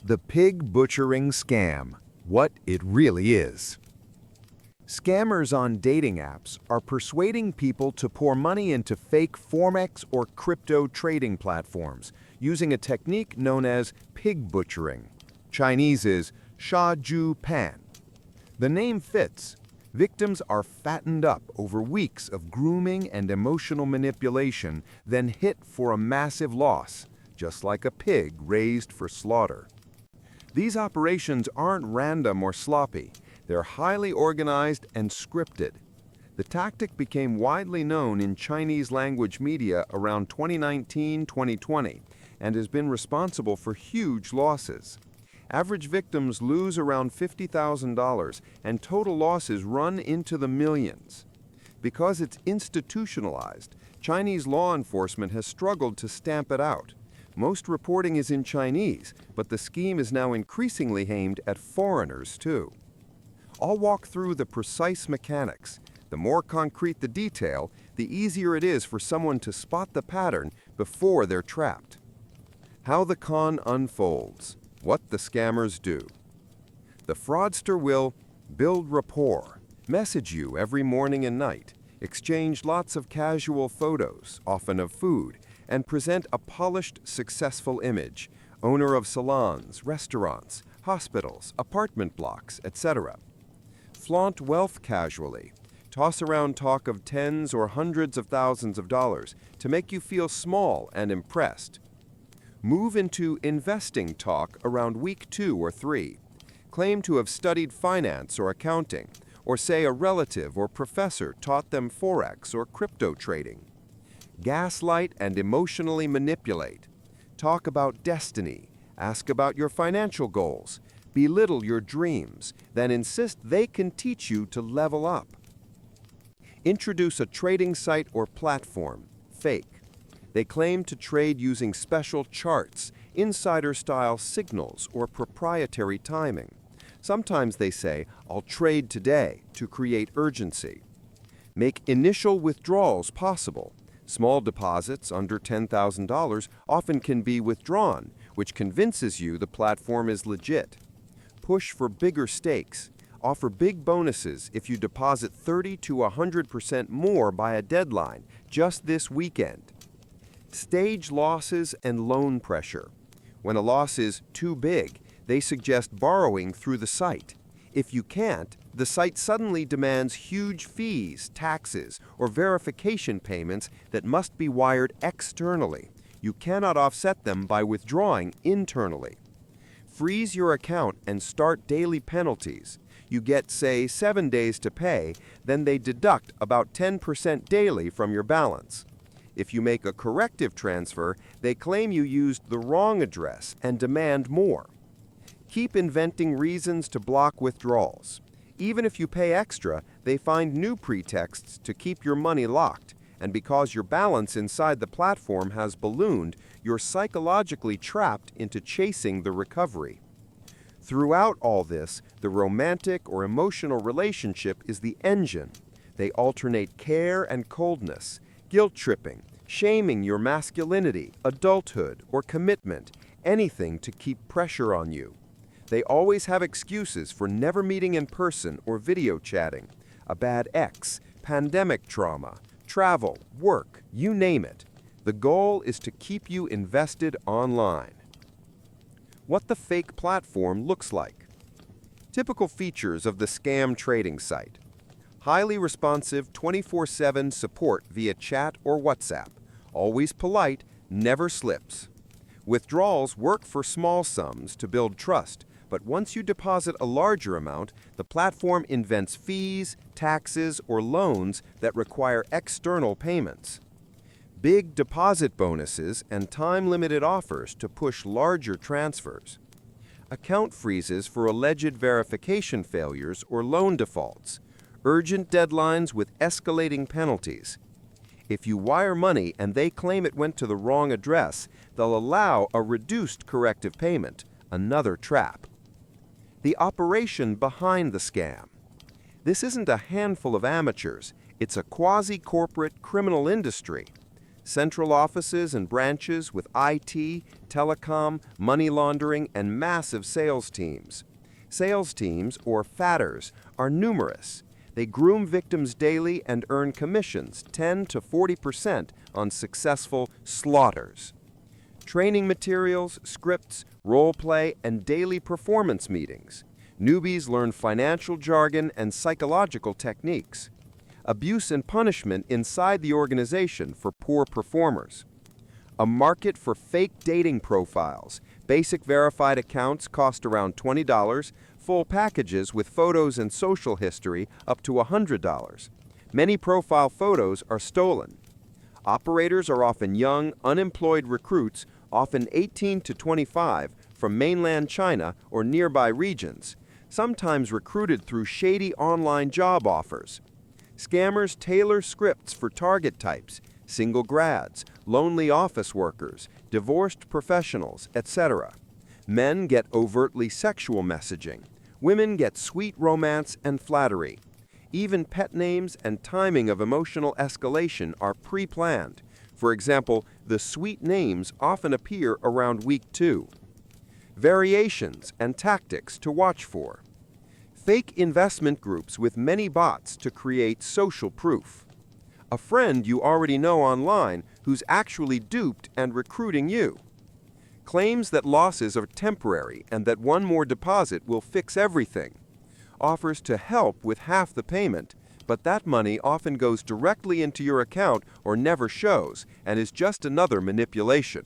The pig butchering scam, what it really is. Scammers on dating apps are persuading people to pour money into fake Forex or crypto trading platforms using a technique known as pig butchering. Chinese is sha ju pan. The name fits. Victims are fattened up over weeks of grooming and emotional manipulation, then hit for a massive loss, just like a pig raised for slaughter. These operations aren't random or sloppy. They're highly organized and scripted. The tactic became widely known in Chinese language media around 2019-2020 and has been responsible for huge losses. Average victims lose around $50,000 and total losses run into the millions. Because it's institutionalized, Chinese law enforcement has struggled to stamp it out. Most reporting is in Chinese, but the scheme is now increasingly aimed at foreigners too. I'll walk through the precise mechanics. The more concrete the detail, the easier it is for someone to spot the pattern before they're trapped. How the con unfolds. What the scammers do. The fraudster will build rapport, message you every morning and night, exchange lots of casual photos, often of food, and present a polished, successful image, owner of salons, restaurants, hospitals, apartment blocks, etc. Flaunt wealth casually, toss around talk of tens or hundreds of thousands of dollars to make you feel small and impressed. Move into investing talk around week 2 or 3. Claim to have studied finance or accounting, or say a relative or professor taught them Forex or crypto trading. Gaslight and emotionally manipulate. Talk about destiny, ask about your financial goals, belittle your dreams, then insist they can teach you to level up. Introduce a trading site or platform, fake. They claim to trade using special charts, insider-style signals, or proprietary timing. Sometimes they say, "I'll trade today," to create urgency. Make initial withdrawals possible. Small deposits under $10,000 often can be withdrawn, which convinces you the platform is legit. Push for bigger stakes. Offer big bonuses if you deposit 30 to 100% more by a deadline, just this weekend. Stage losses and loan pressure. When a loss is too big, they suggest borrowing through the site. If you can't, the site suddenly demands huge fees, taxes, or verification payments that must be wired externally. You cannot offset them by withdrawing internally. Freeze your account and start daily penalties. You get, say, 7 days to pay, then they deduct about 10% daily from your balance. If you make a corrective transfer, they claim you used the wrong address and demand more. Keep inventing reasons to block withdrawals. Even if you pay extra, they find new pretexts to keep your money locked, and because your balance inside the platform has ballooned, you're psychologically trapped into chasing the recovery. Throughout all this, the romantic or emotional relationship is the engine. They alternate care and coldness, guilt-tripping, shaming your masculinity, adulthood, or commitment, anything to keep pressure on you. They always have excuses for never meeting in person or video chatting, a bad ex, pandemic trauma, travel, work, you name it. The goal is to keep you invested online. What the fake platform looks like. Typical features of the scam trading site. Highly responsive 24/7 support via chat or WhatsApp. Always polite, never slips. Withdrawals work for small sums to build trust, but once you deposit a larger amount, the platform invents fees, taxes, or loans that require external payments. Big deposit bonuses and time-limited offers to push larger transfers. Account freezes for alleged verification failures or loan defaults. Urgent deadlines with escalating penalties. If you wire money and they claim it went to the wrong address, they'll allow a reduced corrective payment, another trap. The operation behind the scam. This isn't a handful of amateurs, it's a quasi-corporate criminal industry. central offices and branches with IT, telecom, money laundering, and massive sales teams. Sales teams, or fatters, are numerous. They groom victims daily and earn commissions 10 to 40% on successful slaughters. Training materials, scripts, role play, and daily performance meetings. Newbies learn financial jargon and psychological techniques. Abuse and punishment inside the organization for poor performers. A market for fake dating profiles. Basic verified accounts cost around $20, full packages with photos and social history up to $100. Many profile photos are stolen. Operators are often young, unemployed recruits, often 18 to 25, from mainland China or nearby regions, sometimes recruited through shady online job offers. Scammers tailor scripts for target types, single grads, lonely office workers, divorced professionals, etc. Men get overtly sexual messaging. Women get sweet romance and flattery. Even pet names and timing of emotional escalation are pre-planned. For example, the sweet names often appear around week 2. Variations and tactics to watch for. Fake investment groups with many bots to create social proof. A friend you already know online who's actually duped and recruiting you. Claims that losses are temporary and that one more deposit will fix everything. Offers to help with half the payment, but that money often goes directly into your account or never shows and is just another manipulation.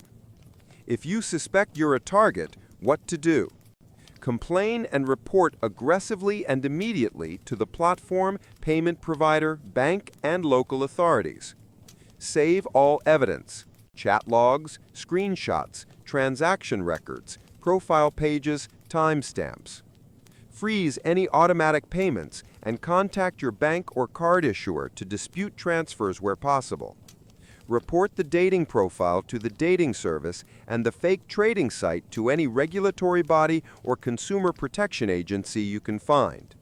If you suspect you're a target, what to do? Complain and report aggressively and immediately to the platform, payment provider, bank, and local authorities. Save all evidence: chat logs, screenshots, transaction records, profile pages, timestamps. Freeze any automatic payments and contact your bank or card issuer to dispute transfers where possible. Report the dating profile to the dating service and the fake trading site to any regulatory body or consumer protection agency you can find.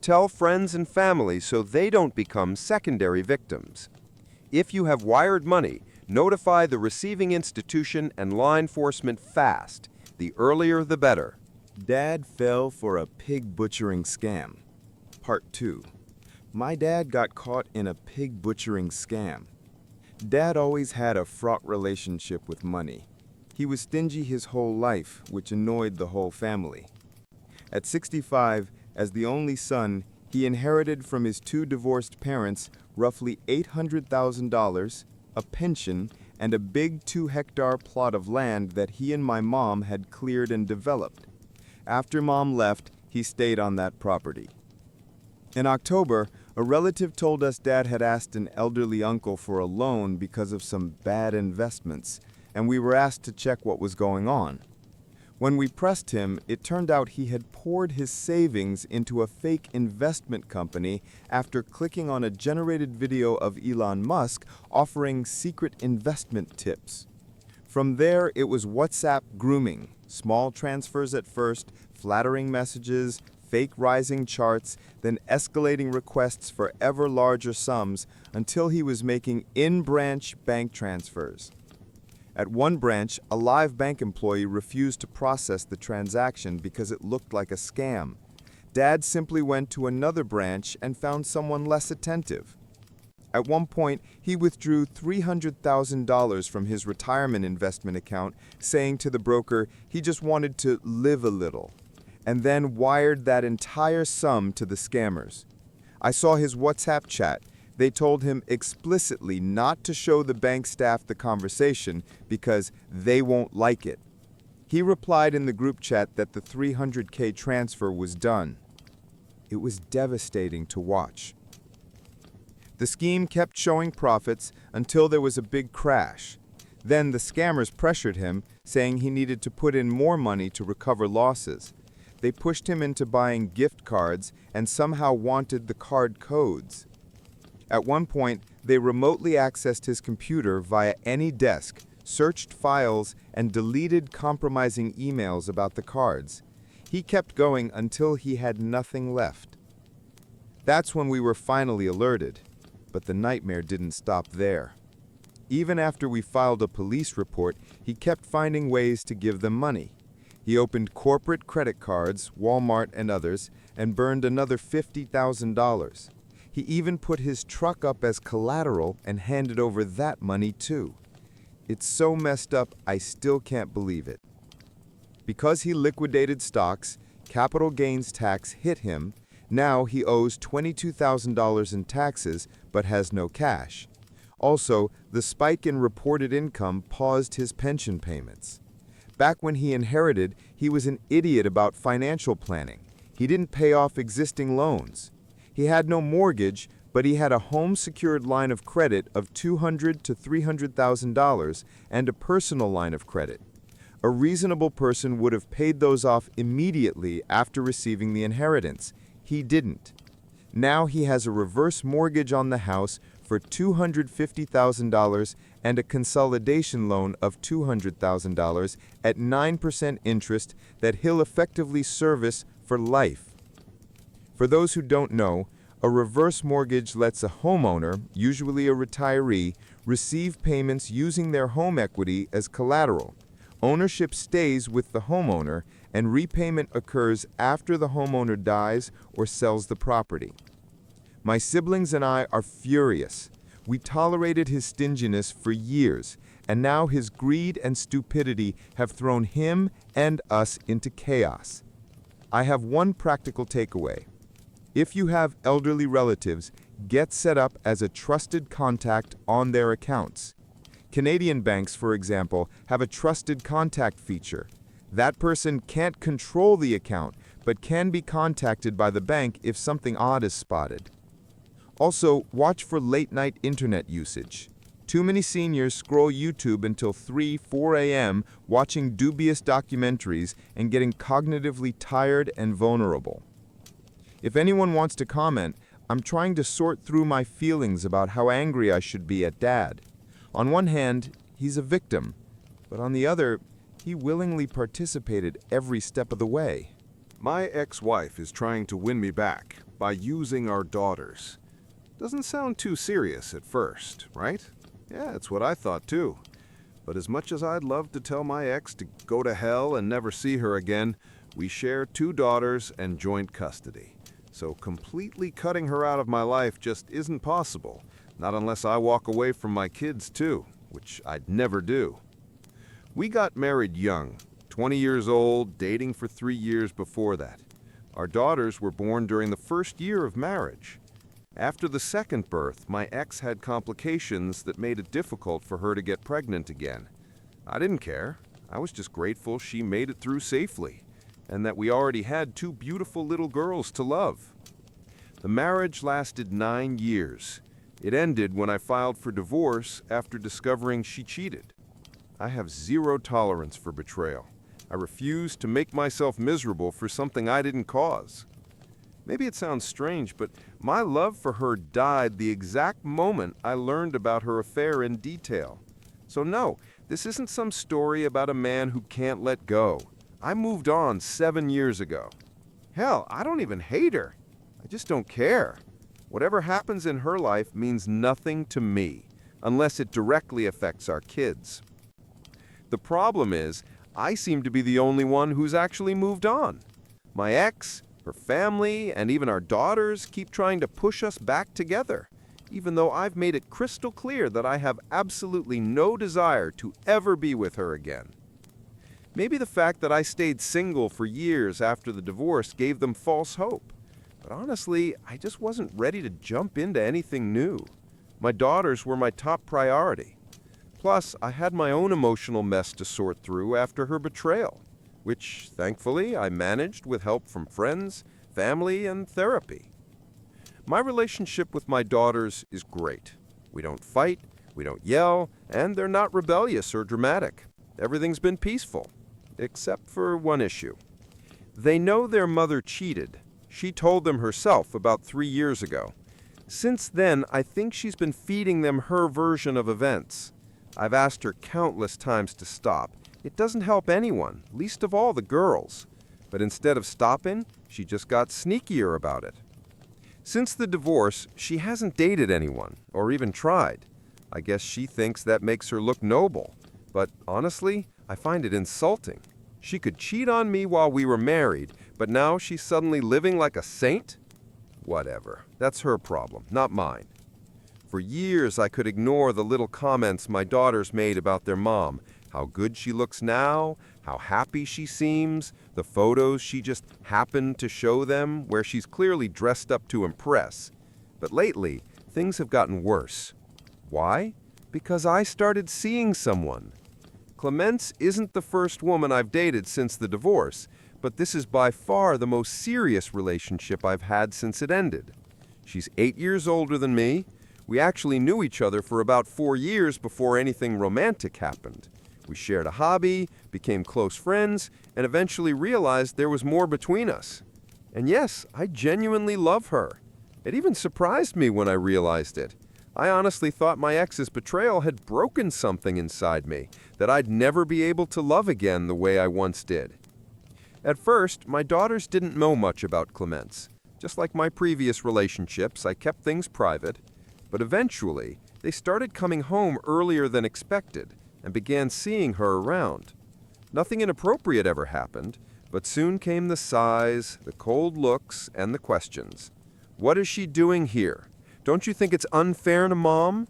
Tell friends and family so they don't become secondary victims. If you have wired money, notify the receiving institution and law enforcement fast. The earlier the better. Dad fell for a pig butchering scam. Part 2. My dad got caught in a pig butchering scam. Dad always had a fraught relationship with money. He was stingy his whole life, which annoyed the whole family. At 65, as the only son, he inherited from his 2 divorced parents roughly $800,000, a pension, and a big 2-hectare plot of land that he and my mom had cleared and developed. After Mom left, he stayed on that property. In October, a relative told us Dad had asked an elderly uncle for a loan because of some bad investments, and we were asked to check what was going on. When we pressed him, it turned out he had poured his savings into a fake investment company after clicking on a generated video of Elon Musk offering secret investment tips. From there, it was WhatsApp grooming, small transfers at first, flattering messages, fake rising charts, then escalating requests for ever larger sums until he was making in-branch bank transfers. At one branch, a live bank employee refused to process the transaction because it looked like a scam. Dad simply went to another branch and found someone less attentive. At one point, he withdrew $300,000 from his retirement investment account, saying to the broker he just wanted to live a little, and then wired that entire sum to the scammers. I saw his WhatsApp chat. They told him explicitly not to show the bank staff the conversation because they won't like it. He replied in the group chat that the $300K transfer was done. It was devastating to watch. The scheme kept showing profits until there was a big crash. Then the scammers pressured him, saying he needed to put in more money to recover losses. They pushed him into buying gift cards and somehow wanted the card codes. At one point, they remotely accessed his computer via any desk, searched files, and deleted compromising emails about the cards. He kept going until he had nothing left. That's when we were finally alerted, but the nightmare didn't stop there. Even after we filed a police report, he kept finding ways to give them money. He opened corporate credit cards, Walmart and others, and burned another $50,000. He even put his truck up as collateral and handed over that money too. It's so messed up, I still can't believe it. Because he liquidated stocks, capital gains tax hit him. Now he owes $22,000 in taxes but has no cash. Also, the spike in reported income paused his pension payments. Back when he inherited, he was an idiot about financial planning. He didn't pay off existing loans. He had no mortgage, but he had a home-secured line of credit of $200,000 to $300,000 and a personal line of credit. A reasonable person would have paid those off immediately after receiving the inheritance. He didn't. Now he has a reverse mortgage on the house for $250,000 and a consolidation loan of $200,000 at 9% interest that he'll effectively service for life. For those who don't know, a reverse mortgage lets a homeowner, usually a retiree, receive payments using their home equity as collateral. Ownership stays with the homeowner, and repayment occurs after the homeowner dies or sells the property. My siblings and I are furious. We tolerated his stinginess for years, and now his greed and stupidity have thrown him and us into chaos. I have one practical takeaway. If you have elderly relatives, get set up as a trusted contact on their accounts. Canadian banks, for example, have a trusted contact feature. That person can't control the account, but can be contacted by the bank if something odd is spotted. Also, watch for late-night internet usage. Too many seniors scroll YouTube until 3, 4 a.m. watching dubious documentaries and getting cognitively tired and vulnerable. If anyone wants to comment, I'm trying to sort through my feelings about how angry I should be at Dad. On one hand, he's a victim, but on the other, he willingly participated every step of the way. My ex-wife is trying to win me back by using our daughters. Doesn't sound too serious at first, right? Yeah, it's what I thought too. But as much as I'd love to tell my ex to go to hell and never see her again, we share 2 daughters and joint custody. So completely cutting her out of my life just isn't possible, not unless I walk away from my kids too, which I'd never do. We got married young, 20 years old, dating for 3 years before that. Our daughters were born during the first year of marriage. After the second birth, my ex had complications that made it difficult for her to get pregnant again. I didn't care. I was just grateful she made it through safely, and that we already had 2 beautiful little girls to love. The marriage lasted 9 years. It ended when I filed for divorce after discovering she cheated. I have zero tolerance for betrayal. I refuse to make myself miserable for something I didn't cause. Maybe it sounds strange, but my love for her died the exact moment I learned about her affair in detail. So no, this isn't some story about a man who can't let go. I moved on 7 years ago. Hell, I don't even hate her. I just don't care. Whatever happens in her life means nothing to me, unless it directly affects our kids. The problem is, I seem to be the only one who's actually moved on. My ex, her family, and even our daughters keep trying to push us back together, even though I've made it crystal clear that I have absolutely no desire to ever be with her again. Maybe the fact that I stayed single for years after the divorce gave them false hope. But honestly, I just wasn't ready to jump into anything new. My daughters were my top priority. Plus, I had my own emotional mess to sort through after her betrayal, which, thankfully, I managed with help from friends, family, and therapy. My relationship with my daughters is great. We don't fight, we don't yell, and they're not rebellious or dramatic. Everything's been peaceful, except for one issue. They know their mother cheated. She told them herself about 3 years ago. Since then, I think she's been feeding them her version of events. I've asked her countless times to stop. It doesn't help anyone, least of all the girls. But instead of stopping, she just got sneakier about it. Since the divorce, she hasn't dated anyone, or even tried. I guess she thinks that makes her look noble. But honestly, I find it insulting. She could cheat on me while we were married, but now she's suddenly living like a saint? Whatever. That's her problem, not mine. For years, I could ignore the little comments my daughters made about their mom. How good she looks now, how happy she seems, the photos she just happened to show them where she's clearly dressed up to impress. But lately, things have gotten worse. Why? Because I started seeing someone. Clemence isn't the first woman I've dated since the divorce, but this is by far the most serious relationship I've had since it ended. She's 8 years older than me. We actually knew each other for about 4 years before anything romantic happened. We shared a hobby, became close friends, and eventually realized there was more between us. And yes, I genuinely love her. It even surprised me when I realized it. I honestly thought my ex's betrayal had broken something inside me, that I'd never be able to love again the way I once did. At first, my daughters didn't know much about Clemence. Just like my previous relationships, I kept things private. But eventually, they started coming home earlier than expected and began seeing her around. Nothing inappropriate ever happened, but soon came the sighs, the cold looks, and the questions. What is she doing here? Don't you think it's unfair to Mom?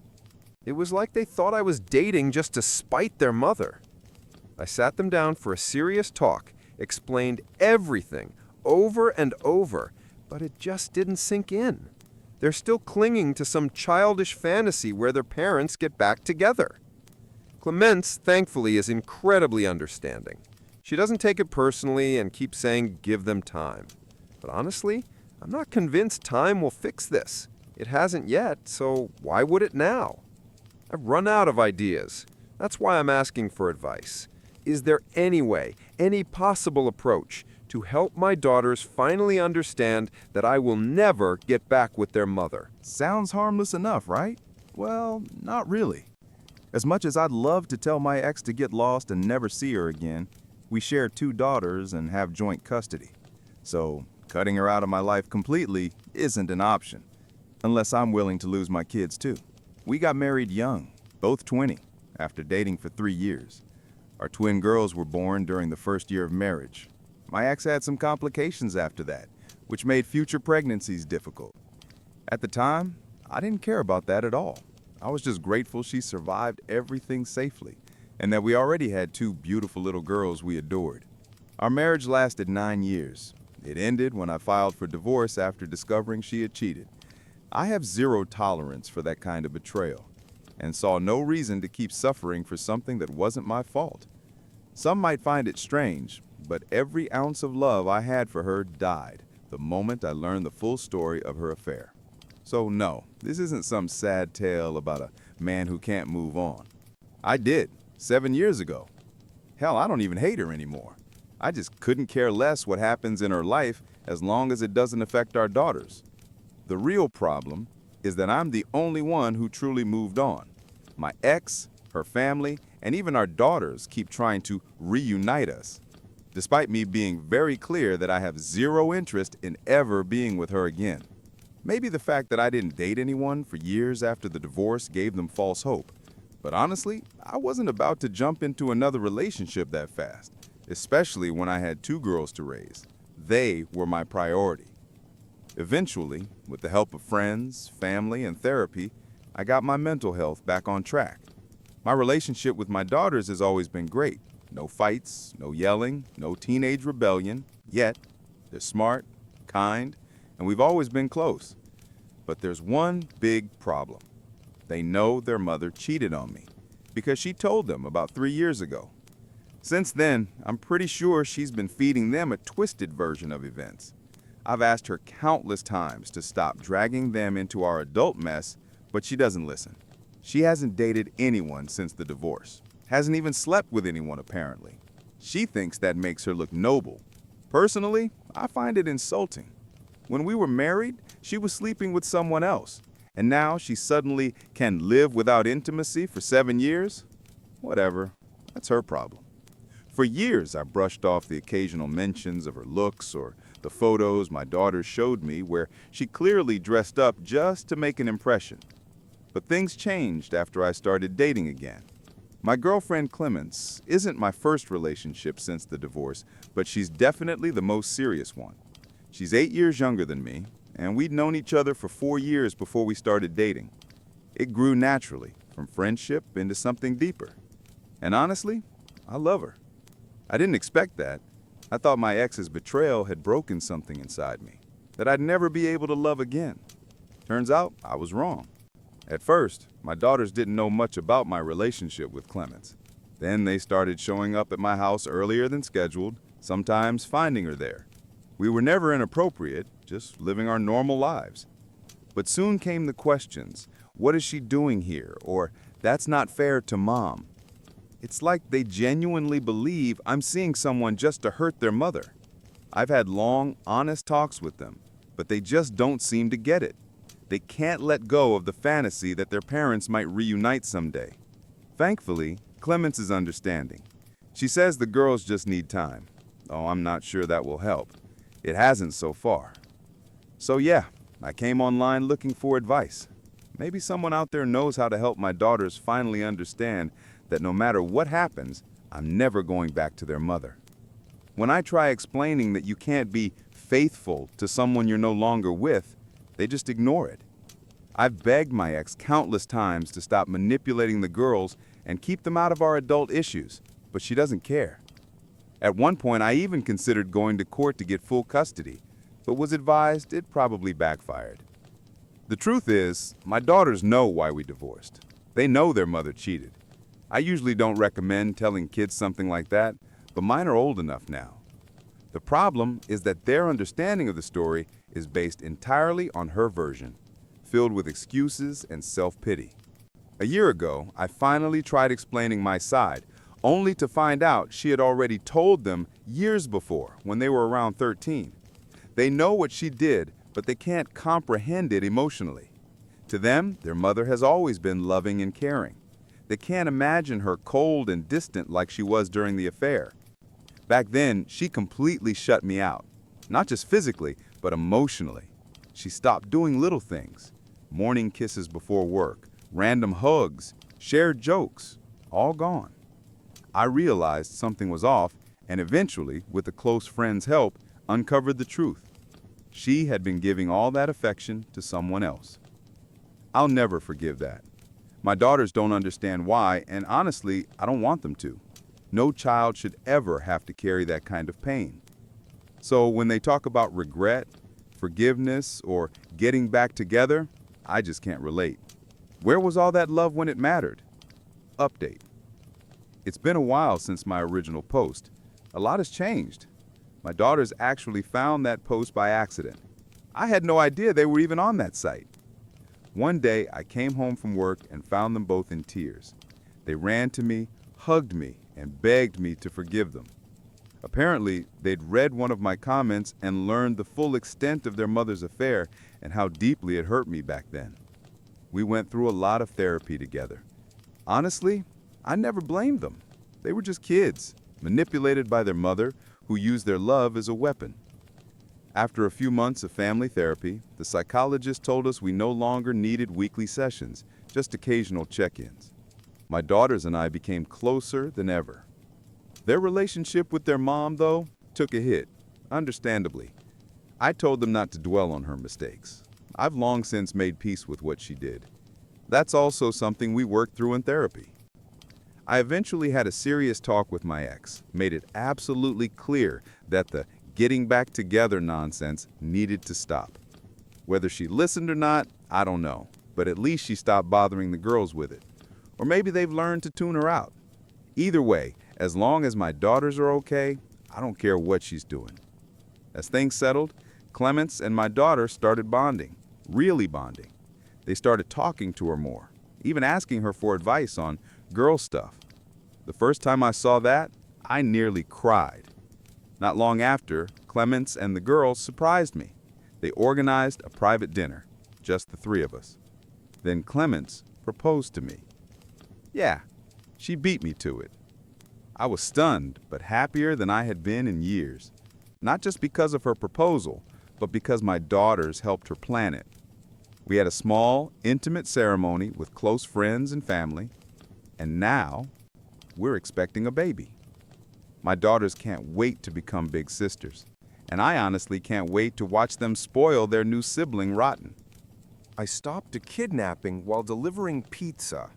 It was like they thought I was dating just to spite their mother. I sat them down for a serious talk, explained everything over and over, but it just didn't sink in. They're still clinging to some childish fantasy where their parents get back together. Clemence, thankfully, is incredibly understanding. She doesn't take it personally and keeps saying, give them time. But honestly, I'm not convinced time will fix this. It hasn't yet, so why would it now? I've run out of ideas. That's why I'm asking for advice. Is there any way, any possible approach to help my daughters finally understand that I will never get back with their mother? Sounds harmless enough, right? Well, not really. As much as I'd love to tell my ex to get lost and never see her again, we share 2 daughters and have joint custody. So, cutting her out of my life completely isn't an option, unless I'm willing to lose my kids too. We got married young, both 20, after dating for 3 years. Our twin girls were born during the first year of marriage. My ex had some complications after that, which made future pregnancies difficult. At the time, I didn't care about that at all. I was just grateful she survived everything safely, and that we already had 2 beautiful little girls we adored. Our marriage lasted 9 years. It ended when I filed for divorce after discovering she had cheated. I have zero tolerance for that kind of betrayal, and saw no reason to keep suffering for something that wasn't my fault. Some might find it strange, but every ounce of love I had for her died the moment I learned the full story of her affair. So no, this isn't some sad tale about a man who can't move on. I did, 7 years ago. Hell, I don't even hate her anymore. I just couldn't care less what happens in her life as long as it doesn't affect our daughters. The real problem is that I'm the only one who truly moved on. My ex, her family, and even our daughters keep trying to reunite us, despite me being very clear that I have zero interest in ever being with her again. Maybe the fact that I didn't date anyone for years after the divorce gave them false hope. But honestly, I wasn't about to jump into another relationship that fast, especially when I had 2 girls to raise. They were my priority. Eventually, with the help of friends, family, and therapy, I got my mental health back on track. My relationship with my daughters has always been great. No fights, no yelling, no teenage rebellion. Yet, they're smart, kind, and we've always been close. But there's one big problem. They know their mother cheated on me because she told them about 3 years ago. Since then, I'm pretty sure she's been feeding them a twisted version of events. I've asked her countless times to stop dragging them into our adult mess, but she doesn't listen. She hasn't dated anyone since the divorce. Hasn't even slept with anyone, apparently. She thinks that makes her look noble. Personally, I find it insulting. When we were married, she was sleeping with someone else, and now she suddenly can live without intimacy for 7 years? Whatever, that's her problem. For years, I brushed off the occasional mentions of her looks or the photos my daughters showed me where she clearly dressed up just to make an impression. But things changed after I started dating again. My girlfriend Clemens isn't my first relationship since the divorce, but she's definitely the most serious one. She's 8 years younger than me, and we'd known each other for 4 years before we started dating. It grew naturally, from friendship into something deeper. And honestly, I love her. I didn't expect that. I thought my ex's betrayal had broken something inside me, that I'd never be able to love again. Turns out I was wrong. At first, my daughters didn't know much about my relationship with Clemens. Then they started showing up at my house earlier than scheduled, sometimes finding her there. We were never inappropriate, just living our normal lives. But soon came the questions, "What is she doing here?" or "That's not fair to Mom." It's like they genuinely believe I'm seeing someone just to hurt their mother. I've had long, honest talks with them, but they just don't seem to get it. They can't let go of the fantasy that their parents might reunite someday. Thankfully, Clemens is understanding. She says the girls just need time. Oh, I'm not sure that will help. It hasn't so far. So yeah, I came online looking for advice. Maybe someone out there knows how to help my daughters finally understand that no matter what happens, I'm never going back to their mother. When I try explaining that you can't be faithful to someone you're no longer with, they just ignore it. I've begged my ex countless times to stop manipulating the girls and keep them out of our adult issues, but she doesn't care. At one point, I even considered going to court to get full custody, but was advised it probably backfired. The truth is, my daughters know why we divorced. They know their mother cheated. I usually don't recommend telling kids something like that, but mine are old enough now. The problem is that their understanding of the story is based entirely on her version, filled with excuses and self-pity. A year ago, I finally tried explaining my side, only to find out she had already told them years before, when they were around 13. They know what she did, but they can't comprehend it emotionally. To them, their mother has always been loving and caring. They can't imagine her cold and distant like she was during the affair. Back then, she completely shut me out. Not just physically, but emotionally. She stopped doing little things. Morning kisses before work, random hugs, shared jokes, all gone. I realized something was off and eventually, with a close friend's help, uncovered the truth. She had been giving all that affection to someone else. I'll never forgive that. My daughters don't understand why, and honestly, I don't want them to. No child should ever have to carry that kind of pain. So when they talk about regret, forgiveness, or getting back together, I just can't relate. Where was all that love when it mattered? Update. It's been a while since my original post. A lot has changed. My daughters actually found that post by accident. I had no idea they were even on that site. One day, I came home from work and found them both in tears. They ran to me, hugged me, and begged me to forgive them. Apparently, they'd read one of my comments and learned the full extent of their mother's affair and how deeply it hurt me back then. We went through a lot of therapy together. Honestly, I never blamed them. They were just kids, manipulated by their mother, who used their love as a weapon. After a few months of family therapy, the psychologist told us we no longer needed weekly sessions, just occasional check-ins. My daughters and I became closer than ever. Their relationship with their mom, though, took a hit, understandably. I told them not to dwell on her mistakes. I've long since made peace with what she did. That's also something we worked through in therapy. I eventually had a serious talk with my ex, made it absolutely clear that the getting back together nonsense needed to stop. Whether she listened or not, I don't know, but at least she stopped bothering the girls with it. Or maybe they've learned to tune her out. Either way, as long as my daughters are okay, I don't care what she's doing. As things settled, Clemens and my daughter started bonding, really bonding. They started talking to her more, even asking her for advice on girl stuff. The first time I saw that, I nearly cried. Not long after, Clemens and the girls surprised me. They organized a private dinner, just the three of us. Then Clemens proposed to me. Yeah, she beat me to it. I was stunned, but happier than I had been in years. Not just because of her proposal, but because my daughters helped her plan it. We had a small, intimate ceremony with close friends and family, and now we're expecting a baby. My daughters can't wait to become big sisters, and I honestly can't wait to watch them spoil their new sibling rotten. I stopped a kidnapping while delivering pizza.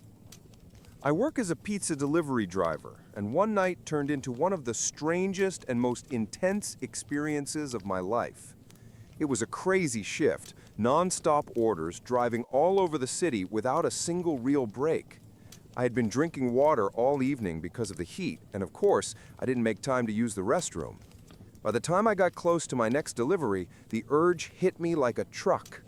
I work as a pizza delivery driver, and one night turned into one of the strangest and most intense experiences of my life. It was a crazy shift, non-stop orders, driving all over the city without a single real break. I had been drinking water all evening because of the heat, and of course, I didn't make time to use the restroom. By the time I got close to my next delivery, the urge hit me like a truck.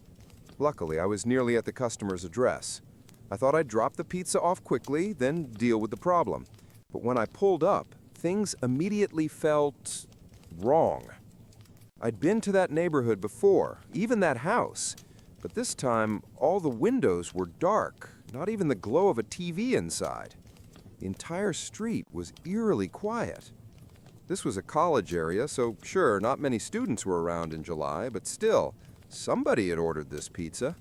Luckily, I was nearly at the customer's address. I thought I'd drop the pizza off quickly, then deal with the problem. But when I pulled up, things immediately felt wrong. I'd been to that neighborhood before, even that house, but this time all the windows were dark, not even the glow of a TV inside. The entire street was eerily quiet. This was a college area, so sure, not many students were around in July, but still, somebody had ordered this pizza.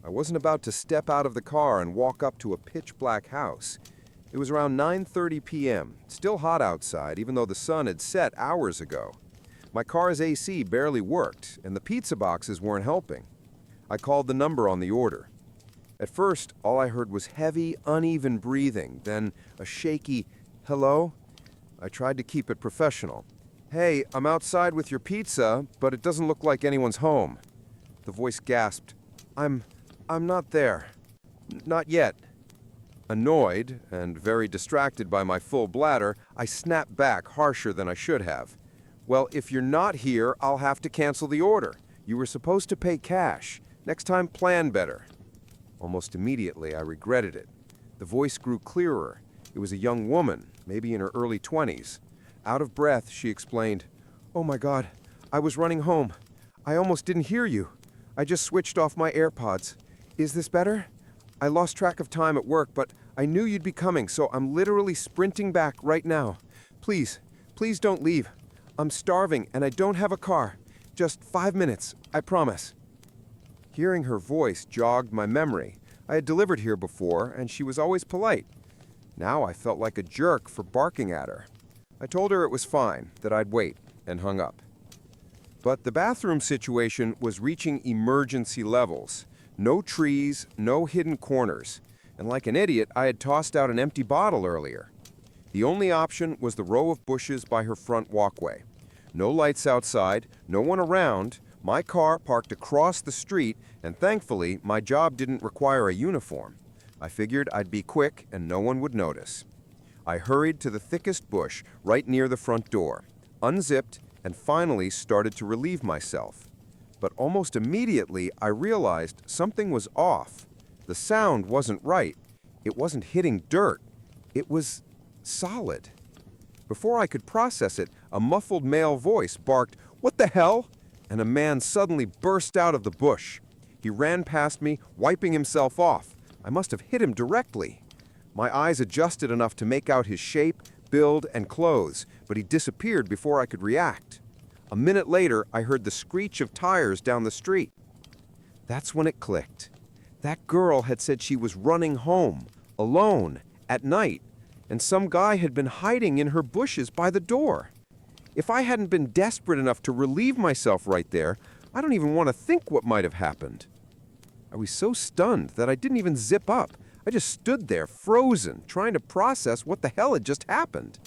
I wasn't about to step out of the car and walk up to a pitch-black house. It was around 9:30 p.m., still hot outside, even though the sun had set hours ago. My car's AC barely worked, and the pizza boxes weren't helping. I called the number on the order. At first, all I heard was heavy, uneven breathing, then a shaky, "Hello?" I tried to keep it professional. "Hey, I'm outside with your pizza, but it doesn't look like anyone's home." The voice gasped, I'm not there. Not yet." Annoyed and very distracted by my full bladder, I snapped back harsher than I should have. "Well, if you're not here, I'll have to cancel the order. You were supposed to pay cash. Next time, plan better." Almost immediately, I regretted it. The voice grew clearer. It was a young woman, maybe in her early 20s. Out of breath, she explained, "Oh my God, I was running home. I almost didn't hear you. I just switched off my AirPods. Is this better? I lost track of time at work, but I knew you'd be coming, so I'm literally sprinting back right now. Please, please don't leave. I'm starving and I don't have a car. Just 5 minutes, I promise." Hearing her voice jogged my memory. I had delivered here before, and she was always polite. Now I felt like a jerk for barking at her. I told her it was fine, that I'd wait, and hung up. But the bathroom situation was reaching emergency levels. No trees, no hidden corners. And like an idiot, I had tossed out an empty bottle earlier. The only option was the row of bushes by her front walkway. No lights outside, no one around, my car parked across the street, and thankfully, my job didn't require a uniform. I figured I'd be quick and no one would notice. I hurried to the thickest bush right near the front door, unzipped, and finally started to relieve myself. But almost immediately, I realized something was off. The sound wasn't right. It wasn't hitting dirt. It was solid. Before I could process it, a muffled male voice barked, "What the hell?" And a man suddenly burst out of the bush. He ran past me, wiping himself off. I must have hit him directly. My eyes adjusted enough to make out his shape, build, and clothes, but he disappeared before I could react. A minute later, I heard the screech of tires down the street. That's when it clicked. That girl had said she was running home, alone, at night, and some guy had been hiding in her bushes by the door. If I hadn't been desperate enough to relieve myself right there, I don't even want to think what might have happened. I was so stunned that I didn't even zip up. I just stood there, frozen, trying to process what the hell had just happened.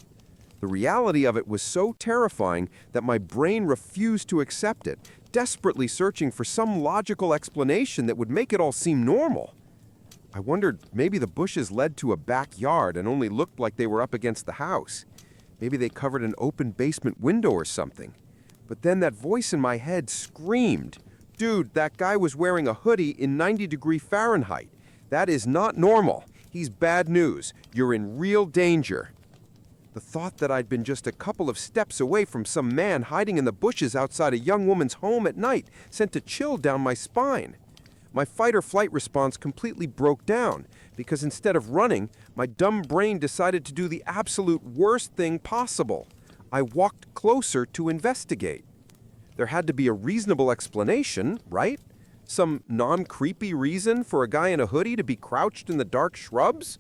The reality of it was so terrifying that my brain refused to accept it, desperately searching for some logical explanation that would make it all seem normal. I wondered maybe the bushes led to a backyard and only looked like they were up against the house. Maybe they covered an open basement window or something. But then that voice in my head screamed, "Dude, that guy was wearing a hoodie in 90-degree Fahrenheit. That is not normal. He's bad news. You're in real danger." The thought that I'd been just a couple of steps away from some man hiding in the bushes outside a young woman's home at night sent a chill down my spine. My fight-or-flight response completely broke down because instead of running, my dumb brain decided to do the absolute worst thing possible. I walked closer to investigate. There had to be a reasonable explanation, right? Some non-creepy reason for a guy in a hoodie to be crouched in the dark shrubs?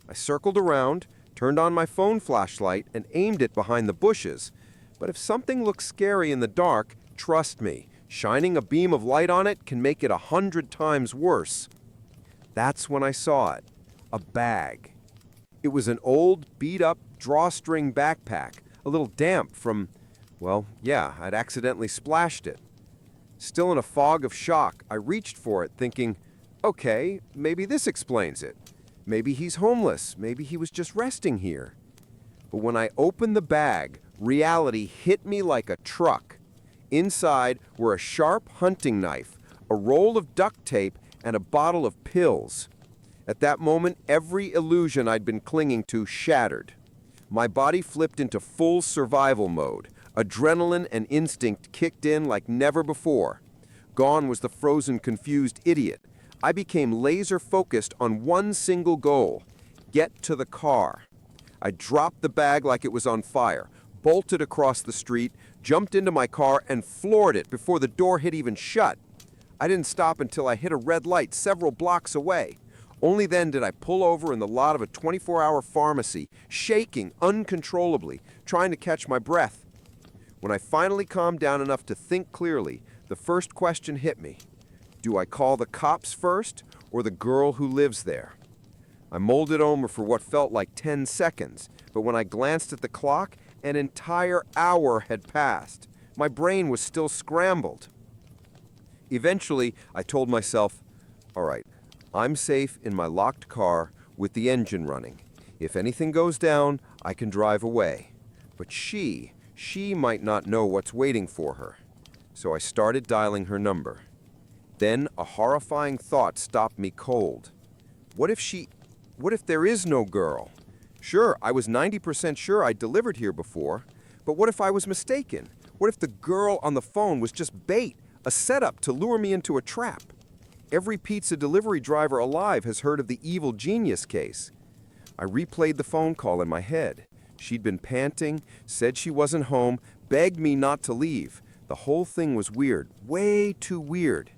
I circled around, turned on my phone flashlight, and aimed it behind the bushes. But if something looks scary in the dark, trust me, shining a beam of light on it can make it 100 times worse. That's when I saw it. A bag. It was an old, beat-up drawstring backpack, a little damp from, well, yeah, I'd accidentally splashed it. Still in a fog of shock, I reached for it thinking, okay, maybe this explains it. Maybe he's homeless, maybe he was just resting here. But when I opened the bag, reality hit me like a truck. Inside were a sharp hunting knife, a roll of duct tape, and a bottle of pills. At that moment, every illusion I'd been clinging to shattered. My body flipped into full survival mode. Adrenaline and instinct kicked in like never before. Gone was the frozen, confused idiot. I became laser-focused on one single goal: get to the car. I dropped the bag like it was on fire, bolted across the street, jumped into my car, and floored it before the door had even shut. I didn't stop until I hit a red light several blocks away. Only then did I pull over in the lot of a 24-hour pharmacy, shaking uncontrollably, trying to catch my breath. When I finally calmed down enough to think clearly, the first question hit me. Do I call the cops first, or the girl who lives there? I mulled it over for what felt like 10 seconds, but when I glanced at the clock, an entire hour had passed. My brain was still scrambled. Eventually, I told myself, all right, I'm safe in my locked car with the engine running. If anything goes down, I can drive away. But she might not know what's waiting for her. So I started dialing her number. Then a horrifying thought stopped me cold. What if there is no girl? Sure, I was 90% sure I'd delivered here before, but what if I was mistaken? What if the girl on the phone was just bait, a setup to lure me into a trap? Every pizza delivery driver alive has heard of the evil genius case. I replayed the phone call in my head. She'd been panting, said she wasn't home, begged me not to leave. The whole thing was weird, way too weird.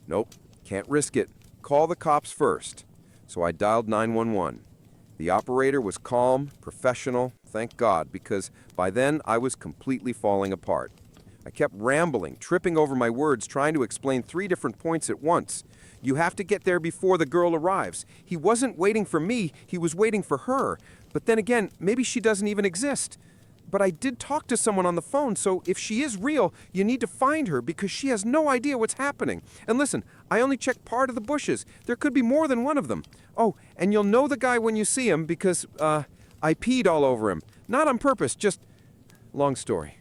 Nope, can't risk it. Call the cops first. So I dialed 911. The operator was calm, professional, thank God, because by then I was completely falling apart. I kept rambling, tripping over my words, trying to explain 3 different points at once. You have to get there before the girl arrives. He wasn't waiting for me, he was waiting for her. But then again, maybe she doesn't even exist. But I did talk to someone on the phone, so if she is real, you need to find her because she has no idea what's happening. And listen, I only checked part of the bushes. There could be more than one of them. Oh, and you'll know the guy when you see him because, I peed all over him. Not on purpose, just... Long story.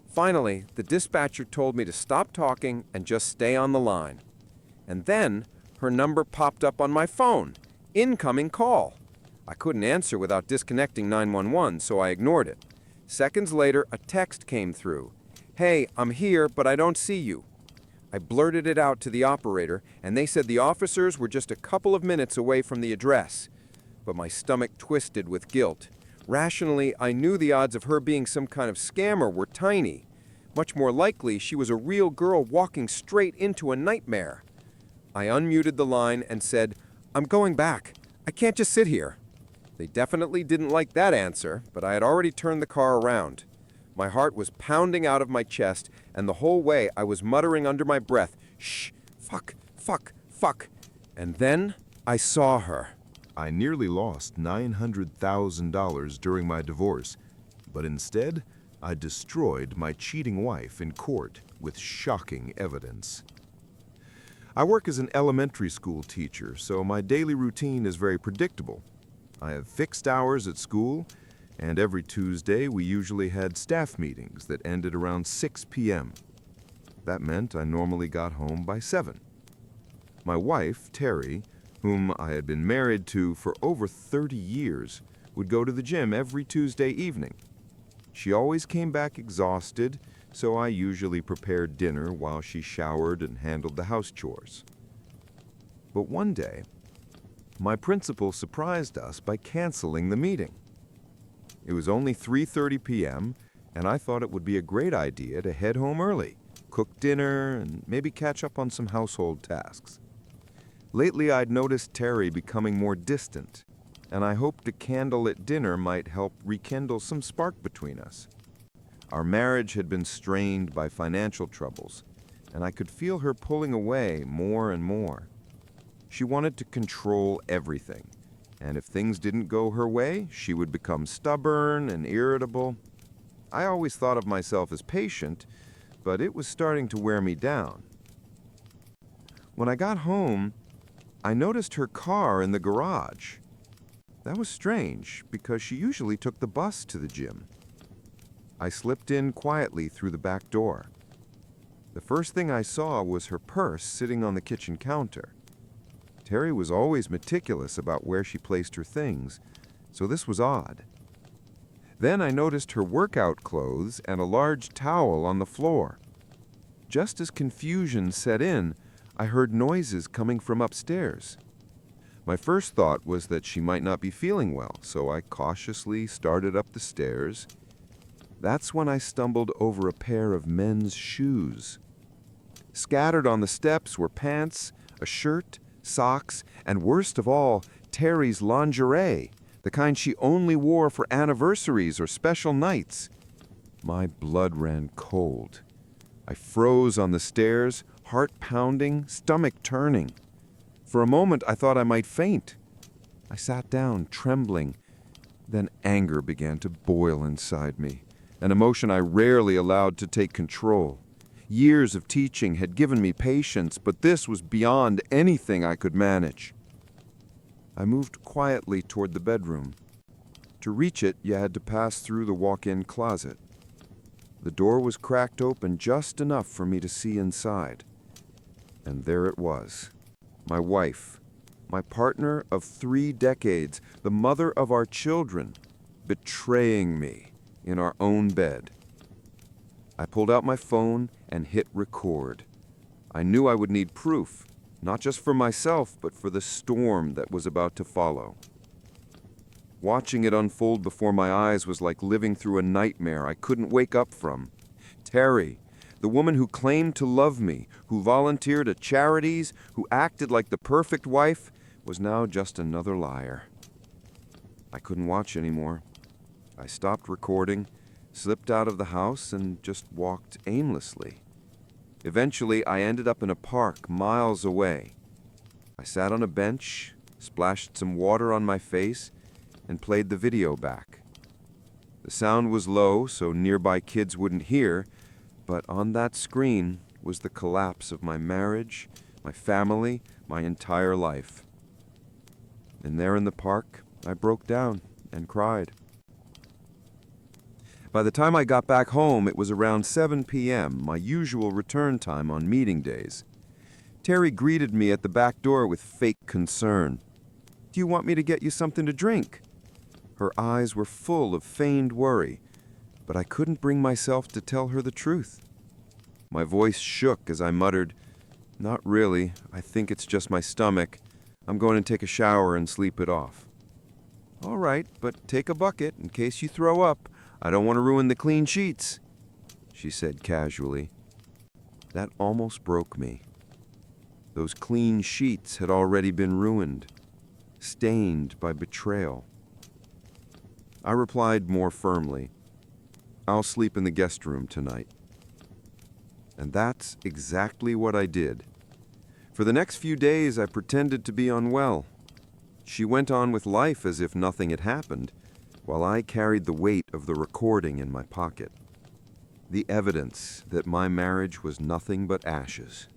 Finally, the dispatcher told me to stop talking and just stay on the line. And then, her number popped up on my phone. Incoming call. I couldn't answer without disconnecting 911, so I ignored it. Seconds later, a text came through. Hey, I'm here, but I don't see you. I blurted it out to the operator, and they said the officers were just a couple of minutes away from the address. But my stomach twisted with guilt. Rationally, I knew the odds of her being some kind of scammer were tiny. Much more likely, she was a real girl walking straight into a nightmare. I unmuted the line and said, I'm going back. I can't just sit here. They definitely didn't like that answer, but I had already turned the car around. My heart was pounding out of my chest, and the whole way I was muttering under my breath, shh, fuck, fuck, fuck. And then I saw her. I nearly lost $900,000 during my divorce, but instead, I destroyed my cheating wife in court with shocking evidence. I work as an elementary school teacher, so my daily routine is very predictable. I have fixed hours at school, and every Tuesday we usually had staff meetings that ended around 6 p.m. That meant I normally got home by 7. My wife, Terry, whom I had been married to for over 30 years, would go to the gym every Tuesday evening. She always came back exhausted, so I usually prepared dinner while she showered and handled the house chores. But one day, my principal surprised us by canceling the meeting. It was only 3:30 p.m., and I thought it would be a great idea to head home early, cook dinner, and maybe catch up on some household tasks. Lately, I'd noticed Terry becoming more distant, and I hoped a candlelit dinner might help rekindle some spark between us. Our marriage had been strained by financial troubles, and I could feel her pulling away more and more. She wanted to control everything, and if things didn't go her way, she would become stubborn and irritable. I always thought of myself as patient, but it was starting to wear me down. When I got home, I noticed her car in the garage. That was strange, because she usually took the bus to the gym. I slipped in quietly through the back door. The first thing I saw was her purse sitting on the kitchen counter. Terry was always meticulous about where she placed her things, so this was odd. Then I noticed her workout clothes and a large towel on the floor. Just as confusion set in, I heard noises coming from upstairs. My first thought was that she might not be feeling well, so I cautiously started up the stairs. That's when I stumbled over a pair of men's shoes. Scattered on the steps were pants, a shirt, socks, and worst of all, Terry's lingerie, the kind she only wore for anniversaries or special nights. My blood ran cold. I froze on the stairs, heart pounding, stomach turning. For a moment, I thought I might faint. I sat down, trembling. Then anger began to boil inside me, an emotion I rarely allowed to take control. Years of teaching had given me patience, but this was beyond anything I could manage. I moved quietly toward the bedroom. To reach it, you had to pass through the walk-in closet. The door was cracked open just enough for me to see inside. And there it was. My wife, my partner of 3 decades, the mother of our children, betraying me in our own bed. I pulled out my phone and hit record. I knew I would need proof, not just for myself, but for the storm that was about to follow. Watching it unfold before my eyes was like living through a nightmare I couldn't wake up from. Terry, the woman who claimed to love me, who volunteered at charities, who acted like the perfect wife, was now just another liar. I couldn't watch anymore. I stopped recording, slipped out of the house, and just walked aimlessly. Eventually, I ended up in a park miles away. I sat on a bench, splashed some water on my face, and played the video back. The sound was low, so nearby kids wouldn't hear, but on that screen was the collapse of my marriage, my family, my entire life. And there in the park, I broke down and cried. By the time I got back home, it was around 7 p.m., my usual return time on meeting days. Terry greeted me at the back door with fake concern. "Do you want me to get you something to drink?" Her eyes were full of feigned worry, but I couldn't bring myself to tell her the truth. My voice shook as I muttered, "Not really. I think it's just my stomach. I'm going to take a shower and sleep it off." "All right, but take a bucket in case you throw up. I don't want to ruin the clean sheets," she said casually. That almost broke me. Those clean sheets had already been ruined, stained by betrayal. I replied more firmly, "I'll sleep in the guest room tonight." And that's exactly what I did. For the next few days, I pretended to be unwell. She went on with life as if nothing had happened, while I carried the weight of the recording in my pocket. The evidence that my marriage was nothing but ashes.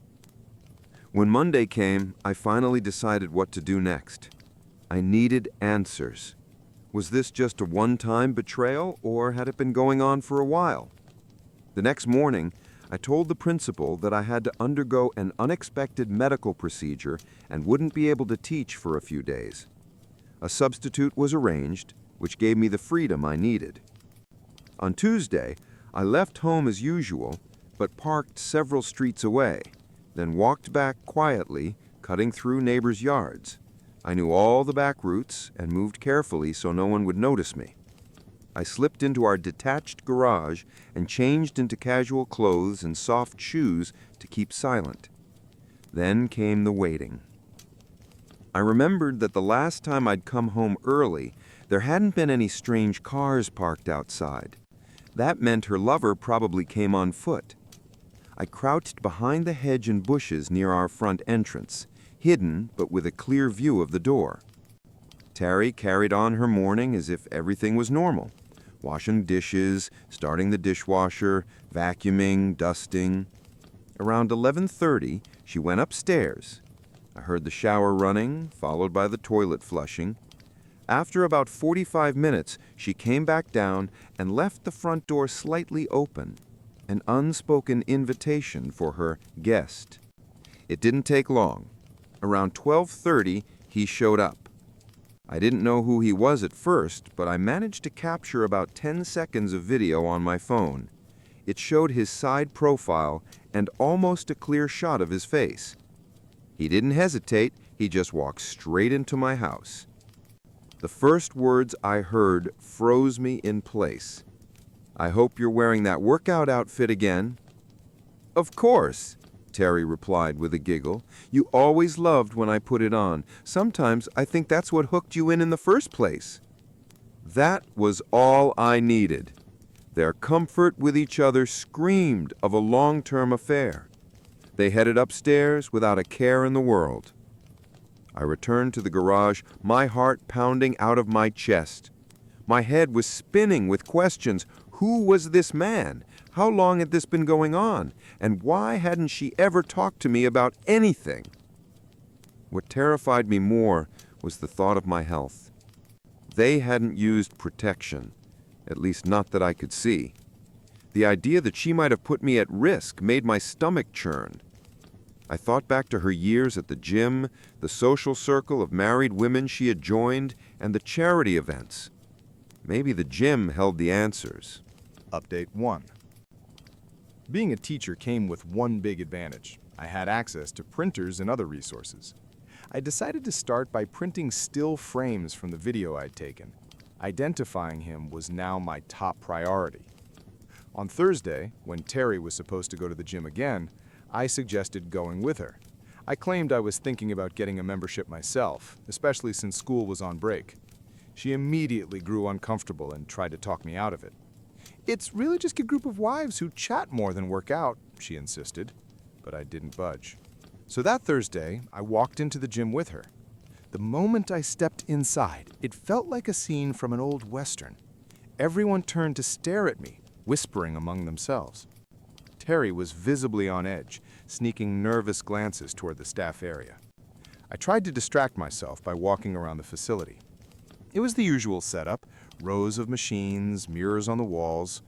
When Monday came, I finally decided what to do next. I needed answers. Was this just a one-time betrayal, or had it been going on for a while? The next morning, I told the principal that I had to undergo an unexpected medical procedure and wouldn't be able to teach for a few days. A substitute was arranged, which gave me the freedom I needed. On Tuesday, I left home as usual, but parked several streets away, then walked back quietly, cutting through neighbors' yards. I knew all the back routes and moved carefully so no one would notice me. I slipped into our detached garage and changed into casual clothes and soft shoes to keep silent. Then came the waiting. I remembered that the last time I'd come home early, there hadn't been any strange cars parked outside. That meant her lover probably came on foot. I crouched behind the hedge and bushes near our front entrance, hidden but with a clear view of the door. Terry carried on her morning as if everything was normal. Washing dishes, starting the dishwasher, vacuuming, dusting. Around 11:30, she went upstairs. I heard the shower running, followed by the toilet flushing. After about 45 minutes, she came back down and left the front door slightly open, an unspoken invitation for her guest. It didn't take long. Around 12:30, he showed up. I didn't know who he was at first, but I managed to capture about 10 seconds of video on my phone. It showed his side profile and almost a clear shot of his face. He didn't hesitate, he just walked straight into my house. The first words I heard froze me in place. "I hope you're wearing that workout outfit again." "Of course," Terry replied with a giggle. "You always loved when I put it on. Sometimes I think that's what hooked you in the first place." That was all I needed. Their comfort with each other screamed of a long-term affair. They headed upstairs without a care in the world. I returned to the garage, my heart pounding out of my chest. My head was spinning with questions. Who was this man? How long had this been going on? And why hadn't she ever talked to me about anything? What terrified me more was the thought of my health. They hadn't used protection, at least not that I could see. The idea that she might have put me at risk made my stomach churn. I thought back to her years at the gym, the social circle of married women she had joined, and the charity events. Maybe the gym held the answers. Update 1. Being a teacher came with one big advantage. I had access to printers and other resources. I decided to start by printing still frames from the video I'd taken. Identifying him was now my top priority. On Thursday, when Terry was supposed to go to the gym again, I suggested going with her. I claimed I was thinking about getting a membership myself, especially since school was on break. She immediately grew uncomfortable and tried to talk me out of it. "It's really just a group of wives who chat more than work out," she insisted, but I didn't budge. So that Thursday, I walked into the gym with her. The moment I stepped inside, it felt like a scene from an old Western. Everyone turned to stare at me, whispering among themselves. Terry was visibly on edge, sneaking nervous glances toward the staff area. I tried to distract myself by walking around the facility. It was the usual setup, rows of machines, mirrors on the walls.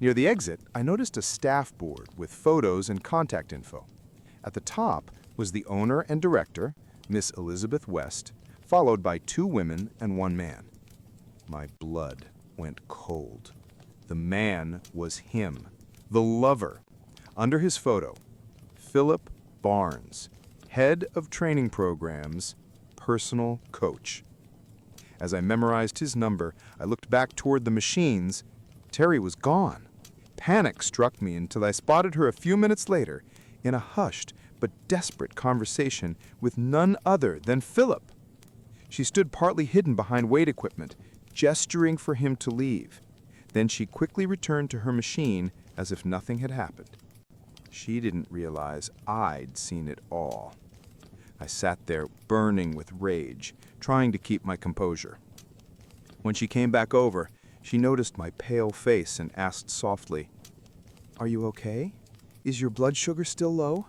Near the exit, I noticed a staff board with photos and contact info. At the top was the owner and director, Miss Elizabeth West, followed by 2 women and 1 man. My blood went cold. The man was him, the lover. Under his photo, Philip Barnes, head of training programs, personal coach. As I memorized his number, I looked back toward the machines. Terry was gone. Panic struck me until I spotted her a few minutes later in a hushed but desperate conversation with none other than Philip. She stood partly hidden behind weight equipment, gesturing for him to leave. Then she quickly returned to her machine as if nothing had happened. She didn't realize I'd seen it all. I sat there burning with rage, trying to keep my composure. When she came back over, she noticed my pale face and asked softly, "Are you okay? Is your blood sugar still low?"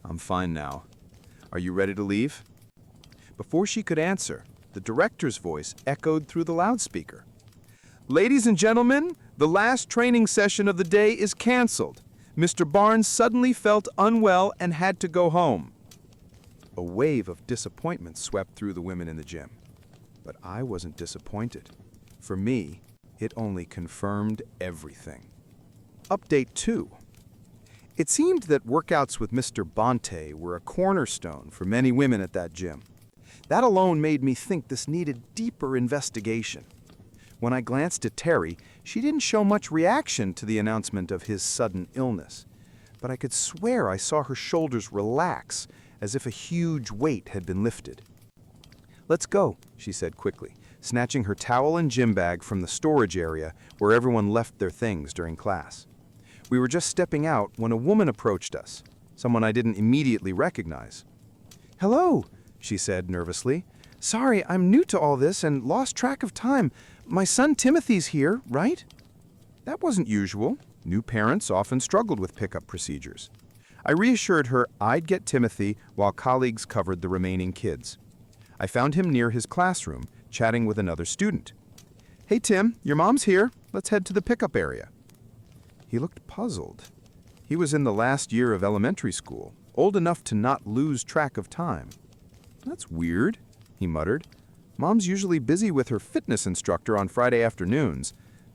"I'm fine now. Are you ready to leave?" Before she could answer, the director's voice echoed through the loudspeaker. "Ladies and gentlemen, the last training session of the day is canceled. Mr. Barnes suddenly felt unwell and had to go home." A wave of disappointment swept through the women in the gym. But I wasn't disappointed. For me, it only confirmed everything. Update 2. It seemed that workouts with Mr. Bonte were a cornerstone for many women at that gym. That alone made me think this needed deeper investigation. When I glanced at Terry, she didn't show much reaction to the announcement of his sudden illness. But I could swear I saw her shoulders relax, as if a huge weight had been lifted. "Let's go," she said quickly, snatching her towel and gym bag from the storage area where everyone left their things during class. We were just stepping out when a woman approached us, someone I didn't immediately recognize. "Hello," she said nervously. "Sorry, I'm new to all this and lost track of time. My son Timothy's here, right?" That wasn't usual. New parents often struggled with pickup procedures. I reassured her I'd get Timothy while colleagues covered the remaining kids. I found him near his classroom, chatting with another student. "Hey Tim, your mom's here. Let's head to the pickup area." He looked puzzled. He was in the last year of elementary school, old enough to not lose track of time. "That's weird," he muttered. "Mom's usually busy with her fitness instructor on Friday afternoons.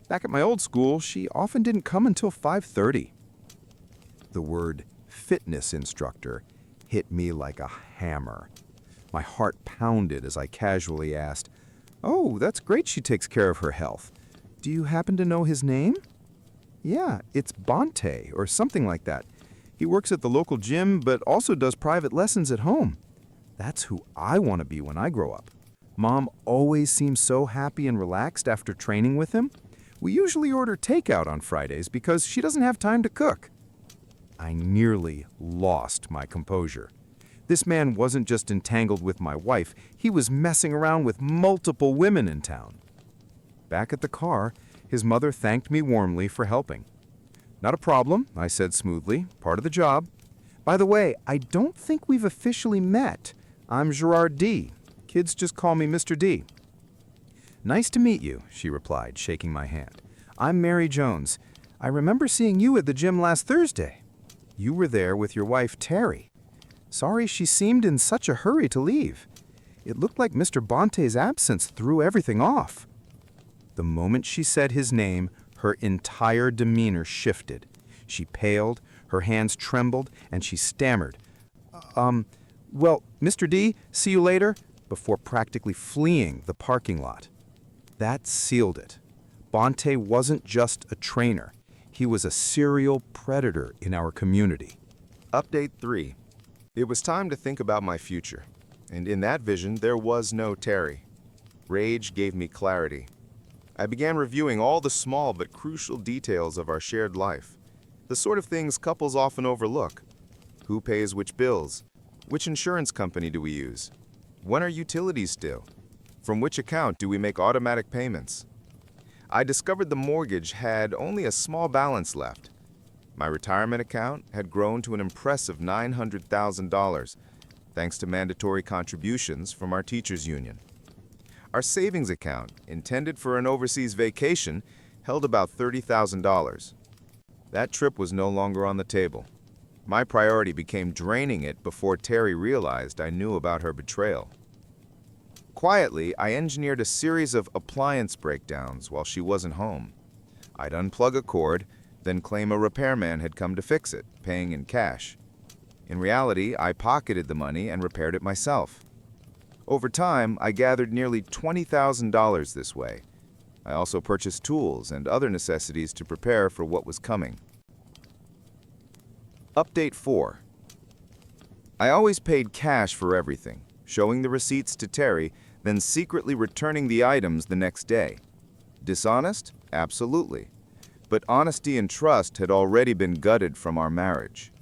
Back at my old school, she often didn't come until 5:30. The word fitness instructor hit me like a hammer. My heart pounded as I casually asked, "Oh, that's great she takes care of her health. Do you happen to know his name?" "Yeah, it's Bonte or something like that. He works at the local gym but also does private lessons at home. That's who I want to be when I grow up. Mom always seems so happy and relaxed after training with him. We usually order takeout on Fridays because she doesn't have time to cook." I nearly lost my composure. This man wasn't just entangled with my wife, he was messing around with multiple women in town. Back at the car, his mother thanked me warmly for helping. "Not a problem," I said smoothly, "part of the job. By the way, I don't think we've officially met. I'm Gerard D. Kids just call me Mr. D." "Nice to meet you," she replied, shaking my hand. "I'm Mary Jones. I remember seeing you at the gym last Thursday. You were there with your wife, Terry. Sorry she seemed in such a hurry to leave. It looked like Mr. Bonte's absence threw everything off." The moment she said his name, her entire demeanor shifted. She paled, her hands trembled, and she stammered, Well, Mr. D, see you later," before practically fleeing the parking lot. That sealed it. Bonte wasn't just a trainer. He was a serial predator in our community. Update 3. It was time to think about my future, and in that vision there was no Terry. Rage gave me clarity. I began reviewing all the small but crucial details of our shared life, the sort of things couples often overlook. Who pays which bills? Which insurance company do we use? When are utilities due? From which account do we make automatic payments? I discovered the mortgage had only a small balance left. My retirement account had grown to an impressive $900,000, thanks to mandatory contributions from our teachers' union. Our savings account, intended for an overseas vacation, held about $30,000. That trip was no longer on the table. My priority became draining it before Terry realized I knew about her betrayal. Quietly, I engineered a series of appliance breakdowns while she wasn't home. I'd unplug a cord, then claim a repairman had come to fix it, paying in cash. In reality, I pocketed the money and repaired it myself. Over time, I gathered nearly $20,000 this way. I also purchased tools and other necessities to prepare for what was coming. Update 4. I always paid cash for everything, showing the receipts to Terry, then secretly returning the items the next day. Dishonest? Absolutely. But honesty and trust had already been gutted from our marriage.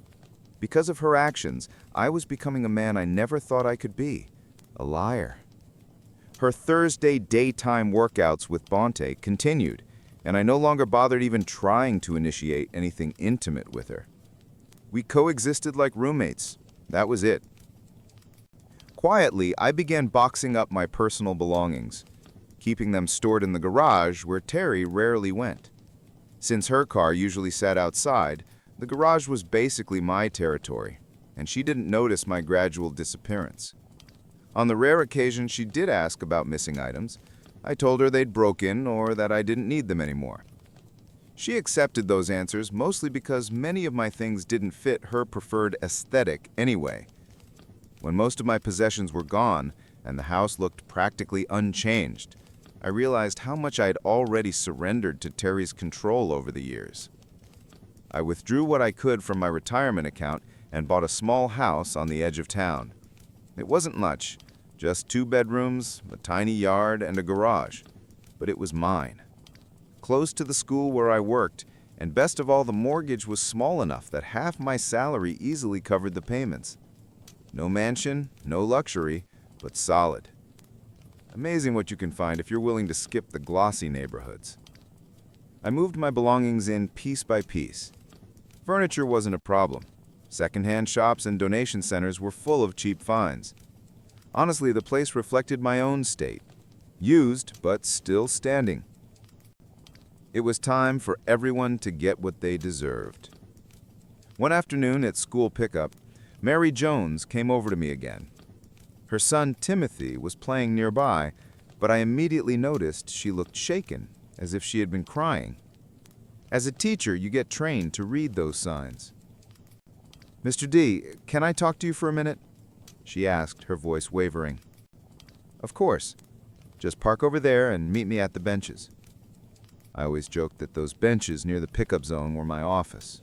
Because of her actions, I was becoming a man I never thought I could be, a liar. Her Thursday daytime workouts with Bonte continued, and I no longer bothered even trying to initiate anything intimate with her. We coexisted like roommates. That was it. Quietly, I began boxing up my personal belongings, keeping them stored in the garage where Terry rarely went. Since her car usually sat outside, the garage was basically my territory, and she didn't notice my gradual disappearance. On the rare occasion she did ask about missing items, I told her they'd broken or that I didn't need them anymore. She accepted those answers mostly because many of my things didn't fit her preferred aesthetic anyway. When most of my possessions were gone and the house looked practically unchanged, I realized how much I'd already surrendered to Terry's control over the years. I withdrew what I could from my retirement account and bought a small house on the edge of town. It wasn't much, just 2 bedrooms, a tiny yard, and a garage, but it was mine. Close to the school where I worked, and best of all, the mortgage was small enough that half my salary easily covered the payments. No mansion, no luxury, but solid. Amazing what you can find if you're willing to skip the glossy neighborhoods. I moved my belongings in piece by piece. Furniture wasn't a problem. Secondhand shops and donation centers were full of cheap finds. Honestly, the place reflected my own state. Used, but still standing. It was time for everyone to get what they deserved. One afternoon at school pickup, Mary Jones came over to me again. Her son Timothy was playing nearby, but I immediately noticed she looked shaken, as if she had been crying. As a teacher, you get trained to read those signs. "Mr. D, can I talk to you for a minute?" she asked, her voice wavering. "Of course. Just park over there and meet me at the benches." I always joked that those benches near the pickup zone were my office.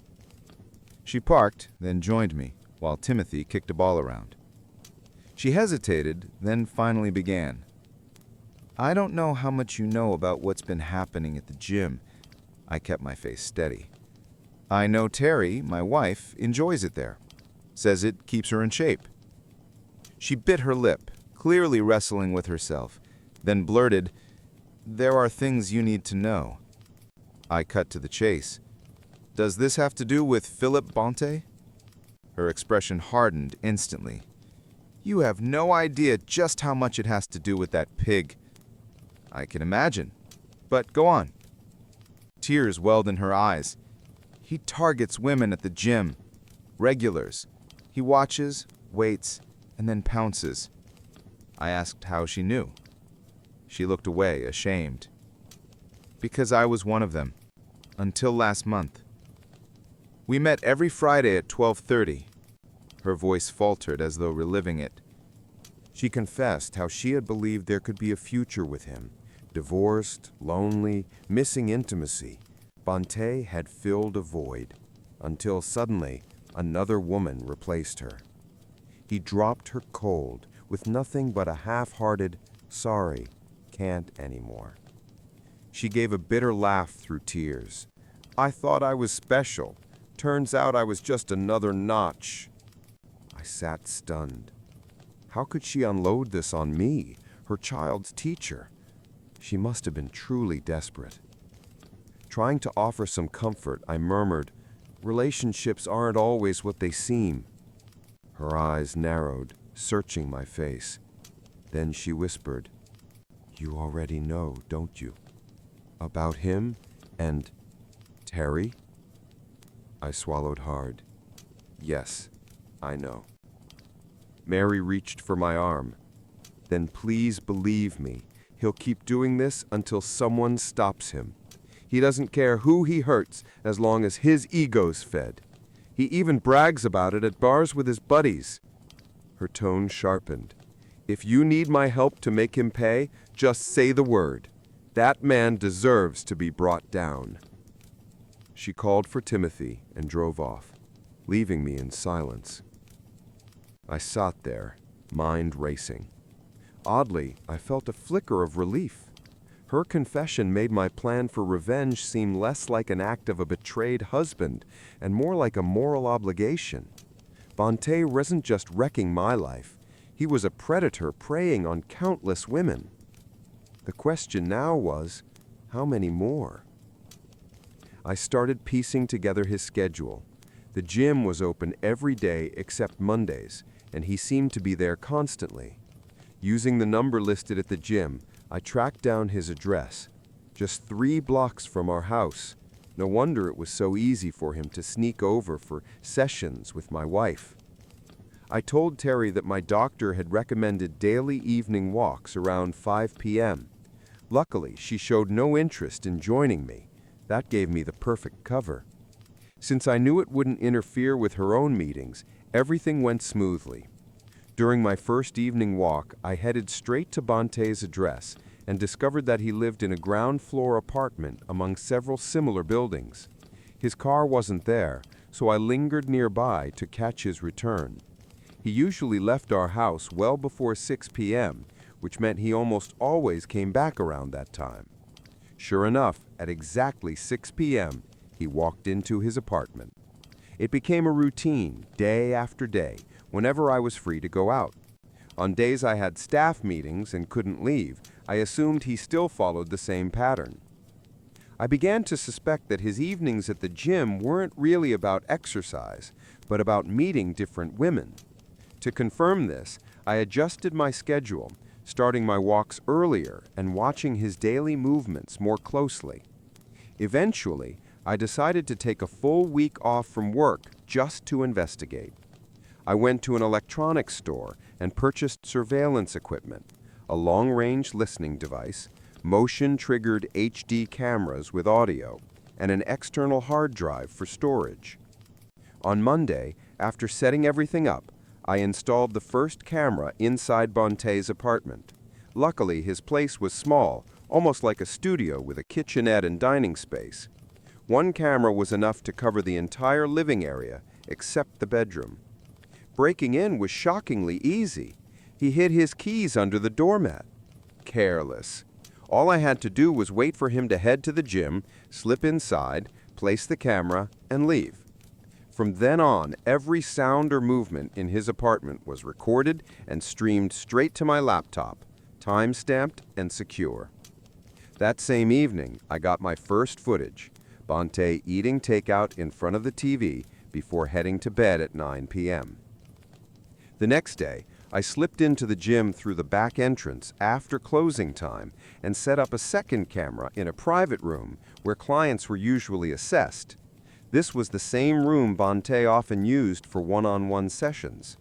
She parked, then joined me, while Timothy kicked a ball around. She hesitated, then finally began. "I don't know how much you know about what's been happening at the gym." I kept my face steady. "I know Terry, my wife, enjoys it there. Says it keeps her in shape." She bit her lip, clearly wrestling with herself, then blurted, "There are things you need to know." I cut to the chase. "Does this have to do with Philip Bonte?" Her expression hardened instantly. "You have no idea just how much it has to do with that pig." "I can imagine. But go on." Tears welled in her eyes. "He targets women at the gym. Regulars. He watches, waits, and then pounces." I asked how she knew. She looked away, ashamed. "Because I was one of them. Until last month. We met every Friday at 12:30. Her voice faltered as though reliving it. She confessed how she had believed there could be a future with him. Divorced, lonely, missing intimacy. Bonte had filled a void, until suddenly another woman replaced her. He dropped her cold, with nothing but a half-hearted, "Sorry, can't anymore." She gave a bitter laugh through tears. "I thought I was special. Turns out I was just another notch." I sat stunned. How could she unload this on me, her child's teacher? She must have been truly desperate. Trying to offer some comfort, I murmured, "Relationships aren't always what they seem." Her eyes narrowed, searching my face. Then she whispered, "You already know, don't you? About him and Terry?" I swallowed hard. "Yes, I know." Mary reached for my arm. "Then please believe me, he'll keep doing this until someone stops him. He doesn't care who he hurts as long as his ego's fed. He even brags about it at bars with his buddies." Her tone sharpened. "If you need my help to make him pay, just say the word. That man deserves to be brought down." She called for Timothy and drove off, leaving me in silence. I sat there, mind racing. Oddly, I felt a flicker of relief. Her confession made my plan for revenge seem less like an act of a betrayed husband and more like a moral obligation. Bonte wasn't just wrecking my life. He was a predator preying on countless women. The question now was, how many more? I started piecing together his schedule. The gym was open every day except Mondays, and he seemed to be there constantly. Using the number listed at the gym, I tracked down his address. Just 3 blocks from our house. No wonder it was so easy for him to sneak over for sessions with my wife. I told Terry that my doctor had recommended daily evening walks around 5 p.m. Luckily, she showed no interest in joining me. That gave me the perfect cover. Since I knew it wouldn't interfere with her own meetings, everything went smoothly. During my first evening walk, I headed straight to Bonte's address and discovered that he lived in a ground-floor apartment among several similar buildings. His car wasn't there, so I lingered nearby to catch his return. He usually left our house well before 6 p.m., which meant he almost always came back around that time. Sure enough, at exactly 6 p.m., he walked into his apartment. It became a routine, day after day, whenever I was free to go out. On days I had staff meetings and couldn't leave, I assumed he still followed the same pattern. I began to suspect that his evenings at the gym weren't really about exercise, but about meeting different women. To confirm this, I adjusted my schedule, starting my walks earlier and watching his daily movements more closely. Eventually, I decided to take a full week off from work just to investigate. I went to an electronics store and purchased surveillance equipment, a long-range listening device, motion-triggered HD cameras with audio, and an external hard drive for storage. On Monday, after setting everything up, I installed the first camera inside Bonte's apartment. Luckily, his place was small, almost like a studio with a kitchenette and dining space. One camera was enough to cover the entire living area, except the bedroom. Breaking in was shockingly easy. He hid his keys under the doormat. Careless. All I had to do was wait for him to head to the gym, slip inside, place the camera, and leave. From then on, every sound or movement in his apartment was recorded and streamed straight to my laptop, time-stamped and secure. That same evening, I got my first footage, Bonte eating takeout in front of the TV before heading to bed at 9 p.m. The next day, I slipped into the gym through the back entrance after closing time and set up a second camera in a private room where clients were usually assessed. This was the same room Bonte often used for one-on-one sessions.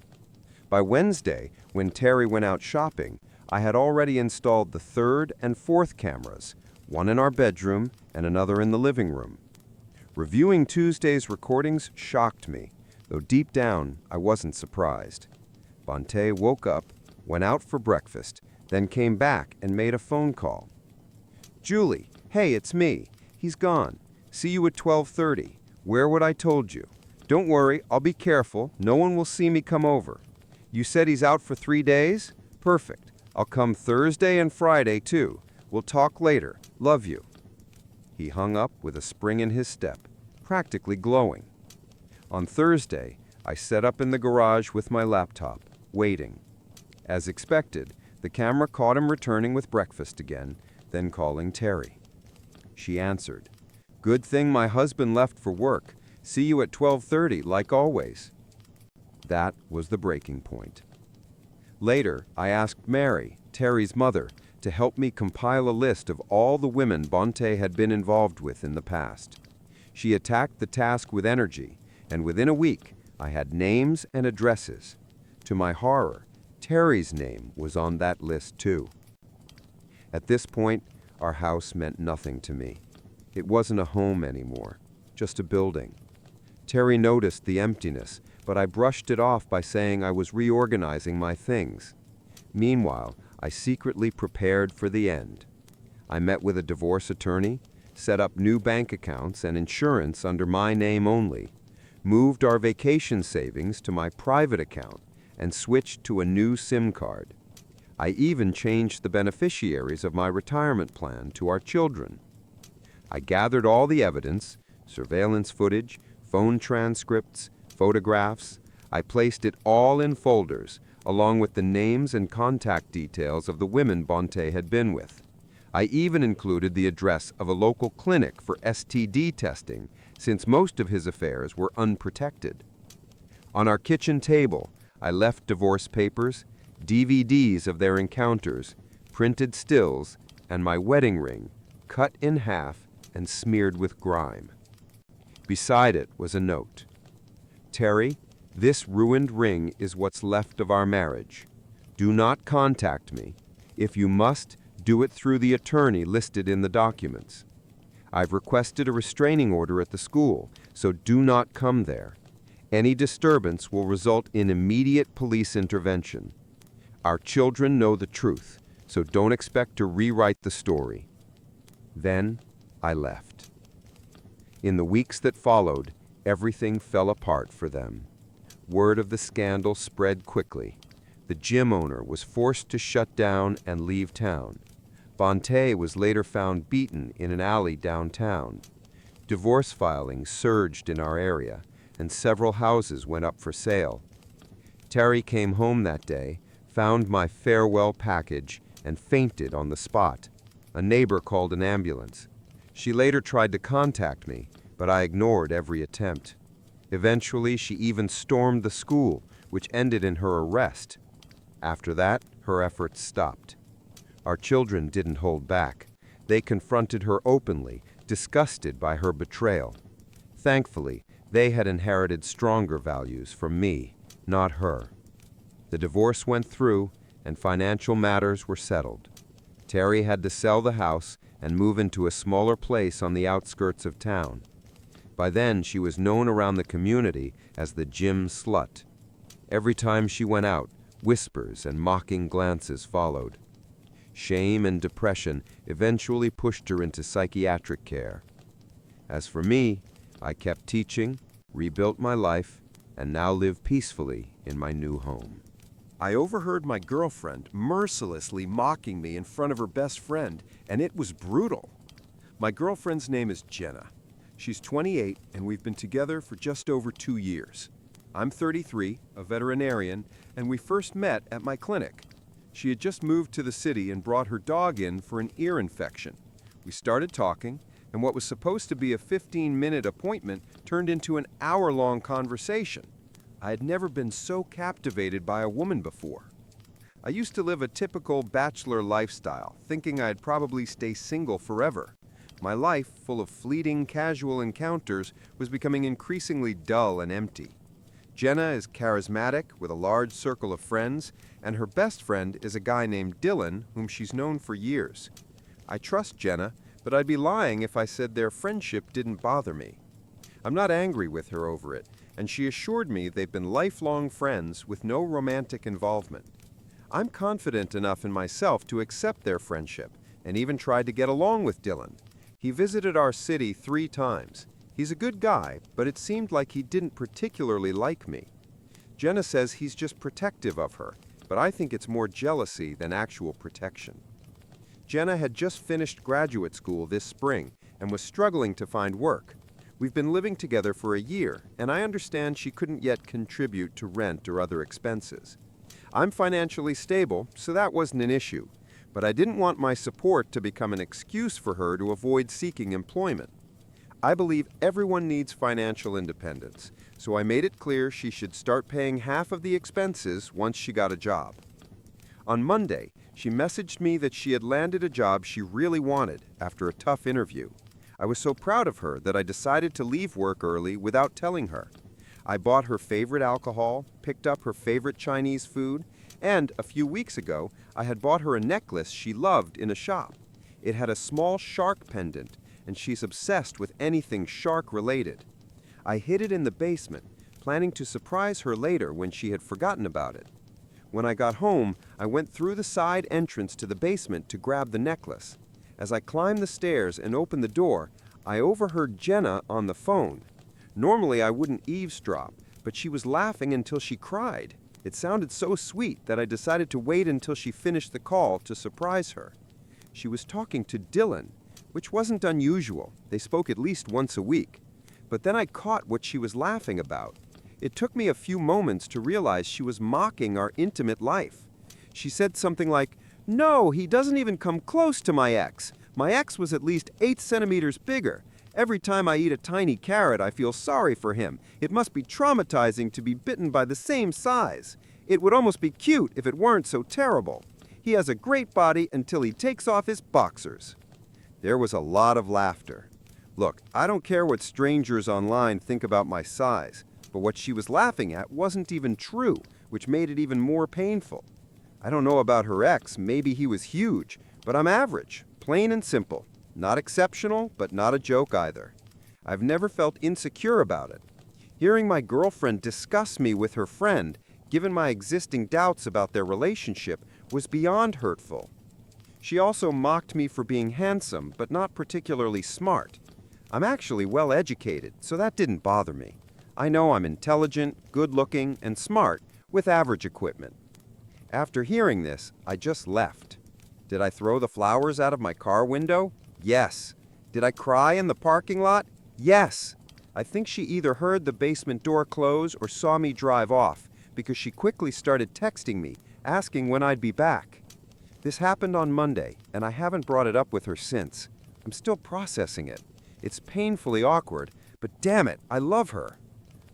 By Wednesday, when Terry went out shopping, I had already installed the third and fourth cameras, one in our bedroom and another in the living room. Reviewing Tuesday's recordings shocked me, though deep down I wasn't surprised. Bonte woke up, went out for breakfast, then came back and made a phone call. "Julie, hey, it's me. He's gone. See you at 12:30. Wear what I told you. Don't worry, I'll be careful. No one will see me come over. You said he's out for 3 days? Perfect. I'll come Thursday and Friday, too. We'll talk later. Love you." He hung up with a spring in his step, practically glowing. On Thursday, I set up in the garage with my laptop, waiting. As expected, the camera caught him returning with breakfast again, then calling Terry. She answered. "Good thing my husband left for work. See you at 12:30, like always." That was the breaking point. Later, I asked Mary, Terry's mother, to help me compile a list of all the women Bonte had been involved with in the past. She attacked the task with energy, and within a week, I had names and addresses. To my horror, Terry's name was on that list too. At this point, our house meant nothing to me. It wasn't a home anymore, just a building. Terry noticed the emptiness, but I brushed it off by saying I was reorganizing my things. Meanwhile, I secretly prepared for the end. I met with a divorce attorney, set up new bank accounts and insurance under my name only, moved our vacation savings to my private account, and switched to a new SIM card. I even changed the beneficiaries of my retirement plan to our children. I gathered all the evidence, surveillance footage, phone transcripts, photographs. I placed it all in folders, along with the names and contact details of the women Bonte had been with. I even included the address of a local clinic for STD testing, since most of his affairs were unprotected. On our kitchen table, I left divorce papers, DVDs of their encounters, printed stills, and my wedding ring, cut in half and smeared with grime. Beside it was a note. "Terry, this ruined ring is what's left of our marriage. Do not contact me. If you must, do it through the attorney listed in the documents. I've requested a restraining order at the school, so do not come there. Any disturbance will result in immediate police intervention. Our children know the truth, so don't expect to rewrite the story. Then I left. In the weeks that followed, everything fell apart for them. Word of the scandal spread quickly. The gym owner was forced to shut down and leave town. Bonte was later found beaten in an alley downtown. Divorce filings surged in our area, and several houses went up for sale. Terry came home that day, found my farewell package, and fainted on the spot. A neighbor called an ambulance. She later tried to contact me, but I ignored every attempt. Eventually, she even stormed the school, which ended in her arrest. After that, her efforts stopped. Our children didn't hold back. They confronted her openly, disgusted by her betrayal. Thankfully, they had inherited stronger values from me, not her. The divorce went through, and financial matters were settled. Terry had to sell the house and move into a smaller place on the outskirts of town. By then, she was known around the community as the gym slut. Every time she went out, whispers and mocking glances followed. Shame and depression eventually pushed her into psychiatric care. As for me, I kept teaching, rebuilt my life, and now live peacefully in my new home. I overheard my girlfriend mercilessly mocking me in front of her best friend, and it was brutal. My girlfriend's name is Jenna. She's 28, and we've been together for just over 2 years. I'm 33, a veterinarian, and we first met at my clinic. She had just moved to the city and brought her dog in for an ear infection. We started talking, and what was supposed to be a 15-minute appointment turned into an hour-long conversation. I had never been so captivated by a woman before. I used to live a typical bachelor lifestyle, thinking I'd probably stay single forever. My life, full of fleeting, casual encounters, was becoming increasingly dull and empty. Jenna is charismatic, with a large circle of friends, and her best friend is a guy named Dylan, whom she's known for years. I trust Jenna, but I'd be lying if I said their friendship didn't bother me. I'm not angry with her over it, and she assured me they've been lifelong friends with no romantic involvement. I'm confident enough in myself to accept their friendship, and even tried to get along with Dylan. He visited our city 3 times. He's a good guy, but it seemed like he didn't particularly like me. Jenna says he's just protective of her, but I think it's more jealousy than actual protection. Jenna had just finished graduate school this spring and was struggling to find work. We've been living together for a year, and I understand she couldn't yet contribute to rent or other expenses. I'm financially stable, so that wasn't an issue, but I didn't want my support to become an excuse for her to avoid seeking employment. I believe everyone needs financial independence, so I made it clear she should start paying half of the expenses once she got a job. On Monday, she messaged me that she had landed a job she really wanted after a tough interview. I was so proud of her that I decided to leave work early without telling her. I bought her favorite alcohol, picked up her favorite Chinese food, and a few weeks ago, I had bought her a necklace she loved in a shop. It had a small shark pendant, and she's obsessed with anything shark-related. I hid it in the basement, planning to surprise her later when she had forgotten about it. When I got home, I went through the side entrance to the basement to grab the necklace. As I climbed the stairs and opened the door, I overheard Jenna on the phone. Normally, I wouldn't eavesdrop, but she was laughing until she cried. It sounded so sweet that I decided to wait until she finished the call to surprise her. She was talking to Dylan, which wasn't unusual. They spoke at least once a week. But then I caught what she was laughing about. It took me a few moments to realize she was mocking our intimate life. She said something like, "No, he doesn't even come close to my ex. My ex was at least 8 centimeters bigger. Every time I eat a tiny carrot, I feel sorry for him. It must be traumatizing to be bitten by the same size. It would almost be cute if it weren't so terrible. He has a great body until he takes off his boxers." There was a lot of laughter. Look, I don't care what strangers online think about my size, but what she was laughing at wasn't even true, which made it even more painful. I don't know about her ex, maybe he was huge, but I'm average, plain and simple. Not exceptional, but not a joke either. I've never felt insecure about it. Hearing my girlfriend discuss me with her friend, given my existing doubts about their relationship, was beyond hurtful. She also mocked me for being handsome, but not particularly smart. I'm actually well educated, so that didn't bother me. I know I'm intelligent, good-looking, and smart, with average equipment. After hearing this, I just left. Did I throw the flowers out of my car window? Yes. Did I cry in the parking lot? Yes. I think she either heard the basement door close or saw me drive off, because she quickly started texting me, asking when I'd be back. This happened on Monday, and I haven't brought it up with her since. I'm still processing it. It's painfully awkward, but damn it, I love her.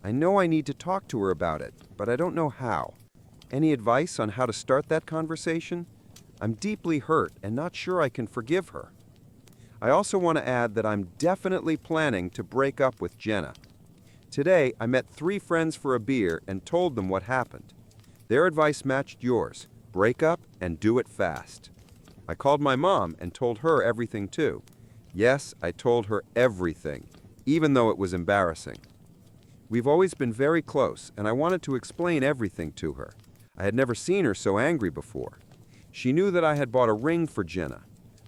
I know I need to talk to her about it, but I don't know how. Any advice on how to start that conversation? I'm deeply hurt and not sure I can forgive her. I also want to add that I'm definitely planning to break up with Jenna. Today, I met 3 friends for a beer and told them what happened. Their advice matched yours. Break up and do it fast. I called my mom and told her everything too. Yes, I told her everything, even though it was embarrassing. We've always been very close, and I wanted to explain everything to her. I had never seen her so angry before. She knew that I had bought a ring for Jenna.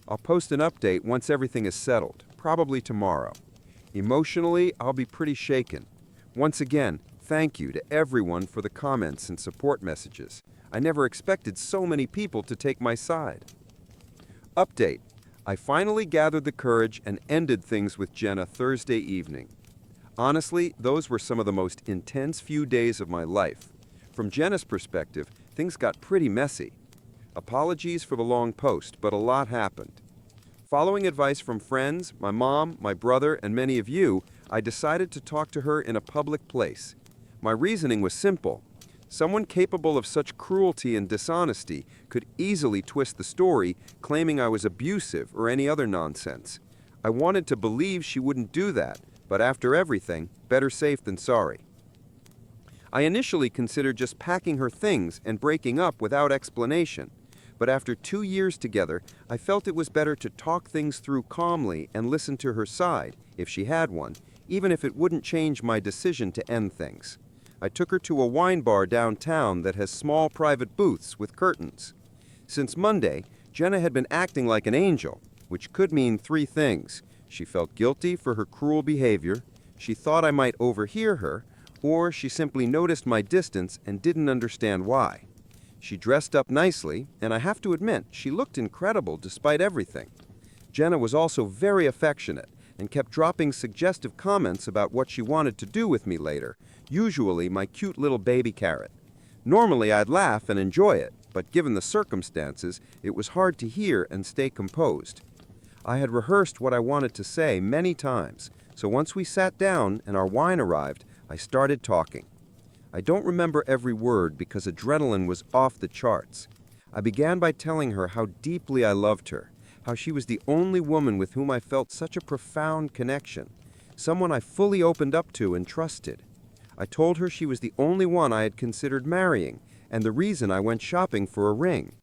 I'll post an update once everything is settled, probably tomorrow. Emotionally, I'll be pretty shaken. Once again, thank you to everyone for the comments and support messages. I never expected so many people to take my side. Update. I finally gathered the courage and ended things with Jenna Thursday evening. Honestly, those were some of the most intense few days of my life. From Jenna's perspective, things got pretty messy. Apologies for the long post, but a lot happened. Following advice from friends, my mom, my brother, and many of you, I decided to talk to her in a public place. My reasoning was simple. Someone capable of such cruelty and dishonesty could easily twist the story, claiming I was abusive or any other nonsense. I wanted to believe she wouldn't do that, but after everything, better safe than sorry. I initially considered just packing her things and breaking up without explanation, but after 2 years together, I felt it was better to talk things through calmly and listen to her side, if she had one, even if it wouldn't change my decision to end things. I took her to a wine bar downtown that has small private booths with curtains. Since Monday, Jenna had been acting like an angel, which could mean 3 things. She felt guilty for her cruel behavior, she thought I might overhear her, or she simply noticed my distance and didn't understand why. She dressed up nicely, and I have to admit, she looked incredible despite everything. Jenna was also very affectionate and kept dropping suggestive comments about what she wanted to do with me later, usually my cute little baby carrot. Normally I'd laugh and enjoy it, but given the circumstances, it was hard to hear and stay composed. I had rehearsed what I wanted to say many times, so once we sat down and our wine arrived, I started talking. I don't remember every word because adrenaline was off the charts. I began by telling her how deeply I loved her, how she was the only woman with whom I felt such a profound connection, someone I fully opened up to and trusted. I told her she was the only one I had considered marrying, and the reason I went shopping for a ring.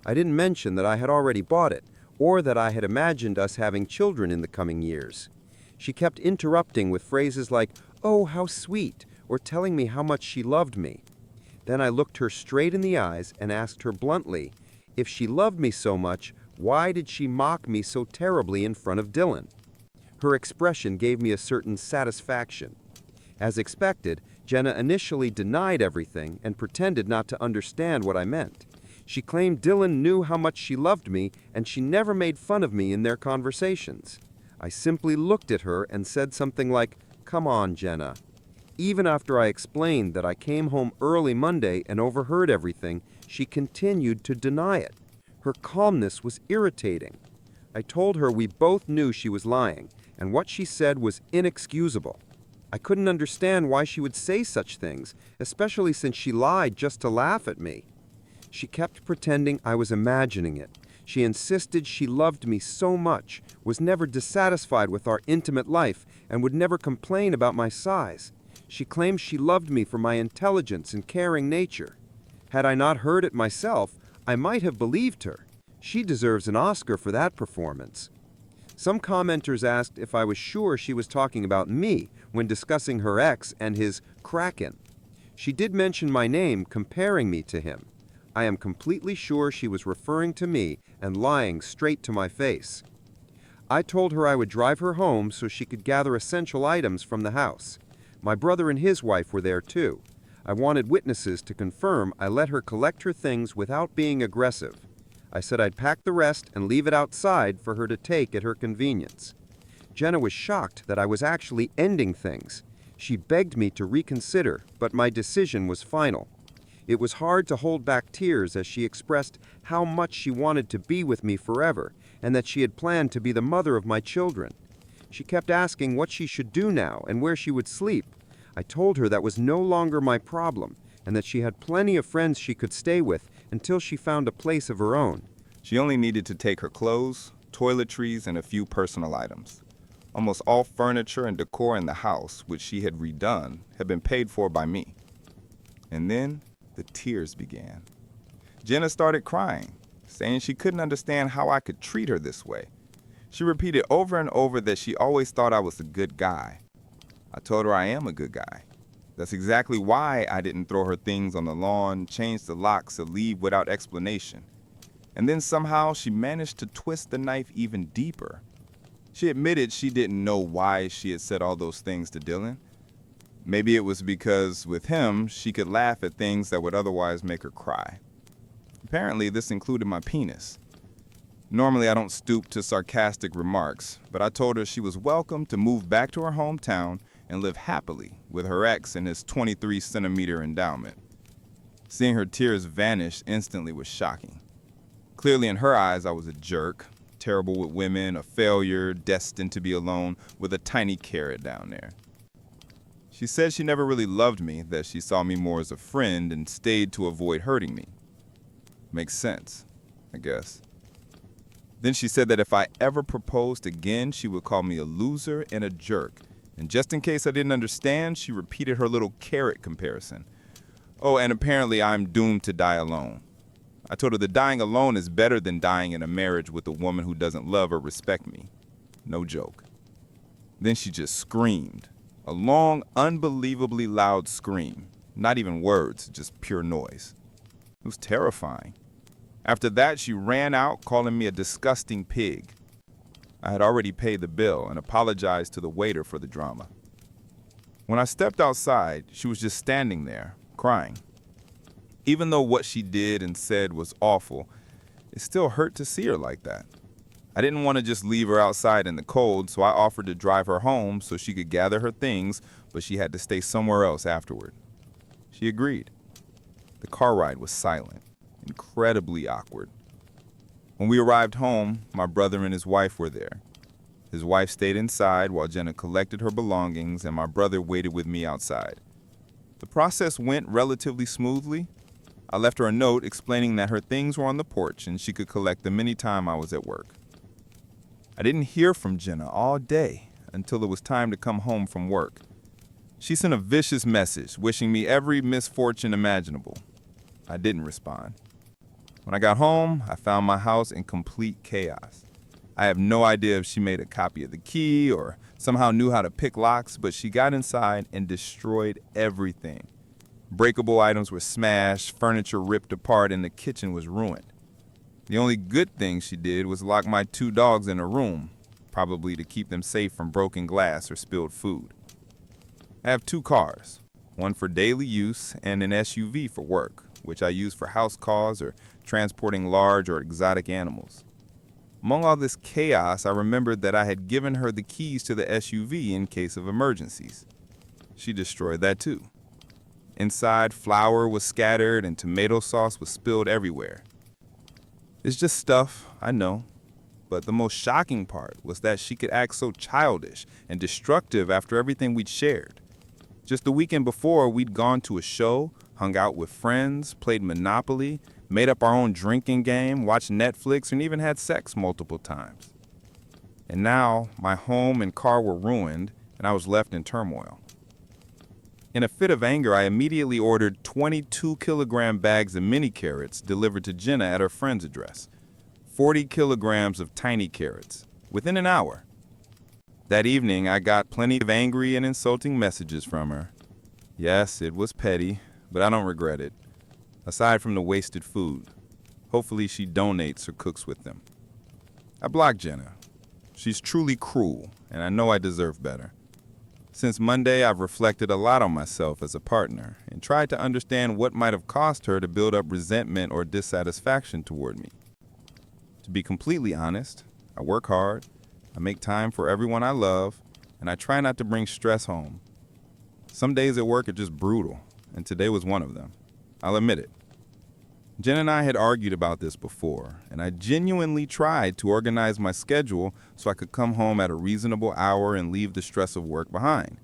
I didn't mention that I had already bought it, or that I had imagined us having children in the coming years. She kept interrupting with phrases like, "Oh, how sweet," or telling me how much she loved me. Then I looked her straight in the eyes and asked her bluntly, if she loved me so much, why did she mock me so terribly in front of Dylan? Her expression gave me a certain satisfaction. As expected, Jenna initially denied everything and pretended not to understand what I meant. She claimed Dylan knew how much she loved me and she never made fun of me in their conversations. I simply looked at her and said something like, "Come on, Jenna." Even after I explained that I came home early Monday and overheard everything, she continued to deny it. Her calmness was irritating. I told her we both knew she was lying, and what she said was inexcusable. I couldn't understand why she would say such things, especially since she lied just to laugh at me. She kept pretending I was imagining it. She insisted she loved me so much, was never dissatisfied with our intimate life, and would never complain about my size. She claimed she loved me for my intelligence and caring nature. Had I not heard it myself, I might have believed her. She deserves an Oscar for that performance. Some commenters asked if I was sure she was talking about me when discussing her ex and his Kraken. She did mention my name, comparing me to him. I am completely sure she was referring to me and lying straight to my face. I told her I would drive her home so she could gather essential items from the house. My brother and his wife were there too. I wanted witnesses to confirm I let her collect her things without being aggressive. I said I'd pack the rest and leave it outside for her to take at her convenience. Jenna was shocked that I was actually ending things. She begged me to reconsider, but my decision was final. It was hard to hold back tears as she expressed how much she wanted to be with me forever and that she had planned to be the mother of my children. She kept asking what she should do now and where she would sleep. I told her that was no longer my problem and that she had plenty of friends she could stay with until she found a place of her own. She only needed to take her clothes, toiletries, and a few personal items. Almost all furniture and decor in the house, which she had redone, had been paid for by me. And then the tears began. Jenna started crying, saying she couldn't understand how I could treat her this way. She repeated over and over that she always thought I was a good guy. I told her I am a good guy. That's exactly why I didn't throw her things on the lawn, change the locks, or leave without explanation. And then somehow she managed to twist the knife even deeper. She admitted she didn't know why she had said all those things to Dylan. Maybe it was because with him, she could laugh at things that would otherwise make her cry. Apparently, this included my penis. Normally, I don't stoop to sarcastic remarks, but I told her she was welcome to move back to her hometown and live happily with her ex and his 23-centimeter endowment. Seeing her tears vanish instantly was shocking. Clearly, in her eyes, I was a jerk, terrible with women, a failure, destined to be alone, with a tiny carrot down there. She said she never really loved me, that she saw me more as a friend and stayed to avoid hurting me. Makes sense, I guess. Then she said that if I ever proposed again, she would call me a loser and a jerk. And just in case I didn't understand, she repeated her little carrot comparison. Oh, and apparently I'm doomed to die alone. I told her that dying alone is better than dying in a marriage with a woman who doesn't love or respect me. No joke. Then she just screamed. A long, unbelievably loud scream. Not even words, just pure noise. It was terrifying. After that, she ran out, calling me a disgusting pig. I had already paid the bill and apologized to the waiter for the drama. When I stepped outside, she was just standing there, crying. Even though what she did and said was awful, it still hurt to see her like that. I didn't want to just leave her outside in the cold, so I offered to drive her home so she could gather her things, but she had to stay somewhere else afterward. She agreed. The car ride was silent, incredibly awkward. When we arrived home, my brother and his wife were there. His wife stayed inside while Jenna collected her belongings, and my brother waited with me outside. The process went relatively smoothly. I left her a note explaining that her things were on the porch and she could collect them anytime I was at work. I didn't hear from Jenna all day until it was time to come home from work. She sent a vicious message wishing me every misfortune imaginable. I didn't respond. When I got home, I found my house in complete chaos. I have no idea if she made a copy of the key or somehow knew how to pick locks, but she got inside and destroyed everything. Breakable items were smashed, furniture ripped apart, and the kitchen was ruined. The only good thing she did was lock my 2 dogs in a room, probably to keep them safe from broken glass or spilled food. I have 2 cars, one for daily use and an SUV for work, which I use for house calls or transporting large or exotic animals. Among all this chaos, I remembered that I had given her the keys to the SUV in case of emergencies. She destroyed that too. Inside, flour was scattered and tomato sauce was spilled everywhere. It's just stuff, I know, but the most shocking part was that she could act so childish and destructive after everything we'd shared. Just the weekend before, we'd gone to a show, hung out with friends, played Monopoly, made up our own drinking game, watched Netflix, and even had sex multiple times. And now, my home and car were ruined, and I was left in turmoil. In a fit of anger, I immediately ordered 22-kilogram bags of mini carrots delivered to Jenna at her friend's address. 40 kilograms of tiny carrots, within an hour. That evening, I got plenty of angry and insulting messages from her. Yes, it was petty, but I don't regret it. aside from the wasted food. Hopefully she donates or cooks with them. I blocked Jenna. She's truly cruel, and I know I deserve better. Since Monday, I've reflected a lot on myself as a partner and tried to understand what might have caused her to build up resentment or dissatisfaction toward me. To be completely honest, I work hard, I make time for everyone I love, and I try not to bring stress home. Some days at work are just brutal, and today was one of them. I'll admit it. Jen and I had argued about this before, and I genuinely tried to organize my schedule so I could come home at a reasonable hour and leave the stress of work behind.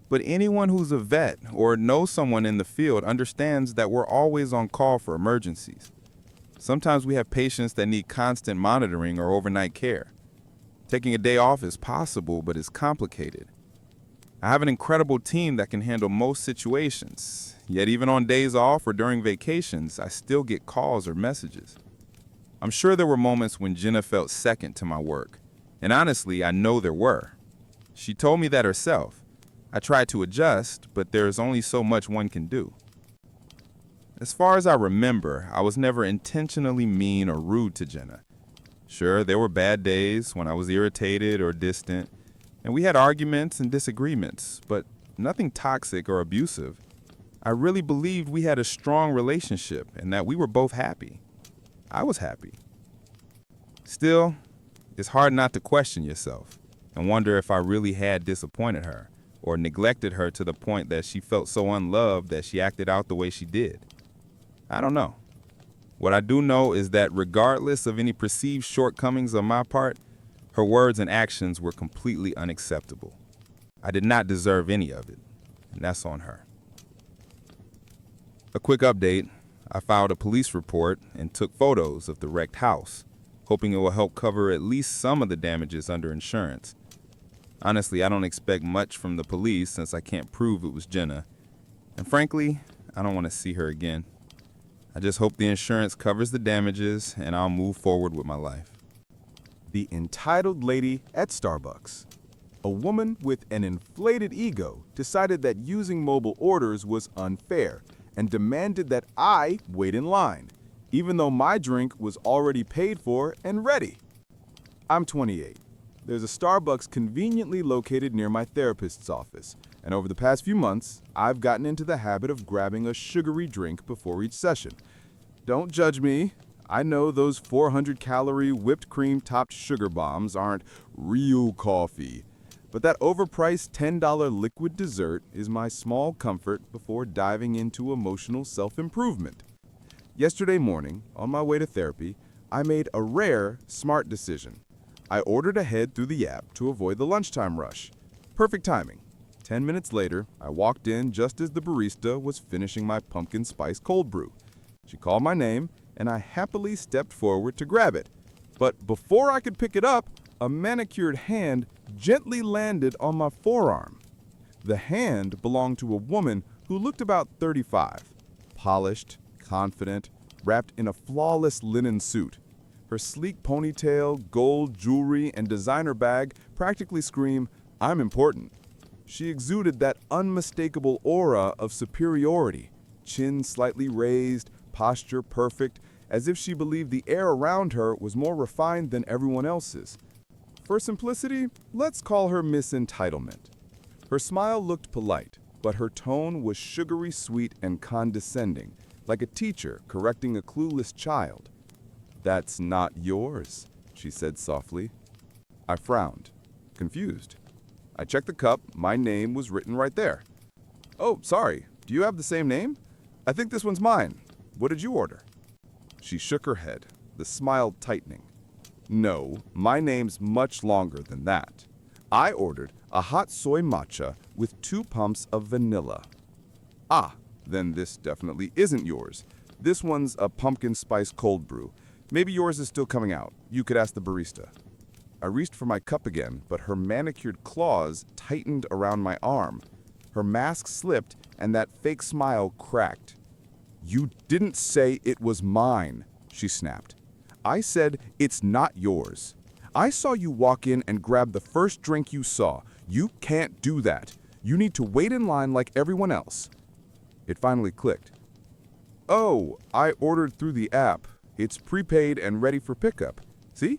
But anyone who's a vet or knows someone in the field understands that we're always on call for emergencies. Sometimes we have patients that need constant monitoring or overnight care. Taking a day off is possible, but it's complicated. I have an incredible team that can handle most situations, yet even on days off or during vacations, I still get calls or messages. I'm sure there were moments when Jenna felt second to my work, and honestly, I know there were. She told me that herself. I tried to adjust, but there's only so much one can do. As far as I remember, I was never intentionally mean or rude to Jenna. Sure, there were bad days when I was irritated or distant, and we had arguments and disagreements, but nothing toxic or abusive. I really believed we had a strong relationship and that we were both happy. I was happy. Still, it's hard not to question yourself and wonder if I really had disappointed her or neglected her to the point that she felt so unloved that she acted out the way she did. I don't know. What I do know is that regardless of any perceived shortcomings on my part, her words and actions were completely unacceptable. I did not deserve any of it, and that's on her. A quick update, I filed a police report and took photos of the wrecked house, hoping it will help cover at least some of the damages under insurance. Honestly, I don't expect much from the police since I can't prove it was Jenna, and frankly, I don't want to see her again. I just hope the insurance covers the damages and I'll move forward with my life. The entitled lady at Starbucks. A woman with an inflated ego decided that using mobile orders was unfair and demanded that I wait in line, even though my drink was already paid for and ready. I'm 28. There's a Starbucks conveniently located near my therapist's office, and over the past few months, I've gotten into the habit of grabbing a sugary drink before each session. Don't judge me. I know those 400-calorie whipped cream-topped sugar bombs aren't real coffee, but that overpriced $10 liquid dessert is my small comfort before diving into emotional self-improvement. Yesterday morning, on my way to therapy, I made a rare, smart decision. I ordered ahead through the app to avoid the lunchtime rush. Perfect timing. 10 minutes later, I walked in just as the barista was finishing my pumpkin spice cold brew. She called my name, and I happily stepped forward to grab it. But before I could pick it up, a manicured hand gently landed on my forearm. The hand belonged to a woman who looked about 35, polished, confident, wrapped in a flawless linen suit. Her sleek ponytail, gold jewelry, and designer bag practically scream, "I'm important." She exuded that unmistakable aura of superiority, chin slightly raised, posture perfect, as if she believed the air around her was more refined than everyone else's. For simplicity, let's call her Miss Entitlement. Her smile looked polite, but her tone was sugary sweet and condescending, like a teacher correcting a clueless child. "That's not yours," she said softly. I frowned, confused. I checked the cup. My name was written right there. "Oh, sorry. Do you have the same name? I think this one's mine. What did you order?" She shook her head, the smile tightening. "No, my name's much longer than that. I ordered a hot soy matcha with 2 pumps of vanilla." "Ah, then this definitely isn't yours. This one's a pumpkin spice cold brew. Maybe yours is still coming out. You could ask the barista." I reached for my cup again, but her manicured claws tightened around my arm. Her mask slipped, and that fake smile cracked. "You didn't say it was mine," she snapped. "I said it's not yours. I saw you walk in and grab the first drink you saw. You can't do that. You need to wait in line like everyone else." It finally clicked. Oh, I ordered through the app. It's prepaid and ready for pickup. See?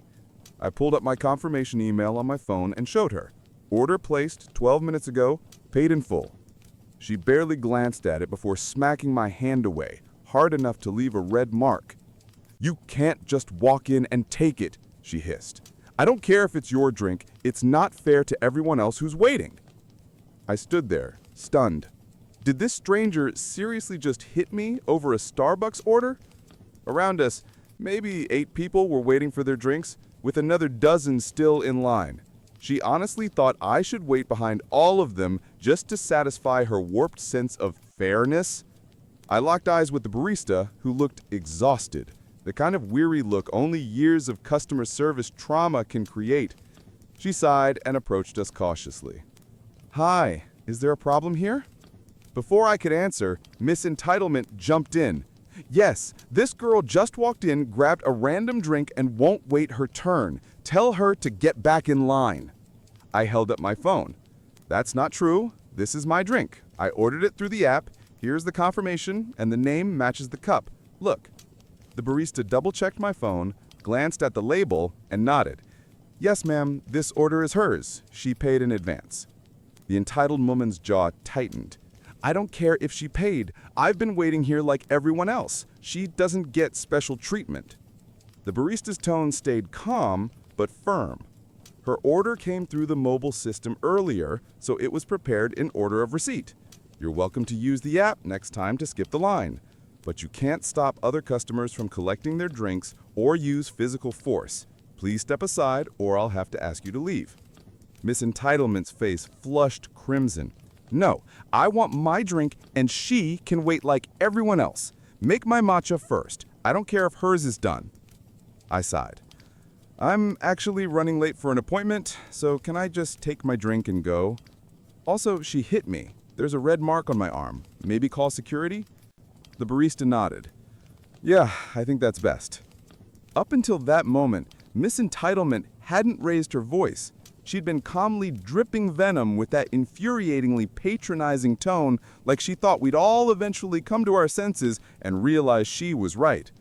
I pulled up my confirmation email on my phone and showed her. Order placed 12 minutes ago, paid in full. She barely glanced at it before smacking my hand away, hard enough to leave a red mark. You can't just walk in and take it, she hissed. I don't care if it's your drink, it's not fair to everyone else who's waiting. I stood there, stunned. Did this stranger seriously just hit me over a Starbucks order? Around us, maybe 8 people were waiting for their drinks, with another dozen still in line. She honestly thought I should wait behind all of them just to satisfy her warped sense of fairness? I locked eyes with the barista, who looked exhausted, the kind of weary look only years of customer service trauma can create. She sighed and approached us cautiously. Hi, is there a problem here? Before I could answer, Miss Entitlement jumped in. Yes, this girl just walked in, grabbed a random drink, and won't wait her turn. Tell her to get back in line. I held up my phone. That's not true. This is my drink. I ordered it through the app. Here's the confirmation, and the name matches the cup. Look. The barista double-checked my phone, glanced at the label, and nodded. Yes, ma'am, this order is hers. She paid in advance. The entitled woman's jaw tightened. I don't care if she paid. I've been waiting here like everyone else. She doesn't get special treatment. The barista's tone stayed calm, but firm. Her order came through the mobile system earlier, so it was prepared in order of receipt. You're welcome to use the app next time to skip the line. But you can't stop other customers from collecting their drinks or use physical force. Please step aside or I'll have to ask you to leave. Miss Entitlement's face flushed crimson. No, I want my drink and she can wait like everyone else. Make my matcha first. I don't care if hers is done. I sighed. I'm actually running late for an appointment, so can I just take my drink and go? Also, she hit me. There's a red mark on my arm. Maybe call security? The barista nodded. Yeah, I think that's best. Up until that moment, Miss Entitlement hadn't raised her voice. She'd been calmly dripping venom with that infuriatingly patronizing tone, like she thought we'd all eventually come to our senses and realize she was right.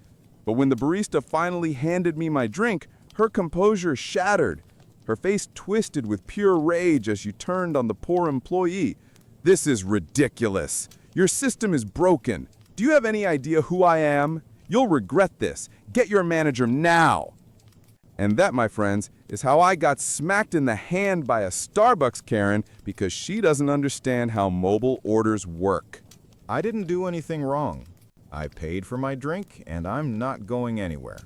But when the barista finally handed me my drink, her composure shattered. Her face twisted with pure rage as she turned on the poor employee. This is ridiculous. Your system is broken. Do you have any idea who I am? You'll regret this. Get your manager now. And that, my friends, is how I got smacked in the hand by a Starbucks Karen because she doesn't understand how mobile orders work. I didn't do anything wrong. I paid for my drink, and I'm not going anywhere.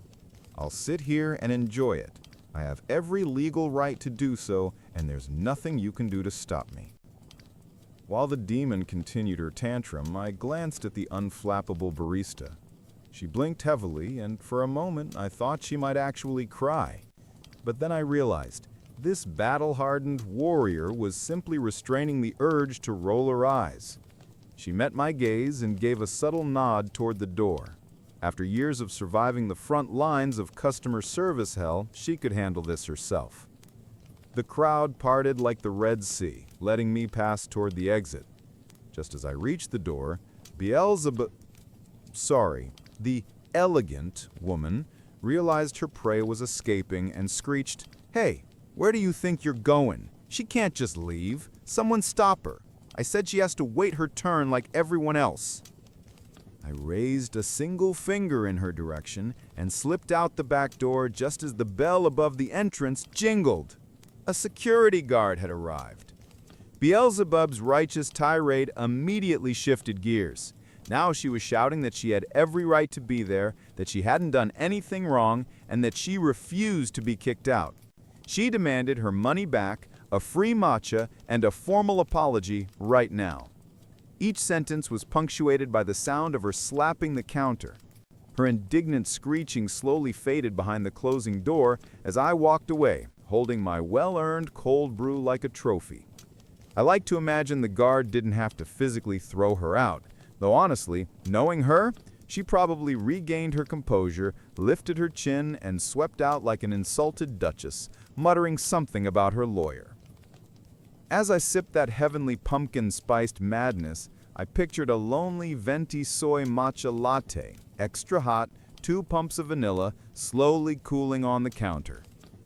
I'll sit here and enjoy it. I have every legal right to do so, and there's nothing you can do to stop me. While the demon continued her tantrum, I glanced at the unflappable barista. She blinked heavily, and for a moment I thought she might actually cry. But then I realized, this battle-hardened warrior was simply restraining the urge to roll her eyes. She met my gaze and gave a subtle nod toward the door. After years of surviving the front lines of customer service hell, she could handle this herself. The crowd parted like the Red Sea, letting me pass toward the exit. Just as I reached the door, the elegant woman realized her prey was escaping and screeched, "Hey, where do you think you're going? She can't just leave. Someone stop her. I said she has to wait her turn like everyone else." I raised a single finger in her direction and slipped out the back door just as the bell above the entrance jingled. A security guard had arrived. Beelzebub's righteous tirade immediately shifted gears. Now she was shouting that she had every right to be there, that she hadn't done anything wrong, and that she refused to be kicked out. She demanded her money back, a free matcha, and a formal apology right now. Each sentence was punctuated by the sound of her slapping the counter. Her indignant screeching slowly faded behind the closing door as I walked away, holding my well-earned cold brew like a trophy. I like to imagine the guard didn't have to physically throw her out, though honestly, knowing her, she probably regained her composure, lifted her chin, and swept out like an insulted duchess, muttering something about her lawyer. As I sipped that heavenly pumpkin-spiced madness, I pictured a lonely venti soy matcha latte, extra hot, 2 pumps of vanilla, slowly cooling on the counter.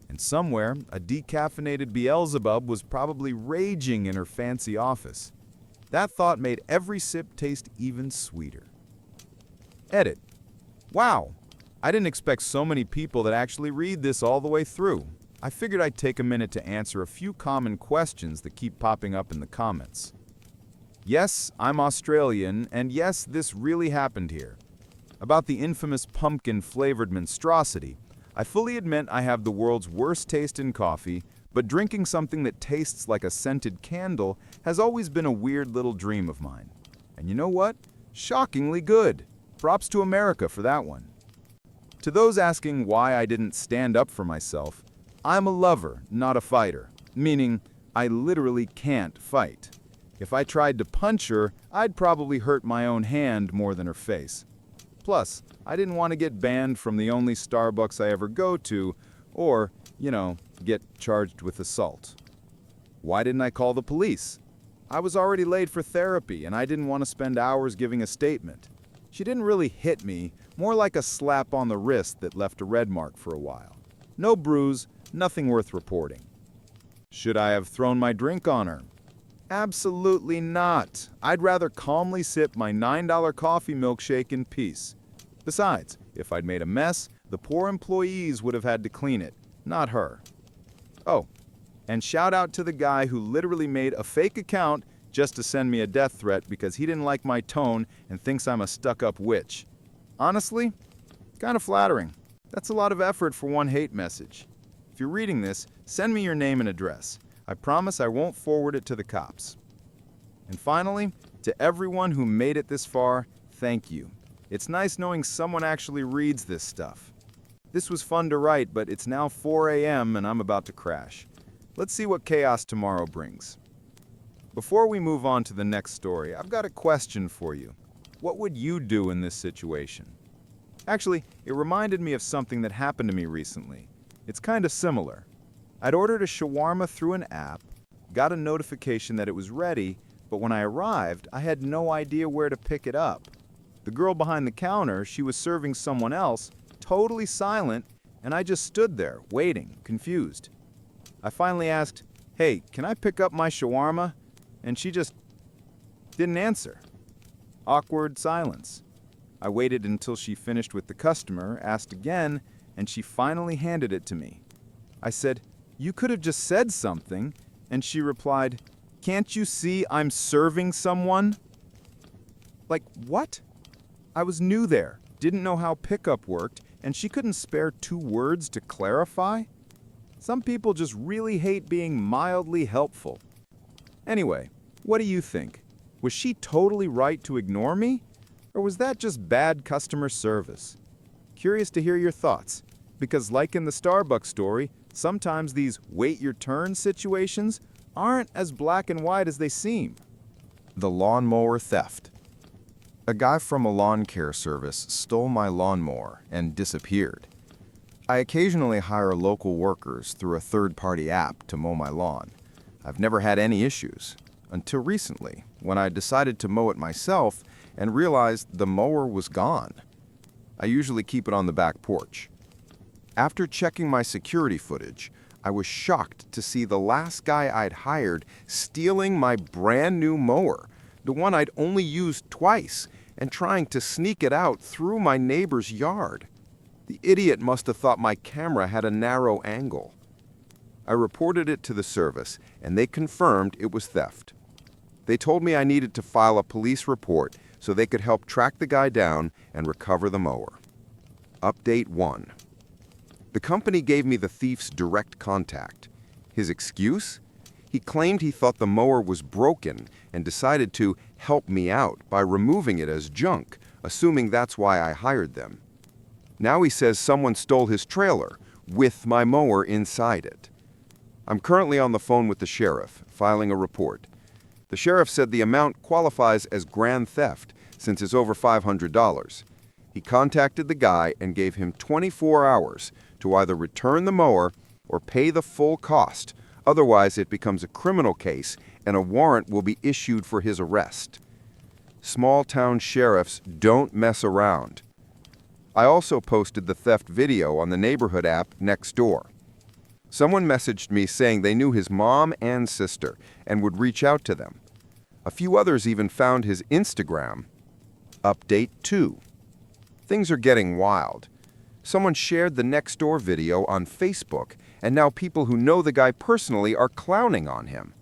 And somewhere, a decaffeinated Beelzebub was probably raging in her fancy office. That thought made every sip taste even sweeter. Edit. Wow, I didn't expect so many people that actually read this all the way through. I figured I'd take a minute to answer a few common questions that keep popping up in the comments. Yes, I'm Australian, and yes, this really happened here. About the infamous pumpkin-flavored monstrosity, I fully admit I have the world's worst taste in coffee, but drinking something that tastes like a scented candle has always been a weird little dream of mine. And you know what? Shockingly good. Props to America for that one. To those asking why I didn't stand up for myself, I'm a lover, not a fighter, meaning I literally can't fight. If I tried to punch her, I'd probably hurt my own hand more than her face. Plus, I didn't want to get banned from the only Starbucks I ever go to, or, get charged with assault. Why didn't I call the police? I was already late for therapy, and I didn't want to spend hours giving a statement. She didn't really hit me, more like a slap on the wrist that left a red mark for a while. No bruise, nothing worth reporting. Should I have thrown my drink on her? Absolutely not. I'd rather calmly sip my $9 coffee milkshake in peace. Besides, if I'd made a mess, the poor employees would have had to clean it, not her. Oh, and shout out to the guy who literally made a fake account just to send me a death threat because he didn't like my tone and thinks I'm a stuck-up witch. Honestly, kind of flattering. That's a lot of effort for one hate message. If you're reading this, send me your name and address. I promise I won't forward it to the cops. And finally, to everyone who made it this far, thank you. It's nice knowing someone actually reads this stuff. This was fun to write, but it's now 4 a.m. and I'm about to crash. Let's see what chaos tomorrow brings. Before we move on to the next story, I've got a question for you. What would you do in this situation? Actually, it reminded me of something that happened to me recently. It's kind of similar. I'd ordered a shawarma through an app, got a notification that it was ready, but when I arrived, I had no idea where to pick it up. The girl behind the counter, she was serving someone else, totally silent, and I just stood there, waiting, confused. I finally asked, "Hey, can I pick up my shawarma?" And she just didn't answer. Awkward silence. I waited until she finished with the customer, asked again, and she finally handed it to me. I said, "You could have just said something," and she replied, "Can't you see I'm serving someone?" Like, what? I was new there, didn't know how pickup worked, and she couldn't spare 2 words to clarify? Some people just really hate being mildly helpful. Anyway, what do you think? Was she totally right to ignore me? Or was that just bad customer service? Curious to hear your thoughts, because like in the Starbucks story, sometimes these wait your turn situations aren't as black and white as they seem. The lawnmower theft. A guy from a lawn care service stole my lawnmower and disappeared. I occasionally hire local workers through a third-party app to mow my lawn. I've never had any issues, until recently, when I decided to mow it myself and realized the mower was gone. I usually keep it on the back porch. After checking my security footage, I was shocked to see the last guy I'd hired stealing my brand new mower, the one I'd only used twice, and trying to sneak it out through my neighbor's yard. The idiot must have thought my camera had a narrow angle. I reported it to the service, and they confirmed it was theft. They told me I needed to file a police report so they could help track the guy down and recover the mower. Update 1. The company gave me the thief's direct contact. His excuse? He claimed he thought the mower was broken and decided to help me out by removing it as junk, assuming that's why I hired them. Now he says someone stole his trailer with my mower inside it. I'm currently on the phone with the sheriff, filing a report. The sheriff said the amount qualifies as grand theft since it's over $500. He contacted the guy and gave him 24 hours to either return the mower or pay the full cost. Otherwise, it becomes a criminal case and a warrant will be issued for his arrest. Small-town sheriffs don't mess around. I also posted the theft video on the neighborhood app next door. Someone messaged me saying they knew his mom and sister and would reach out to them. A few others even found his Instagram. Update 2. Things are getting wild. Someone shared the next door video on Facebook, and now people who know the guy personally are clowning on him.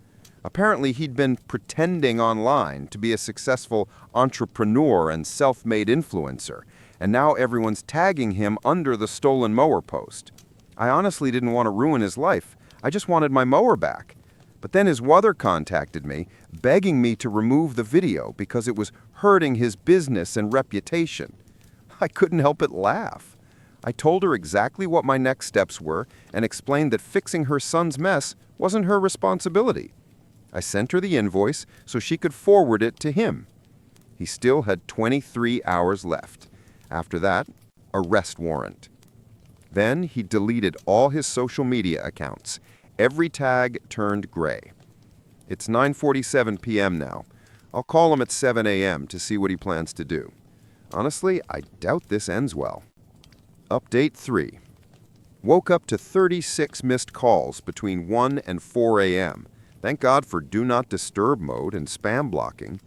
Apparently, he'd been pretending online to be a successful entrepreneur and self-made influencer, and now everyone's tagging him under the stolen mower post. I honestly didn't want to ruin his life. I just wanted my mower back. But then his mother contacted me, begging me to remove the video because it was hurting his business and reputation. I couldn't help but laugh. I told her exactly what my next steps were and explained that fixing her son's mess wasn't her responsibility. I sent her the invoice so she could forward it to him. He still had 23 hours left. After that, arrest warrant. Then he deleted all his social media accounts. Every tag turned gray. It's 9:47 p.m. now. I'll call him at 7 a.m. to see what he plans to do. Honestly, I doubt this ends well. Update 3. Woke up to 36 missed calls between 1 and 4 a.m. Thank God for Do Not Disturb mode and spam blocking.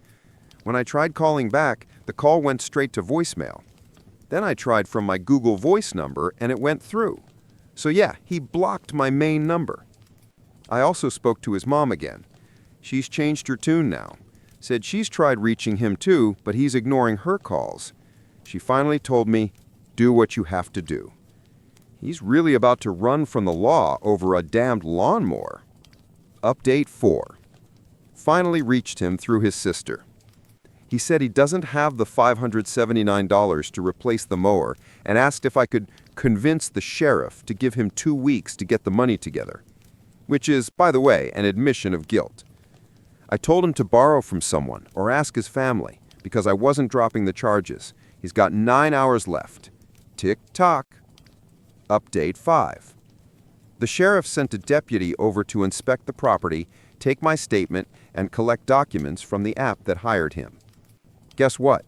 When I tried calling back, the call went straight to voicemail. Then I tried from my Google Voice number and it went through. So yeah, he blocked my main number. I also spoke to his mom again. She's changed her tune now. Said she's tried reaching him too, but he's ignoring her calls. She finally told me, do what you have to do. He's really about to run from the law over a damned lawnmower. Update 4. Finally reached him through his sister. He said he doesn't have the $579 to replace the mower and asked if I could convince the sheriff to give him 2 weeks to get the money together, which is, by the way, an admission of guilt. I told him to borrow from someone or ask his family because I wasn't dropping the charges. He's got 9 hours left. Tick-tock. Update 5. The sheriff sent a deputy over to inspect the property, take my statement, and collect documents from the app that hired him. Guess what?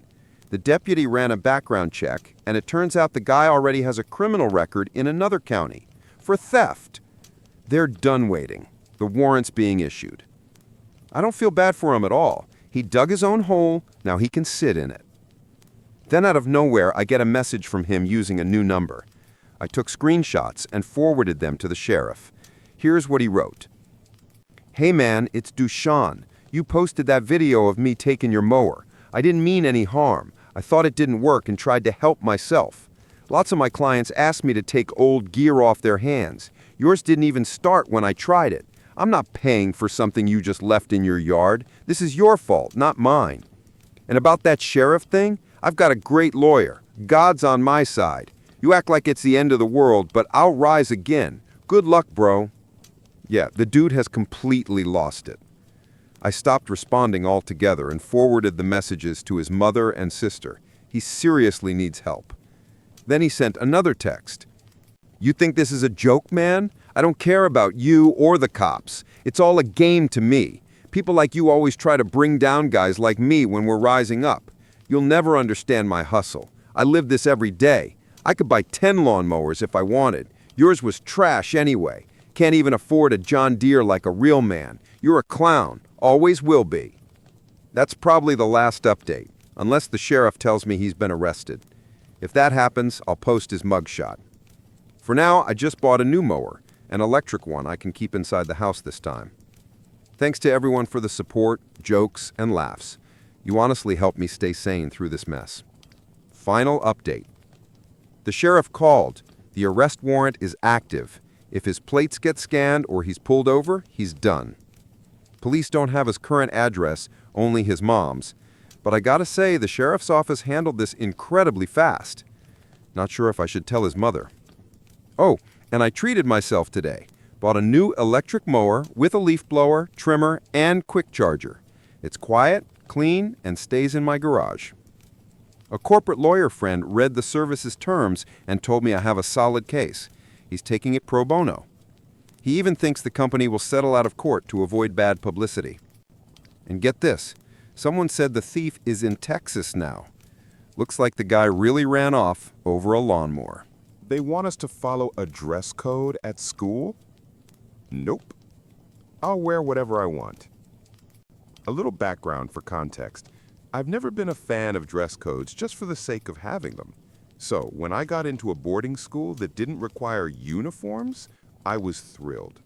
The deputy ran a background check, and it turns out the guy already has a criminal record in another county for theft. They're done waiting. The warrant's being issued. I don't feel bad for him at all. He dug his own hole, now he can sit in it. Then out of nowhere, I get a message from him using a new number. I took screenshots and forwarded them to the sheriff. Here's what he wrote. Hey man, it's Dushan. You posted that video of me taking your mower. I didn't mean any harm. I thought it didn't work and tried to help myself. Lots of my clients asked me to take old gear off their hands. Yours didn't even start when I tried it. I'm not paying for something you just left in your yard. This is your fault, not mine. And about that sheriff thing, I've got a great lawyer. God's on my side. You act like it's the end of the world, but I'll rise again. Good luck, bro. Yeah, the dude has completely lost it. I stopped responding altogether and forwarded the messages to his mother and sister. He seriously needs help. Then he sent another text. You think this is a joke, man? I don't care about you or the cops. It's all a game to me. People like you always try to bring down guys like me when we're rising up. You'll never understand my hustle. I live this every day. I could buy 10 lawnmowers if I wanted. Yours was trash anyway. Can't even afford a John Deere like a real man. You're a clown. Always will be. That's probably the last update, unless the sheriff tells me he's been arrested. If that happens, I'll post his mugshot. For now, I just bought a new mower, an electric one I can keep inside the house this time. Thanks to everyone for the support, jokes, and laughs. You honestly helped me stay sane through this mess. Final update. The sheriff called. The arrest warrant is active. If his plates get scanned or he's pulled over, he's done. Police don't have his current address, only his mom's. But I gotta say, the sheriff's office handled this incredibly fast. Not sure if I should tell his mother. Oh, and I treated myself today. Bought a new electric mower with a leaf blower, trimmer, and quick charger. It's quiet, clean, and stays in my garage. A corporate lawyer friend read the service's terms and told me I have a solid case. He's taking it pro bono. He even thinks the company will settle out of court to avoid bad publicity. And get this, Someone said the thief is in Texas now. Looks like the guy really ran off over a lawnmower. They want us to follow a dress code at school? Nope. I'll wear whatever I want. A little background for context. I've never been a fan of dress codes just for the sake of having them. So when I got into a boarding school that didn't require uniforms, I was thrilled.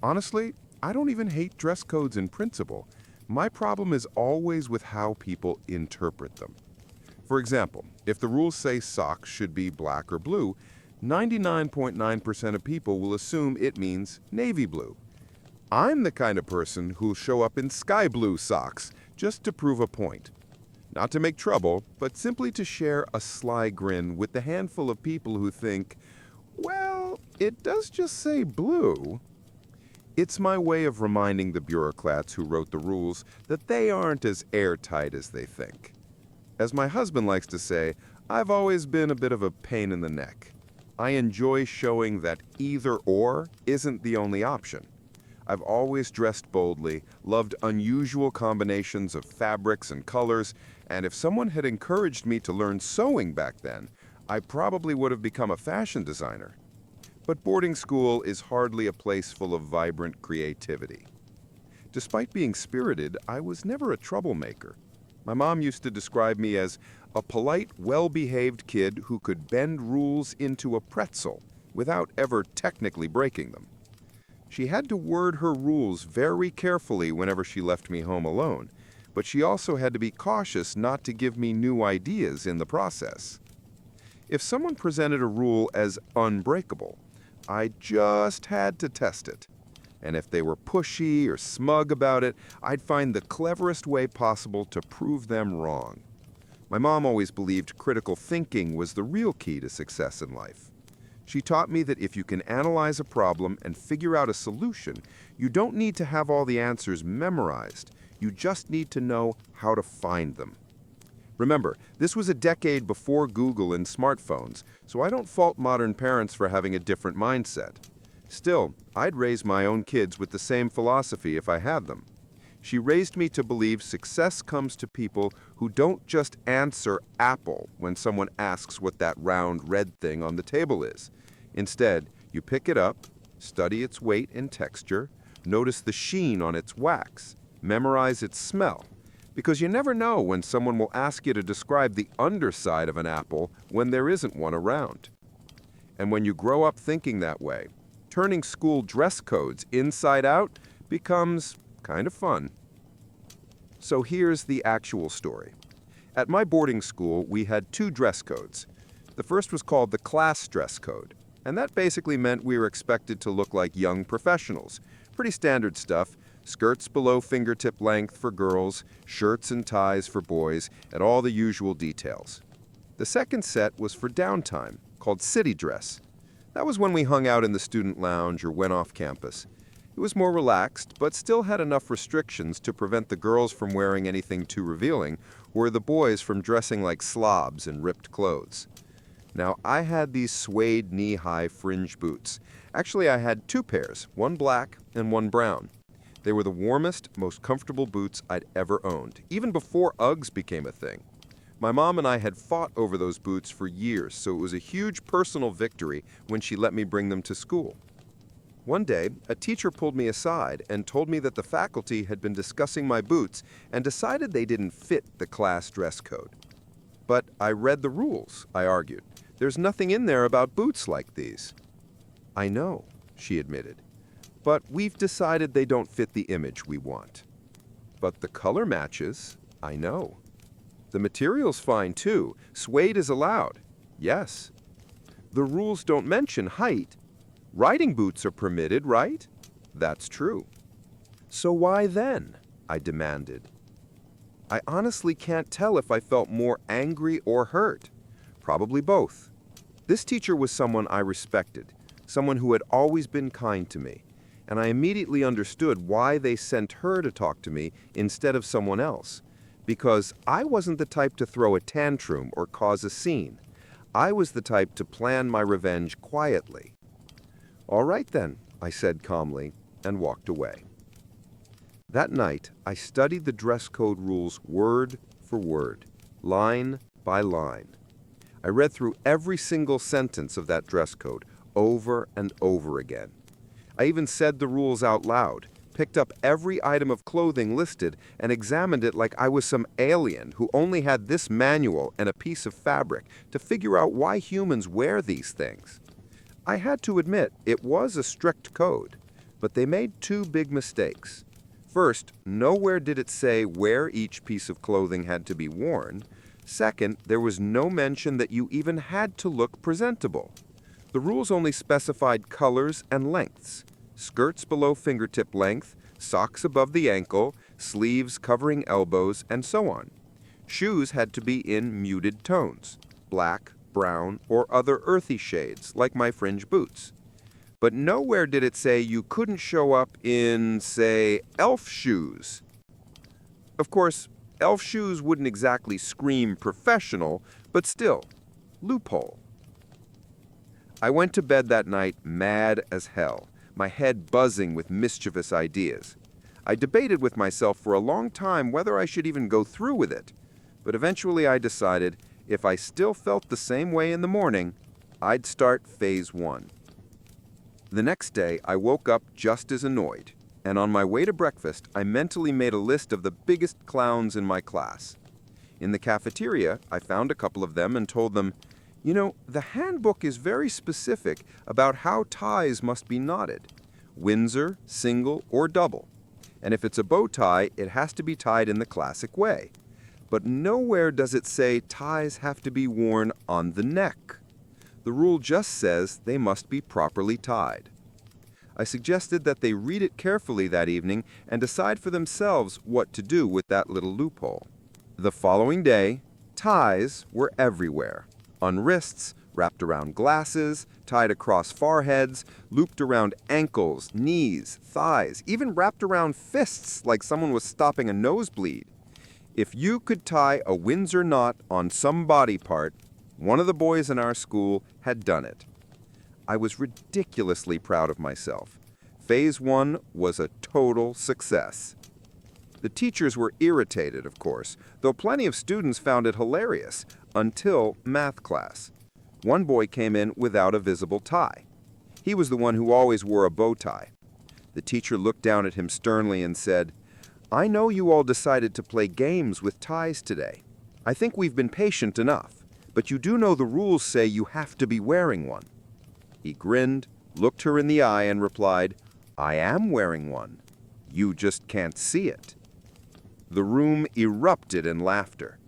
Honestly, I don't even hate dress codes in principle. My problem is always with how people interpret them. For example, if the rules say socks should be black or blue, 99.9% of people will assume it means navy blue. I'm the kind of person who'll show up in sky blue socks just to prove a point. Not to make trouble, but simply to share a sly grin with the handful of people who think, well, it does just say blue. It's my way of reminding the bureaucrats who wrote the rules that they aren't as airtight as they think. As my husband likes to say, I've always been a bit of a pain in the neck. I enjoy showing that either or isn't the only option. I've always dressed boldly, loved unusual combinations of fabrics and colors, and if someone had encouraged me to learn sewing back then, I probably would have become a fashion designer. But boarding school is hardly a place full of vibrant creativity. Despite being spirited, I was never a troublemaker. My mom used to describe me as a polite, well-behaved kid who could bend rules into a pretzel without ever technically breaking them. She had to word her rules very carefully whenever she left me home alone, but she also had to be cautious not to give me new ideas in the process. If someone presented a rule as unbreakable, I just had to test it. And if they were pushy or smug about it, I'd find the cleverest way possible to prove them wrong. My mom always believed critical thinking was the real key to success in life. She taught me that if you can analyze a problem and figure out a solution, you don't need to have all the answers memorized. You just need to know how to find them. Remember, this was a decade before Google and smartphones, so I don't fault modern parents for having a different mindset. Still, I'd raise my own kids with the same philosophy if I had them. She raised me to believe success comes to people who don't just answer apple when someone asks what that round red thing on the table is. Instead, you pick it up, study its weight and texture, notice the sheen on its wax, memorize its smell, because you never know when someone will ask you to describe the underside of an apple when there isn't one around. And when you grow up thinking that way, turning school dress codes inside out becomes kind of fun. So here's the actual story. At my boarding school, we had 2 dress codes. The first was called the class dress code, and that basically meant we were expected to look like young professionals. Pretty standard stuff. Skirts below fingertip length for girls, shirts and ties for boys, and all the usual details. The second set was for downtime, called city dress. That was when we hung out in the student lounge or went off campus. It was more relaxed, but still had enough restrictions to prevent the girls from wearing anything too revealing, or the boys from dressing like slobs in ripped clothes. Now, I had these suede knee-high fringe boots. Actually, I had 2 pairs, one black and one brown. They were the warmest, most comfortable boots I'd ever owned, even before Uggs became a thing. My mom and I had fought over those boots for years, so it was a huge personal victory when she let me bring them to school. One day, a teacher pulled me aside and told me that the faculty had been discussing my boots and decided they didn't fit the class dress code. But I read the rules, I argued. There's nothing in there about boots like these. I know, she admitted. But we've decided they don't fit the image we want. But the color matches, I know. The material's fine too. Suede is allowed. Yes. The rules don't mention height. Riding boots are permitted, right? That's true. So why then? I demanded. I honestly can't tell if I felt more angry or hurt. Probably both. This teacher was someone I respected, someone who had always been kind to me, and I immediately understood why they sent her to talk to me instead of someone else. Because I wasn't the type to throw a tantrum or cause a scene. I was the type to plan my revenge quietly. All right then, I said calmly, and walked away. That night, I studied the dress code rules word for word, line by line. I read through every single sentence of that dress code over and over again. I even said the rules out loud, picked up every item of clothing listed, and examined it like I was some alien who only had this manual and a piece of fabric to figure out why humans wear these things. I had to admit, it was a strict code, but they made two big mistakes. First, nowhere did it say where each piece of clothing had to be worn. Second, there was no mention that you even had to look presentable. The rules only specified colors and lengths: skirts below fingertip length, socks above the ankle, sleeves covering elbows, and so on. Shoes had to be in muted tones: black, brown, or other earthy shades, like my fringe boots. But nowhere did it say you couldn't show up in, say, elf shoes. Of course, elf shoes wouldn't exactly scream professional, but still, loophole. I went to bed that night mad as hell, my head buzzing with mischievous ideas. I debated with myself for a long time whether I should even go through with it, but eventually I decided if I still felt the same way in the morning, I'd start phase 1. The next day, I woke up just as annoyed, and on my way to breakfast, I mentally made a list of the biggest clowns in my class. In the cafeteria, I found a couple of them and told them, "You know, the handbook is very specific about how ties must be knotted: Windsor, single, or double. And if it's a bow tie, it has to be tied in the classic way. But nowhere does it say ties have to be worn on the neck. The rule just says they must be properly tied." I suggested that they read it carefully that evening and decide for themselves what to do with that little loophole. The following day, ties were everywhere: on wrists, wrapped around glasses, tied across foreheads, looped around ankles, knees, thighs, even wrapped around fists like someone was stopping a nosebleed. If you could tie a Windsor knot on some body part, one of the boys in our school had done it. I was ridiculously proud of myself. Phase 1 was a total success. The teachers were irritated, of course, though plenty of students found it hilarious, until math class. One boy came in without a visible tie. He was the one who always wore a bow tie. The teacher looked down at him sternly and said, "I know you all decided to play games with ties today. I think we've been patient enough. But you do know the rules say you have to be wearing one." He grinned, looked her in the eye, and replied, "I am wearing one. You just can't see it." The room erupted in laughter.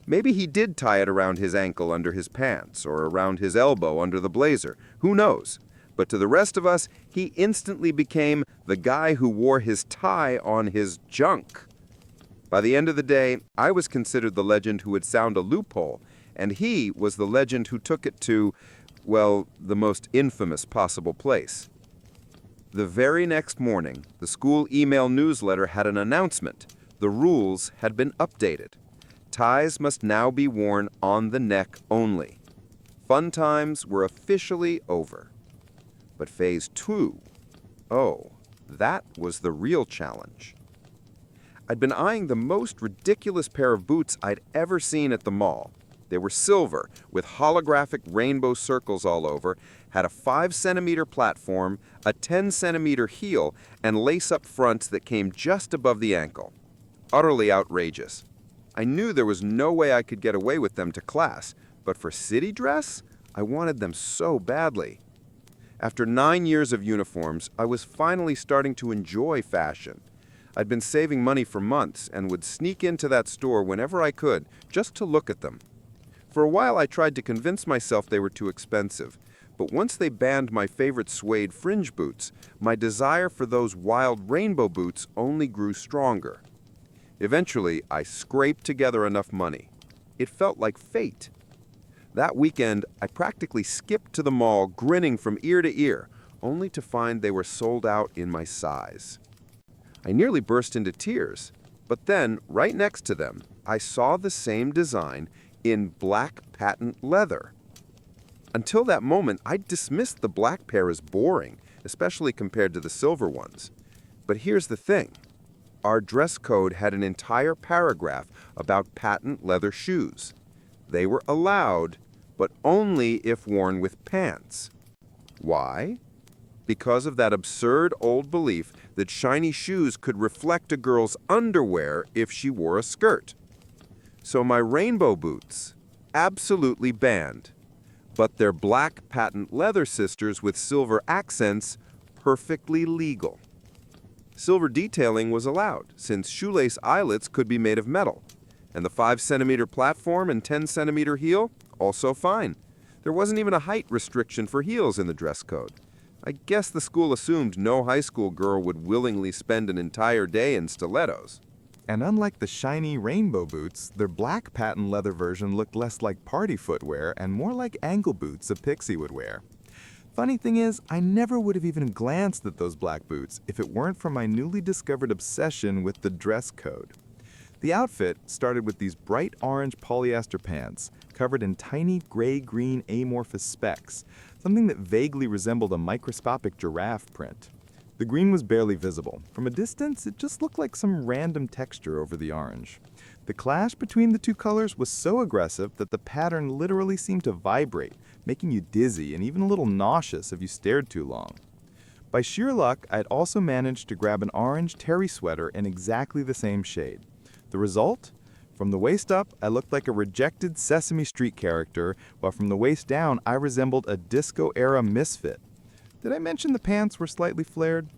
Maybe he did tie it around his ankle under his pants, or around his elbow under the blazer. Who knows? But to the rest of us, he instantly became the guy who wore his tie on his junk. By the end of the day, I was considered the legend who had found a loophole, and he was the legend who took it to, well, the most infamous possible place. The very next morning, the school email newsletter had an announcement. The rules had been updated. Ties must now be worn on the neck only. Fun times were officially over. But phase 2, oh, that was the real challenge. I'd been eyeing the most ridiculous pair of boots I'd ever seen at the mall. They were silver, with holographic rainbow circles all over, had a 5-centimeter platform, a 10-centimeter heel, and lace-up fronts that came just above the ankle. Utterly outrageous. I knew there was no way I could get away with them to class, but for city dress, I wanted them so badly. After 9 years of uniforms, I was finally starting to enjoy fashion. I'd been saving money for months and would sneak into that store whenever I could, just to look at them. For a while, I tried to convince myself they were too expensive, but once they banned my favorite suede fringe boots, my desire for those wild rainbow boots only grew stronger. Eventually, I scraped together enough money. It felt like fate. That weekend, I practically skipped to the mall, grinning from ear to ear, only to find they were sold out in my size. I nearly burst into tears, but then, right next to them, I saw the same design in black patent leather. Until that moment, I'd dismissed the black pair as boring, especially compared to the silver ones. But here's the thing. our dress code had an entire paragraph about patent leather shoes. They were allowed, but only if worn with pants. Why? Because of that absurd old belief that shiny shoes could reflect a girl's underwear if she wore a skirt. So my rainbow boots, absolutely banned. But their black patent leather sisters with silver accents, perfectly legal. Silver detailing was allowed, since shoelace eyelets could be made of metal. And the 5-centimeter platform and 10-centimeter heel, also fine. There wasn't even a height restriction for heels in the dress code. I guess the school assumed no high school girl would willingly spend an entire day in stilettos. And unlike the shiny rainbow boots, their black patent leather version looked less like party footwear and more like ankle boots a pixie would wear. Funny thing is, I never would have even glanced at those black boots if it weren't for my newly discovered obsession with the dress code. The outfit started with these bright orange polyester pants covered in tiny gray-green amorphous specks, something that vaguely resembled a microscopic giraffe print. The green was barely visible. From a distance, it just looked like some random texture over the orange. The clash between the two colors was so aggressive that the pattern literally seemed to vibrate, making you dizzy and even a little nauseous if you stared too long. By sheer luck, I had also managed to grab an orange terry sweater in exactly the same shade. The result? From the waist up, I looked like a rejected Sesame Street character, while from the waist down, I resembled a disco-era misfit. Did I mention the pants were slightly flared?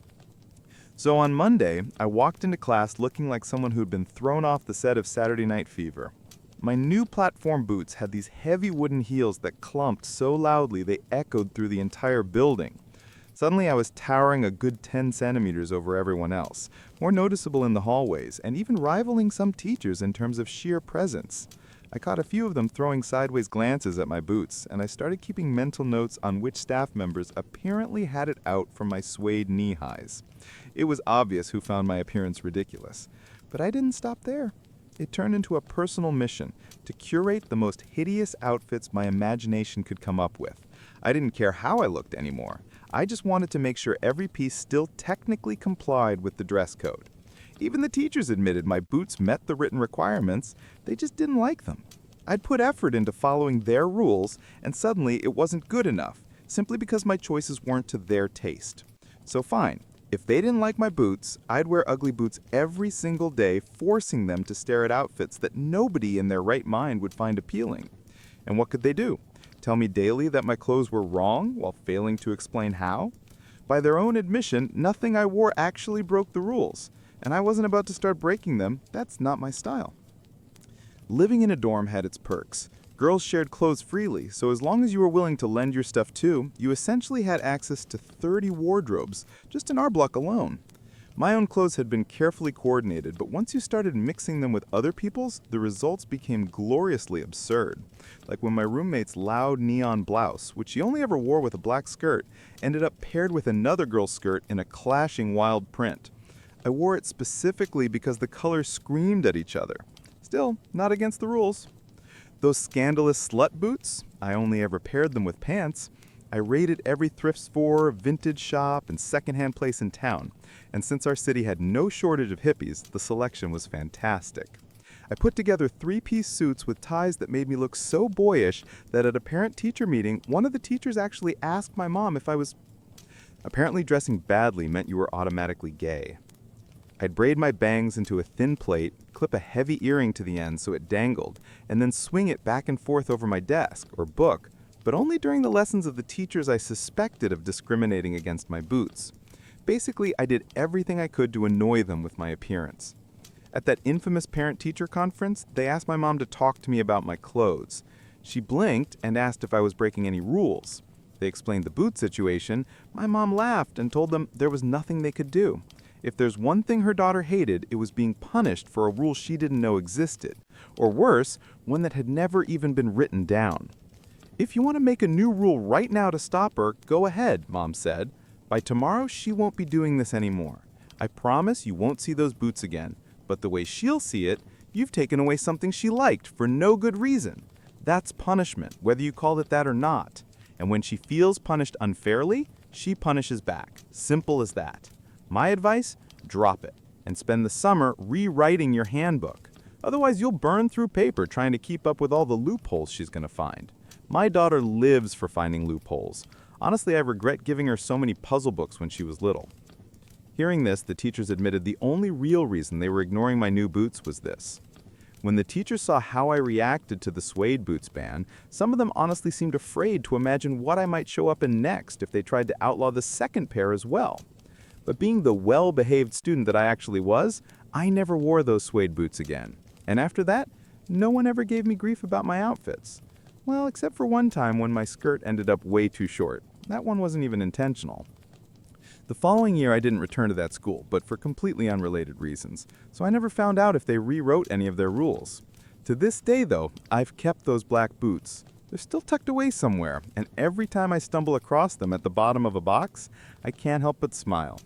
So on Monday, I walked into class looking like someone who'd been thrown off the set of Saturday Night Fever. My new platform boots had these heavy wooden heels that clumped so loudly they echoed through the entire building. Suddenly I was towering a good 10 centimeters over everyone else, more noticeable in the hallways, and even rivaling some teachers in terms of sheer presence. I caught a few of them throwing sideways glances at my boots, and I started keeping mental notes on which staff members apparently had it out from my suede knee-highs. It was obvious who found my appearance ridiculous. But I didn't stop there. It turned into a personal mission to curate the most hideous outfits my imagination could come up with. I didn't care how I looked anymore. I just wanted to make sure every piece still technically complied with the dress code. Even the teachers admitted my boots met the written requirements, they just didn't like them. I'd put effort into following their rules, and suddenly it wasn't good enough, simply because my choices weren't to their taste. So fine, if they didn't like my boots, I'd wear ugly boots every single day, forcing them to stare at outfits that nobody in their right mind would find appealing. And what could they do? Tell me daily that my clothes were wrong while failing to explain how? By their own admission, nothing I wore actually broke the rules. And I wasn't about to start breaking them. That's not my style. Living in a dorm had its perks. Girls shared clothes freely, so as long as you were willing to lend your stuff too, you essentially had access to 30 wardrobes, just in our block alone. My own clothes had been carefully coordinated, but once you started mixing them with other people's, the results became gloriously absurd. Like when my roommate's loud neon blouse, which she only ever wore with a black skirt, ended up paired with another girl's skirt in a clashing wild print. I wore it specifically because the colors screamed at each other. Still, not against the rules. Those scandalous slut boots, I only ever paired them with pants. I raided every thrift store, vintage shop, and secondhand place in town. And since our city had no shortage of hippies, the selection was fantastic. I put together 3-piece suits with ties that made me look so boyish that at a parent-teacher meeting, one of the teachers actually asked my mom if I was... Apparently dressing badly meant you were automatically gay. I'd braid my bangs into a thin plait, clip a heavy earring to the end so it dangled, and then swing it back and forth over my desk, or book, but only during the lessons of the teachers I suspected of discriminating against my boots. Basically, I did everything I could to annoy them with my appearance. At that infamous parent-teacher conference, they asked my mom to talk to me about my clothes. She blinked and asked if I was breaking any rules. They explained the boot situation. My mom laughed and told them there was nothing they could do. If there's one thing her daughter hated, it was being punished for a rule she didn't know existed. Or worse, one that had never even been written down. If you want to make a new rule right now to stop her, go ahead, Mom said. By tomorrow, she won't be doing this anymore. I promise you won't see those boots again. But the way she'll see it, you've taken away something she liked for no good reason. That's punishment, whether you call it that or not. And when she feels punished unfairly, she punishes back. Simple as that. My advice? Drop it. and spend the summer rewriting your handbook. Otherwise, you'll burn through paper trying to keep up with all the loopholes she's going to find. My daughter lives for finding loopholes. Honestly, I regret giving her so many puzzle books when she was little. Hearing this, the teachers admitted the only real reason they were ignoring my new boots was this. When the teachers saw how I reacted to the suede boots ban, some of them honestly seemed afraid to imagine what I might show up in next if they tried to outlaw the second pair as well. But being the well-behaved student that I actually was, I never wore those suede boots again. And after that, no one ever gave me grief about my outfits. Well, except for one time when my skirt ended up way too short. That one wasn't even intentional. The following year, I didn't return to that school, but for completely unrelated reasons, so I never found out if they rewrote any of their rules. To this day, though, I've kept those black boots. They're still tucked away somewhere, and every time I stumble across them at the bottom of a box, I can't help but smile.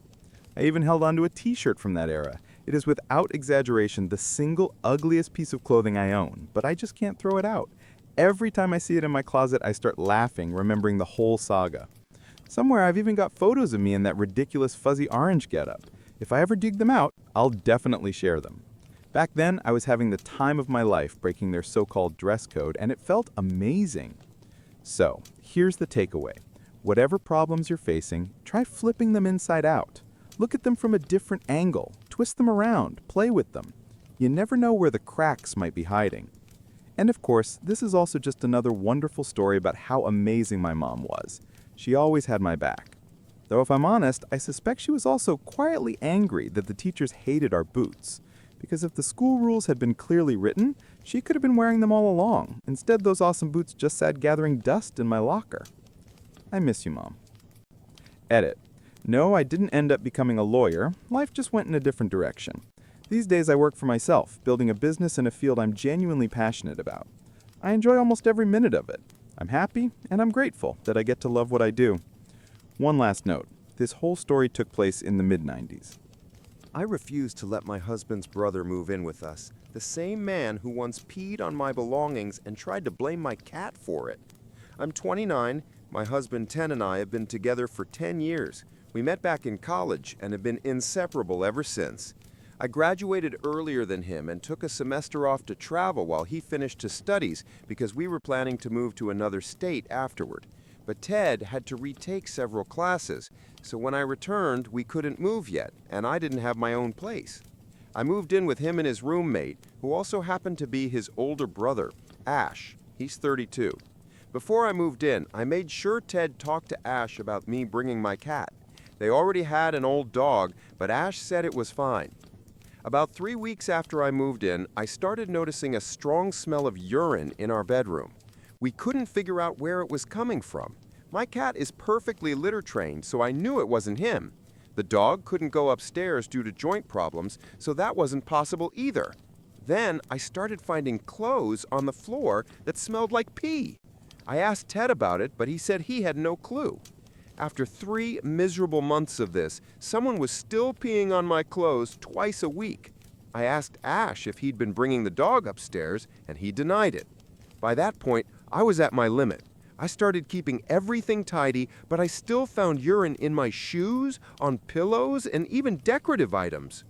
I even held onto a t-shirt from that era. It is without exaggeration the single ugliest piece of clothing I own, but I just can't throw it out. Every time I see it in my closet, I start laughing, remembering the whole saga. Somewhere I've even got photos of me in that ridiculous fuzzy orange getup. If I ever dig them out, I'll definitely share them. Back then, I was having the time of my life breaking their so-called dress code, and it felt amazing. So, here's the takeaway. Whatever problems you're facing, try flipping them inside out. Look at them from a different angle, twist them around, play with them. You never know where the cracks might be hiding. And of course, this is also just another wonderful story about how amazing my mom was. She always had my back. Though if I'm honest, I suspect she was also quietly angry that the teachers hated our boots. Because if the school rules had been clearly written, she could have been wearing them all along. Instead, those awesome boots just sat gathering dust in my locker. I miss you, Mom. Edit. No, I didn't end up becoming a lawyer. Life just went in a different direction. These days I work for myself, building a business in a field I'm genuinely passionate about. I enjoy almost every minute of it. I'm happy, and I'm grateful that I get to love what I do. One last note. This whole story took place in the mid-90s. I refused to let my husband's brother move in with us, the same man who once peed on my belongings and tried to blame my cat for it. I'm 29, my husband Ted and I have been together for 10 years. We met back in college and have been inseparable ever since. I graduated earlier than him and took a semester off to travel while he finished his studies because we were planning to move to another state afterward. But Ted had to retake several classes, so when I returned, we couldn't move yet, and I didn't have my own place. I moved in with him and his roommate, who also happened to be his older brother, Ash. He's 32. Before I moved in, I made sure Ted talked to Ash about me bringing my cat. They already had an old dog, but Ash said it was fine. About 3 weeks after I moved in, I started noticing a strong smell of urine in our bedroom. We couldn't figure out where it was coming from. My cat is perfectly litter trained, so I knew it wasn't him. The dog couldn't go upstairs due to joint problems, so that wasn't possible either. Then I started finding clothes on the floor that smelled like pee. I asked Ted about it, but he said he had no clue. After 3 miserable months of this, someone was still peeing on my clothes twice a week. I asked Ash if he'd been bringing the dog upstairs, and he denied it. By that point, I was at my limit. I started keeping everything tidy, but I still found urine in my shoes, on pillows, and even decorative items.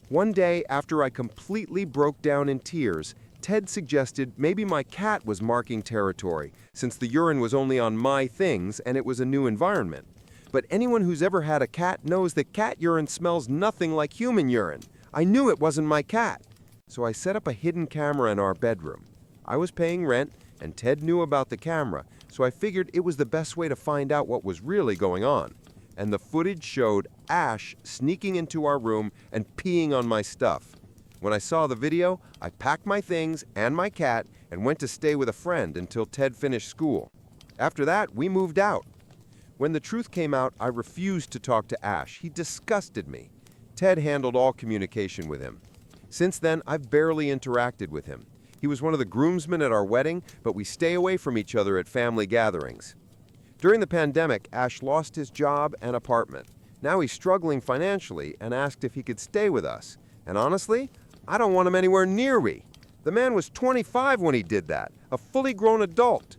One day, after I completely broke down in tears, Ted suggested maybe my cat was marking territory, since the urine was only on my things and it was a new environment. But anyone who's ever had a cat knows that cat urine smells nothing like human urine. I knew it wasn't my cat. So I set up a hidden camera in our bedroom. I was paying rent, and Ted knew about the camera, so I figured it was the best way to find out what was really going on. And the footage showed Ash sneaking into our room and peeing on my stuff. When I saw the video, I packed my things and my cat and went to stay with a friend until Ted finished school. After that, we moved out. When the truth came out, I refused to talk to Ash. He disgusted me. Ted handled all communication with him. Since then, I've barely interacted with him. He was one of the groomsmen at our wedding, but we stay away from each other at family gatherings. During the pandemic, Ash lost his job and apartment. Now he's struggling financially and asked if he could stay with us. And honestly, I don't want him anywhere near me. The man was 25 when he did that, a fully grown adult.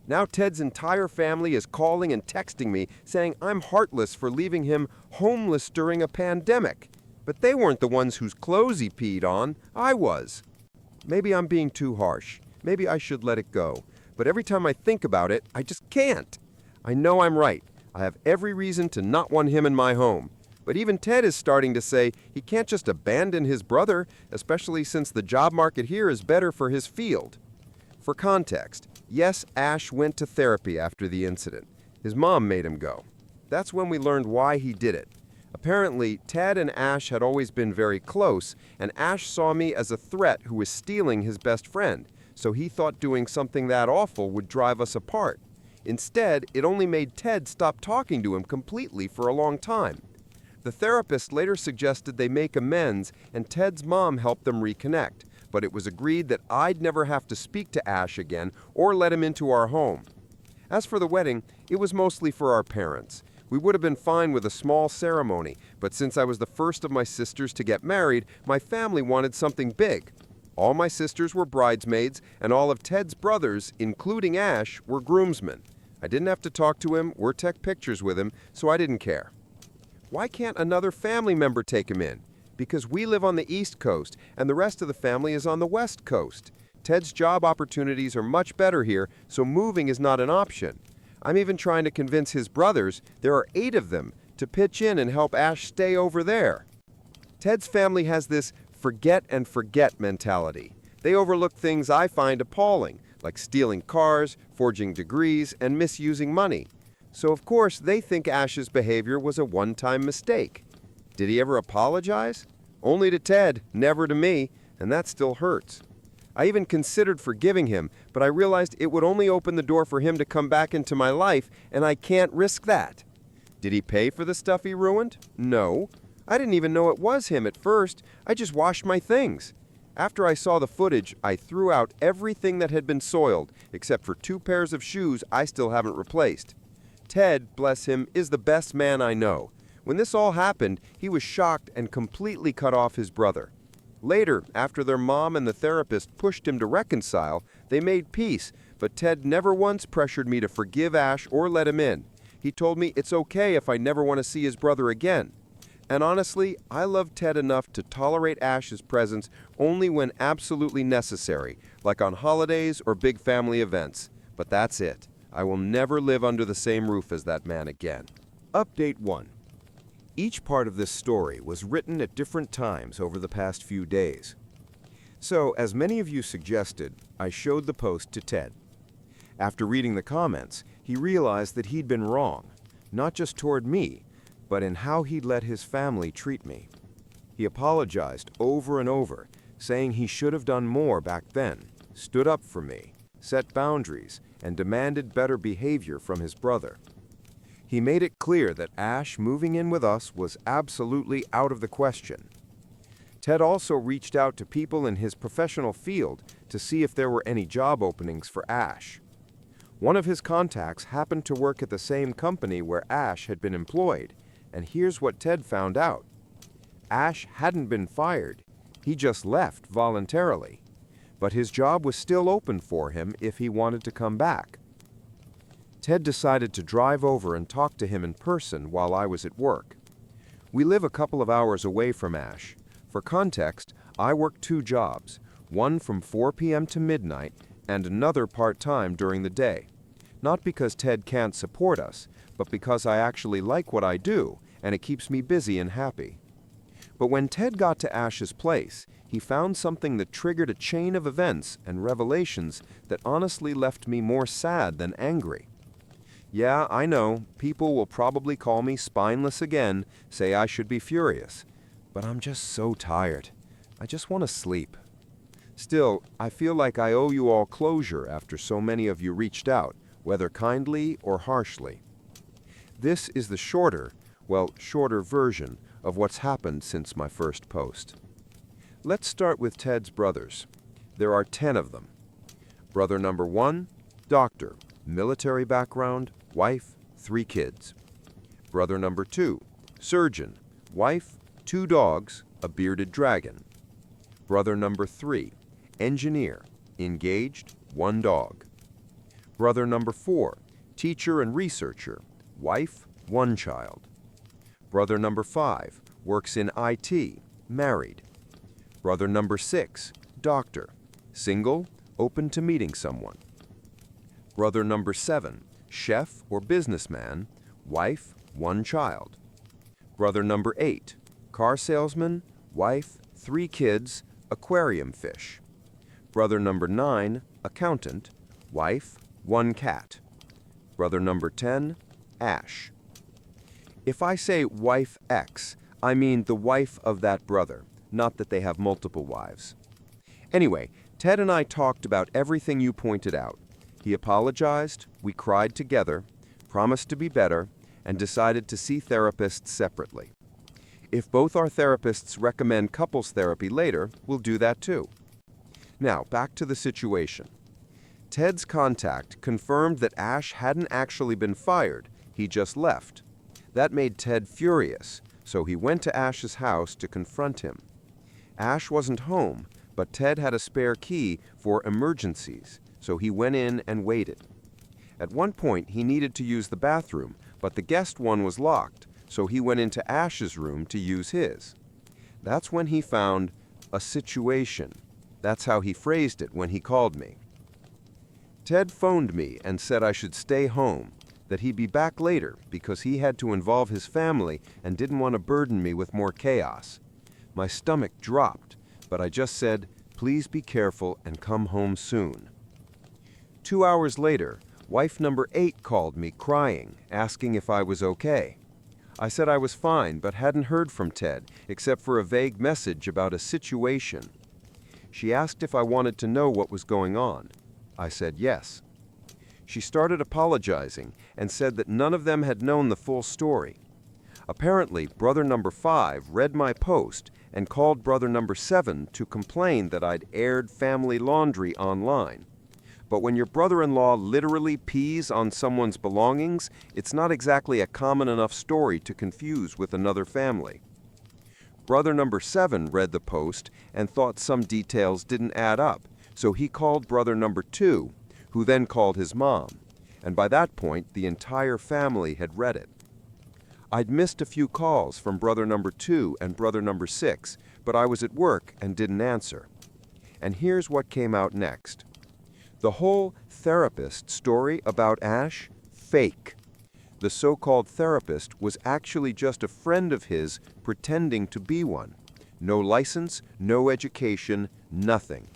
Now Ted's entire family is calling and texting me saying I'm heartless for leaving him homeless during a pandemic. But they weren't the ones whose clothes he peed on. I was. Maybe I'm being too harsh. Maybe I should let it go. But every time I think about it, I just can't. I know I'm right. I have every reason to not want him in my home. But even Ted is starting to say he can't just abandon his brother, especially since the job market here is better for his field. For context, yes, Ash went to therapy after the incident. His mom made him go. That's when we learned why he did it. Apparently, Ted and Ash had always been very close, and Ash saw me as a threat who was stealing his best friend, so he thought doing something that awful would drive us apart. Instead, it only made Ted stop talking to him completely for a long time. The therapist later suggested they make amends, and Ted's mom helped them reconnect, but it was agreed that I'd never have to speak to Ash again or let him into our home. As for the wedding, it was mostly for our parents. We would have been fine with a small ceremony, but since I was the first of my sisters to get married, my family wanted something big. All my sisters were bridesmaids, and all of Ted's brothers, including Ash, were groomsmen. I didn't have to talk to him or take pictures with him, so I didn't care. Why can't another family member take him in? Because we live on the East Coast, and the rest of the family is on the West Coast. Ted's job opportunities are much better here, so moving is not an option. I'm even trying to convince his brothers, there are 8 of them, to pitch in and help Ash stay over there. Ted's family has this forget and forget mentality. They overlook things I find appalling, like stealing cars, forging degrees, and misusing money. So of course they think Ash's behavior was a one-time mistake. Did he ever apologize? Only to Ted, never to me, and that still hurts. I even considered forgiving him, but I realized it would only open the door for him to come back into my life, and I can't risk that. Did he pay for the stuff he ruined? No. I didn't even know it was him at first. I just washed my things. After I saw the footage, I threw out everything that had been soiled, except for 2 pairs of shoes I still haven't replaced. Ted, bless him, is the best man I know. When this all happened, he was shocked and completely cut off his brother. Later, after their mom and the therapist pushed him to reconcile, they made peace, but Ted never once pressured me to forgive Ash or let him in. He told me it's okay if I never want to see his brother again. And honestly, I love Ted enough to tolerate Ash's presence only when absolutely necessary, like on holidays or big family events. But that's it. I will never live under the same roof as that man again. Update 1. Each part of this story was written at different times over the past few days. So, as many of you suggested, I showed the post to Ted. After reading the comments, he realized that he'd been wrong, not just toward me, but in how he'd let his family treat me. He apologized over and over, saying he should have done more back then, stood up for me, set boundaries, and demanded better behavior from his brother. He made it clear that Ash moving in with us was absolutely out of the question. Ted also reached out to people in his professional field to see if there were any job openings for Ash. One of his contacts happened to work at the same company where Ash had been employed, and here's what Ted found out. Ash hadn't been fired, he just left voluntarily, but his job was still open for him if he wanted to come back. Ted decided to drive over and talk to him in person while I was at work. We live a couple of hours away from Ash. For context, I work 2 jobs, one from 4 p.m. to midnight and another part-time during the day. Not because Ted can't support us, but because I actually like what I do, and it keeps me busy and happy. But when Ted got to Ash's place, he found something that triggered a chain of events and revelations that honestly left me more sad than angry. Yeah, I know, people will probably call me spineless again, say I should be furious. But I'm just so tired. I just want to sleep. Still, I feel like I owe you all closure after so many of you reached out, whether kindly or harshly. This is the shorter version of what's happened since my first post. Let's start with Ted's brothers. There are 10 of them. Brother number 1, doctor, military background, wife, 3 kids. Brother number 2, surgeon, wife, 2 dogs, a bearded dragon. Brother number 3, engineer, engaged, 1 dog. Brother number 4, teacher and researcher, wife, 1 child. Brother number 5, works in IT, married. Brother number 6, doctor, single, open to meeting someone. Brother number 7, chef or businessman, wife, 1 child. Brother number 8, car salesman, wife, 3 kids, aquarium fish. Brother number 9, accountant, wife, 1 cat. Brother number 10, Ash. If I say wife X, I mean the wife of that brother, not that they have multiple wives. Anyway, Ted and I talked about everything you pointed out. He apologized, we cried together, promised to be better, and decided to see therapists separately. If both our therapists recommend couples therapy later, we'll do that too. Now, back to the situation. Ted's contact confirmed that Ash hadn't actually been fired, he just left. That made Ted furious, so he went to Ash's house to confront him. Ash wasn't home, but Ted had a spare key for emergencies, so he went in and waited. At one point, he needed to use the bathroom, but the guest one was locked, so he went into Ash's room to use his. That's when he found a situation. That's how he phrased it when he called me. Ted phoned me and said I should stay home, that he'd be back later because he had to involve his family and didn't want to burden me with more chaos. My stomach dropped, but I just said, please be careful and come home soon. 2 hours later, wife number 8 called me crying, asking if I was okay. I said I was fine, but hadn't heard from Ted, except for a vague message about a situation. She asked if I wanted to know what was going on. I said yes. She started apologizing and said that none of them had known the full story. Apparently, brother number 5 read my post and called brother number 7 to complain that I'd aired family laundry online. But when your brother-in-law literally pees on someone's belongings, it's not exactly a common enough story to confuse with another family. Brother number 7 read the post and thought some details didn't add up, so he called brother number 2, who then called his mom, and by that point the entire family had read it. I'd missed a few calls from brother number 2 and brother number 6, but I was at work and didn't answer. And here's what came out next. The whole therapist story about Ash, fake. The so-called therapist was actually just a friend of his pretending to be one. No license, no education, nothing.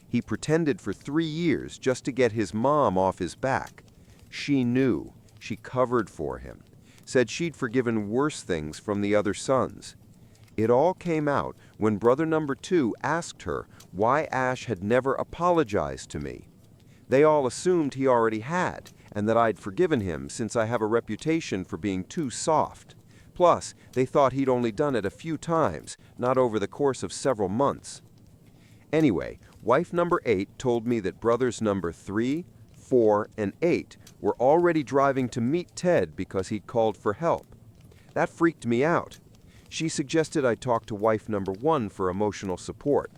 He pretended for 3 years just to get his mom off his back. She knew. She covered for him. Said she'd forgiven worse things from the other sons. It all came out when brother number 2 asked her why Ash had never apologized to me. They all assumed he already had, and that I'd forgiven him since I have a reputation for being too soft. Plus, they thought he'd only done it a few times, not over the course of several months. Anyway, wife number 8 told me that brothers number 3, 4, and 8 were already driving to meet Ted because he'd called for help. That freaked me out. She suggested I talk to wife number 1 for emotional support.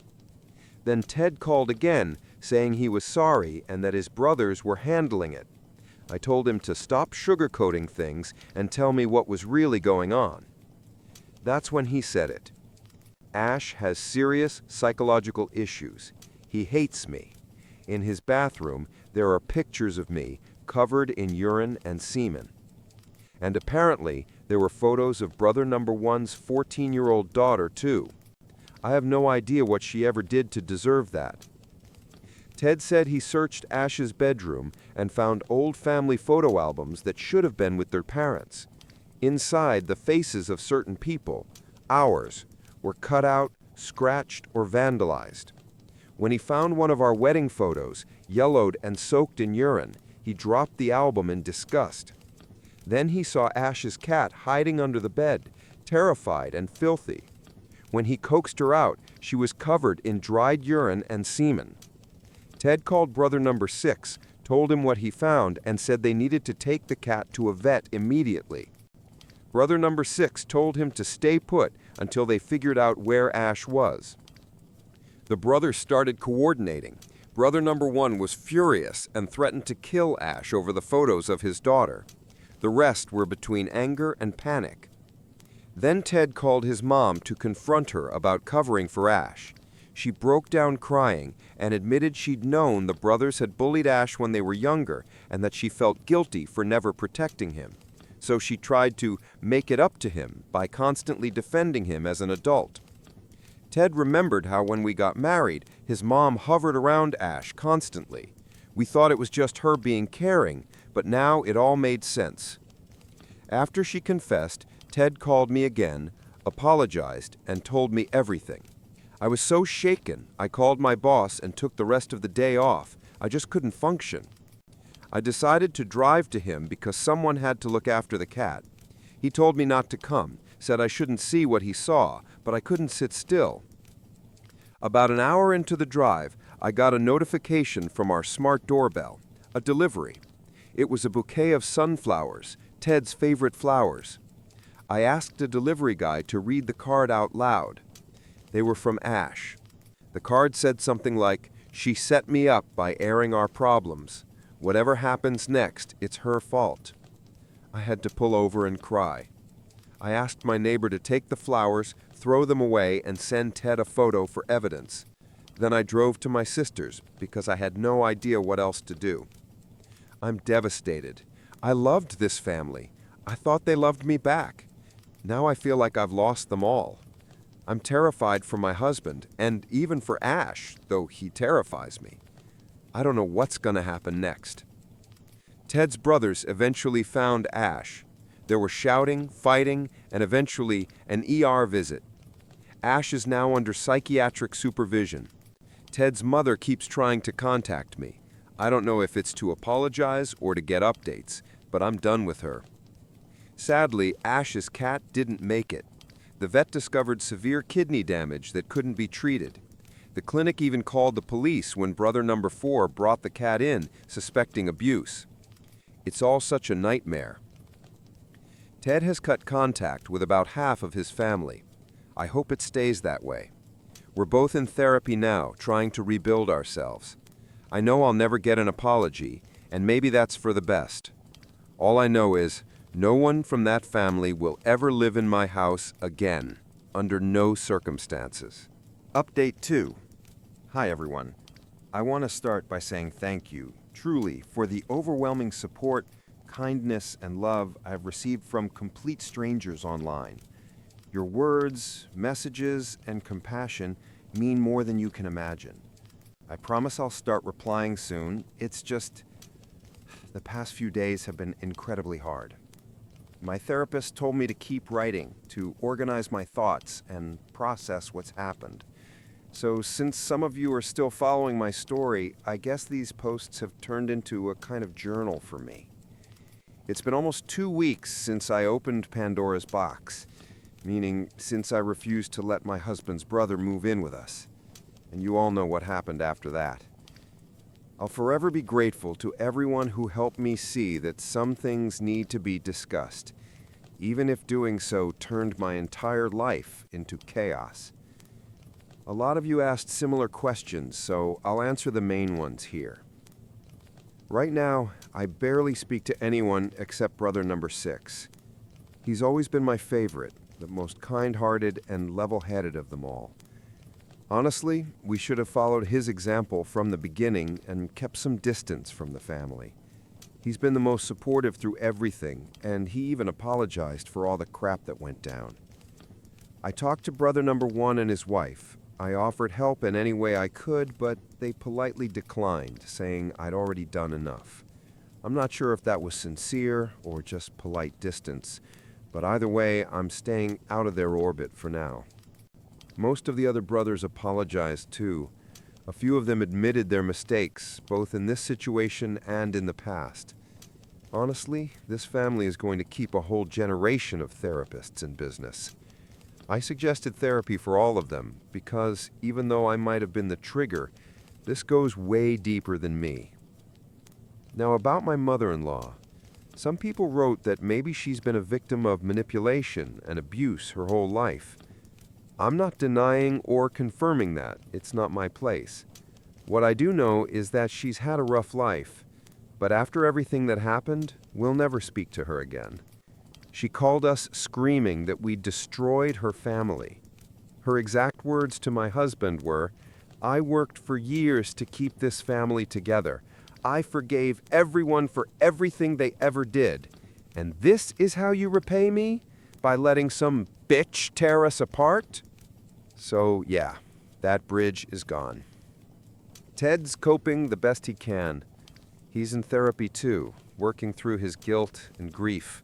Then Ted called again, saying he was sorry and that his brothers were handling it. I told him to stop sugarcoating things and tell me what was really going on. That's when he said it. Ash has serious psychological issues. He hates me. In his bathroom, there are pictures of me covered in urine and semen. And apparently, there were photos of brother number 1's 14-year-old daughter, too. I have no idea what she ever did to deserve that. Ted said he searched Ash's bedroom and found old family photo albums that should have been with their parents. Inside, the faces of certain people, ours, were cut out, scratched, or vandalized. When he found one of our wedding photos, yellowed and soaked in urine, he dropped the album in disgust. Then he saw Ash's cat hiding under the bed, terrified and filthy. When he coaxed her out, she was covered in dried urine and semen. Ted called brother number 6, told him what he found, and said they needed to take the cat to a vet immediately. Brother number 6 told him to stay put until they figured out where Ash was. The brothers started coordinating. Brother number 1 was furious and threatened to kill Ash over the photos of his daughter. The rest were between anger and panic. Then Ted called his mom to confront her about covering for Ash. She broke down crying and admitted she'd known the brothers had bullied Ash when they were younger and that she felt guilty for never protecting him. So she tried to make it up to him by constantly defending him as an adult. Ted remembered how when we got married, his mom hovered around Ash constantly. We thought it was just her being caring, but now it all made sense. After she confessed, Ted called me again, apologized, and told me everything. I was so shaken, I called my boss and took the rest of the day off. I just couldn't function. I decided to drive to him because someone had to look after the cat. He told me not to come, said I shouldn't see what he saw, but I couldn't sit still. About an hour into the drive, I got a notification from our smart doorbell, a delivery. It was a bouquet of sunflowers, Ted's favorite flowers. I asked a delivery guy to read the card out loud. They were from Ash. The card said something like, "She set me up by airing our problems. Whatever happens next, it's her fault." I had to pull over and cry. I asked my neighbor to take the flowers, throw them away, and send Ted a photo for evidence. Then I drove to my sister's because I had no idea what else to do. I'm devastated. I loved this family. I thought they loved me back. Now I feel like I've lost them all. I'm terrified for my husband, and even for Ash, though he terrifies me. I don't know what's going to happen next. Ted's brothers eventually found Ash. There were shouting, fighting, and eventually an ER visit. Ash is now under psychiatric supervision. Ted's mother keeps trying to contact me. I don't know if it's to apologize or to get updates, but I'm done with her. Sadly, Ash's cat didn't make it. The vet discovered severe kidney damage that couldn't be treated. The clinic even called the police when brother number 4 brought the cat in, suspecting abuse. It's all such a nightmare. Ted has cut contact with about half of his family. I hope it stays that way. We're both in therapy now, trying to rebuild ourselves. I know I'll never get an apology, and maybe that's for the best. All I know is, no one from that family will ever live in my house again, under no circumstances. Update 2. Hi everyone. I want to start by saying thank you, truly, for the overwhelming support, kindness, and love I've received from complete strangers online. Your words, messages, and compassion mean more than you can imagine. I promise I'll start replying soon. It's just, the past few days have been incredibly hard. My therapist told me to keep writing, to organize my thoughts and process what's happened. So since some of you are still following my story, I guess these posts have turned into a kind of journal for me. It's been almost 2 weeks since I opened Pandora's box, meaning since I refused to let my husband's brother move in with us. And you all know what happened after that. I'll forever be grateful to everyone who helped me see that some things need to be discussed, even if doing so turned my entire life into chaos. A lot of you asked similar questions, so I'll answer the main ones here. Right now, I barely speak to anyone except brother number 6. He's always been my favorite, the most kind-hearted and level-headed of them all. Honestly, we should have followed his example from the beginning and kept some distance from the family. He's been the most supportive through everything, and he even apologized for all the crap that went down. I talked to brother number 1 and his wife. I offered help in any way I could, but they politely declined, saying I'd already done enough. I'm not sure if that was sincere or just polite distance, but either way, I'm staying out of their orbit for now. Most of the other brothers apologized too. A few of them admitted their mistakes, both in this situation and in the past. Honestly, this family is going to keep a whole generation of therapists in business. I suggested therapy for all of them because, even though I might have been the trigger, this goes way deeper than me. Now, about my mother-in-law. Some people wrote that maybe she's been a victim of manipulation and abuse her whole life. I'm not denying or confirming that. It's not my place. What I do know is that she's had a rough life, but after everything that happened, we'll never speak to her again. She called us screaming that we destroyed her family. Her exact words to my husband were, "I worked for years to keep this family together. I forgave everyone for everything they ever did. And this is how you repay me? By letting some bitch tear us apart?" So, yeah, that bridge is gone. Ted's coping the best he can. He's in therapy too, working through his guilt and grief.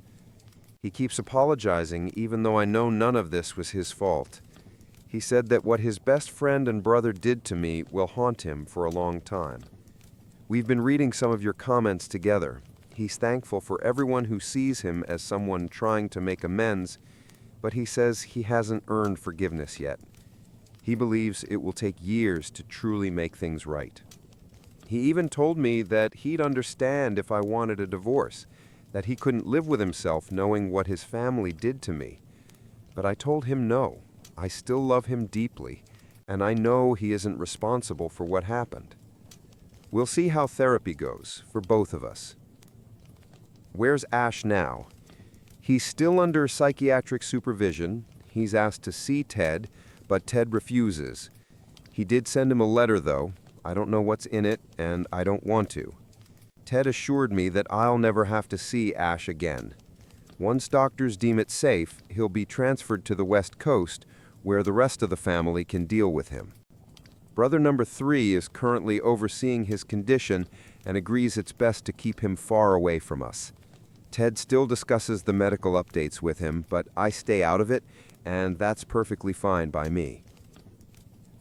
He keeps apologizing even though I know none of this was his fault. He said that what his best friend and brother did to me will haunt him for a long time. We've been reading some of your comments together. He's thankful for everyone who sees him as someone trying to make amends, but he says he hasn't earned forgiveness yet. He believes it will take years to truly make things right. He even told me that he'd understand if I wanted a divorce, that he couldn't live with himself knowing what his family did to me. But I told him no, I still love him deeply, and I know he isn't responsible for what happened. We'll see how therapy goes for both of us. Where's Ash now? He's still under psychiatric supervision. He's asked to see Ted, but Ted refuses. He did send him a letter, though. I don't know what's in it, and I don't want to. Ted assured me that I'll never have to see Ash again. Once doctors deem it safe, he'll be transferred to the West Coast, where the rest of the family can deal with him. Brother number 3 is currently overseeing his condition and agrees it's best to keep him far away from us. Ted still discusses the medical updates with him, but I stay out of it, and that's perfectly fine by me.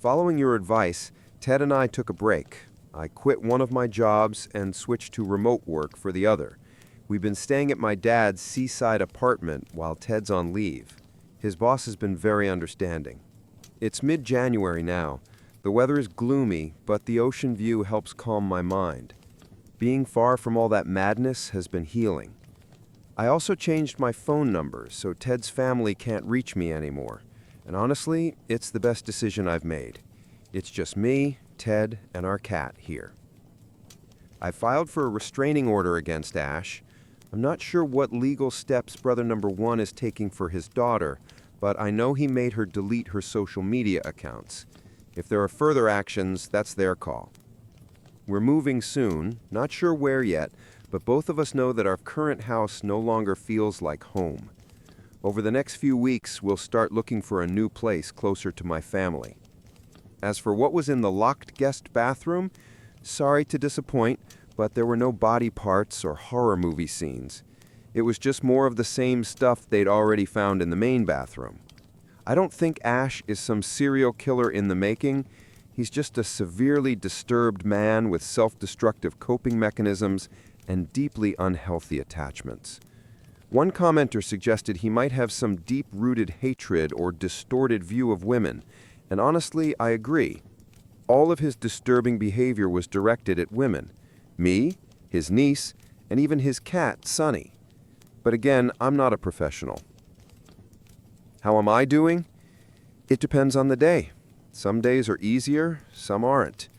Following your advice, Ted and I took a break. I quit one of my jobs and switched to remote work for the other. We've been staying at my dad's seaside apartment while Ted's on leave. His boss has been very understanding. It's mid-January now. The weather is gloomy, but the ocean view helps calm my mind. Being far from all that madness has been healing. I also changed my phone number so Ted's family can't reach me anymore. And honestly, it's the best decision I've made. It's just me, Ted, and our cat here. I filed for a restraining order against Ash. I'm not sure what legal steps brother number 1 is taking for his daughter, but I know he made her delete her social media accounts. If there are further actions, that's their call. We're moving soon, not sure where yet, but both of us know that our current house no longer feels like home. Over the next few weeks, we'll start looking for a new place closer to my family. As for what was in the locked guest bathroom, sorry to disappoint, but there were no body parts or horror movie scenes. It was just more of the same stuff they'd already found in the main bathroom. I don't think Ash is some serial killer in the making. He's just a severely disturbed man with self-destructive coping mechanisms and deeply unhealthy attachments. One commenter suggested he might have some deep-rooted hatred or distorted view of women, and honestly, I agree. All of his disturbing behavior was directed at women. Me, his niece, and even his cat, Sunny. But again, I'm not a professional. How am I doing? It depends on the day. Some days are easier, some aren't.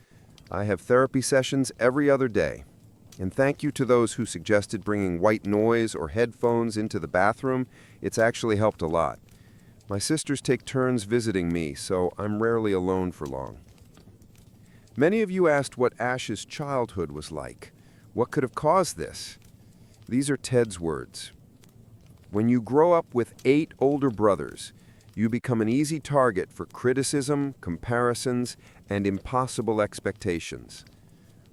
I have therapy sessions every other day. And thank you to those who suggested bringing white noise or headphones into the bathroom. It's actually helped a lot. My sisters take turns visiting me, so I'm rarely alone for long. Many of you asked what Ash's childhood was like. What could have caused this? These are Ted's words. When you grow up with 8 older brothers, you become an easy target for criticism, comparisons, and impossible expectations.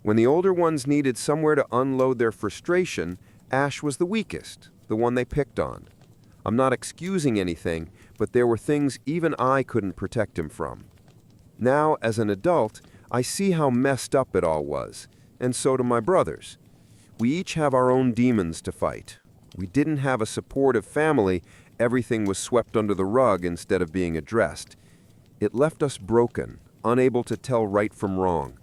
When the older ones needed somewhere to unload their frustration, Ash was the weakest, the one they picked on. I'm not excusing anything, but there were things even I couldn't protect him from. Now, as an adult, I see how messed up it all was, and so do my brothers. We each have our own demons to fight. We didn't have a supportive family. Everything was swept under the rug instead of being addressed. It left us broken, unable to tell right from wrong.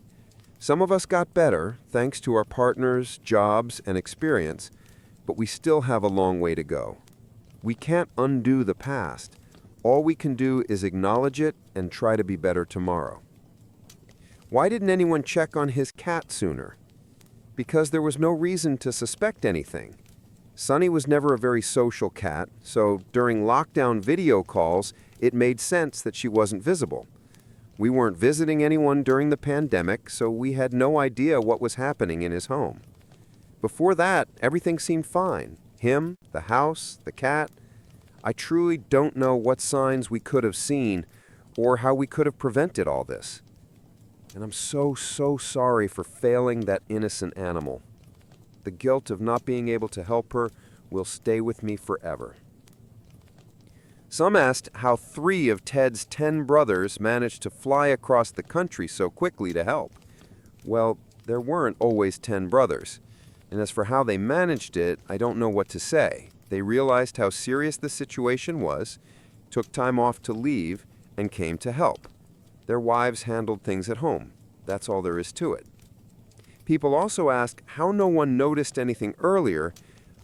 Some of us got better, thanks to our partners, jobs, and experience, but we still have a long way to go. We can't undo the past. All we can do is acknowledge it and try to be better tomorrow. Why didn't anyone check on his cat sooner? Because there was no reason to suspect anything. Sunny was never a very social cat, so during lockdown video calls, it made sense that she wasn't visible. We weren't visiting anyone during the pandemic, so we had no idea what was happening in his home. Before that, everything seemed fine. Him, the house, the cat. I truly don't know what signs we could have seen or how we could have prevented all this. And I'm so sorry for failing that innocent animal. The guilt of not being able to help her will stay with me forever. Some asked how 3 of Ted's 10 brothers managed to fly across the country so quickly to help. Well, there weren't always 10 brothers. And as for how they managed it, I don't know what to say. They realized how serious the situation was, took time off to leave, and came to help. Their wives handled things at home. That's all there is to it. People also ask how no one noticed anything earlier.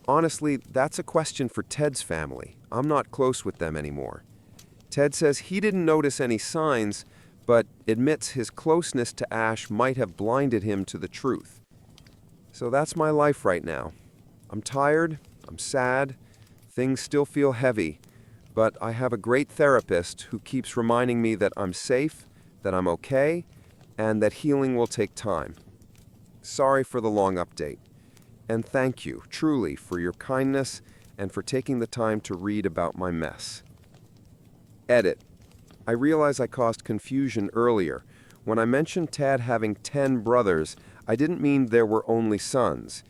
Honestly, that's a question for Ted's family. I'm not close with them anymore. Ted says he didn't notice any signs, but admits his closeness to Ash might have blinded him to the truth. So that's my life right now. I'm tired, I'm sad, things still feel heavy, but I have a great therapist who keeps reminding me that I'm safe, that I'm okay, and that healing will take time. Sorry for the long update. And thank you, truly, for your kindness and for taking the time to read about my mess. Edit. I realize I caused confusion earlier. When I mentioned Ted having 10 brothers, I didn't mean there were only sons.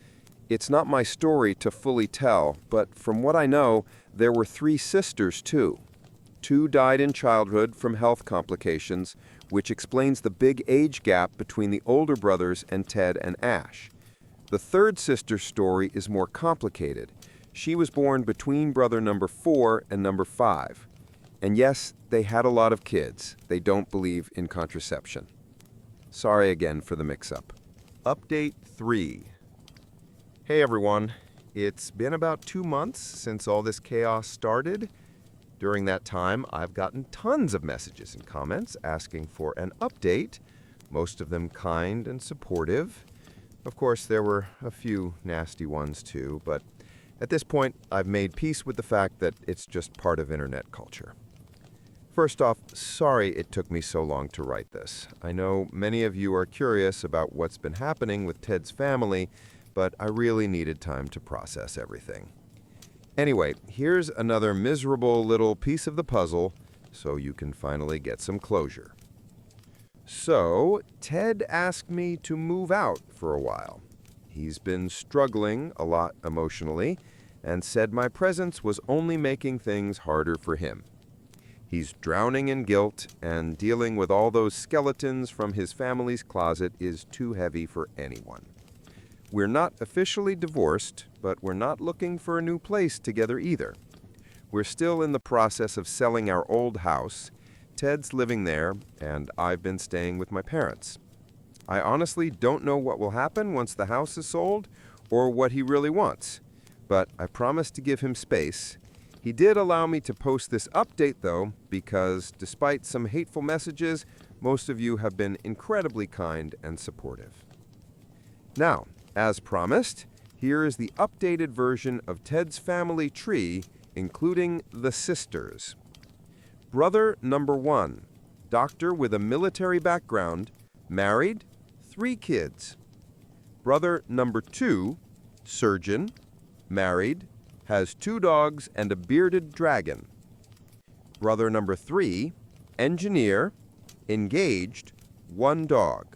It's not my story to fully tell, but from what I know, there were 3 sisters too. 2 died in childhood from health complications, which explains the big age gap between the older brothers and Ted and Ash. The 3rd sister's story is more complicated. She was born between brother number 4 and number 5. And yes, they had a lot of kids. They don't believe in contraception. Sorry again for the mix-up. Update 3. Hey everyone, it's been about 2 months since all this chaos started. During that time, I've gotten tons of messages and comments asking for an update, most of them kind and supportive. Of course, there were a few nasty ones too, but at this point, I've made peace with the fact that it's just part of internet culture. First off, sorry it took me so long to write this. I know many of you are curious about what's been happening with Ted's family, but I really needed time to process everything. Anyway, here's another miserable little piece of the puzzle so you can finally get some closure. So, Ted asked me to move out for a while. He's been struggling a lot emotionally and said my presence was only making things harder for him. He's drowning in guilt, and dealing with all those skeletons from his family's closet is too heavy for anyone. We're not officially divorced, but we're not looking for a new place together either. We're still in the process of selling our old house. Ted's living there, and I've been staying with my parents. I honestly don't know what will happen once the house is sold or what he really wants, but I promised to give him space. He did allow me to post this update, though, because despite some hateful messages, most of you have been incredibly kind and supportive. Now, as promised, here is the updated version of Ted's family tree, including the sisters. Brother number 1, doctor with a military background, married, 3 kids. Brother number 2, surgeon, married, has 2 dogs and a bearded dragon. Brother number 3, engineer, engaged, 1 dog.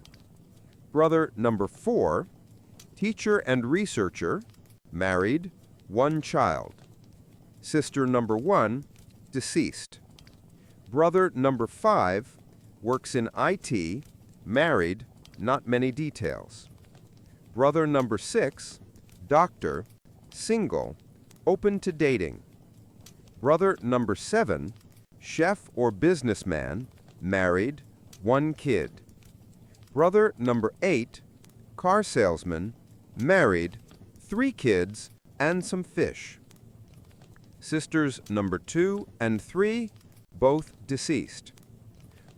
Brother number 4, teacher and researcher, married, 1 child. Sister number 1, deceased. Brother number 5, works in IT, married, not many details. Brother number 6, doctor, single, open to dating. Brother number 7, chef or businessman, married, 1 kid. Brother number 8, car salesman, married, 3 kids, and some fish. Sisters number 2 and 3, both deceased.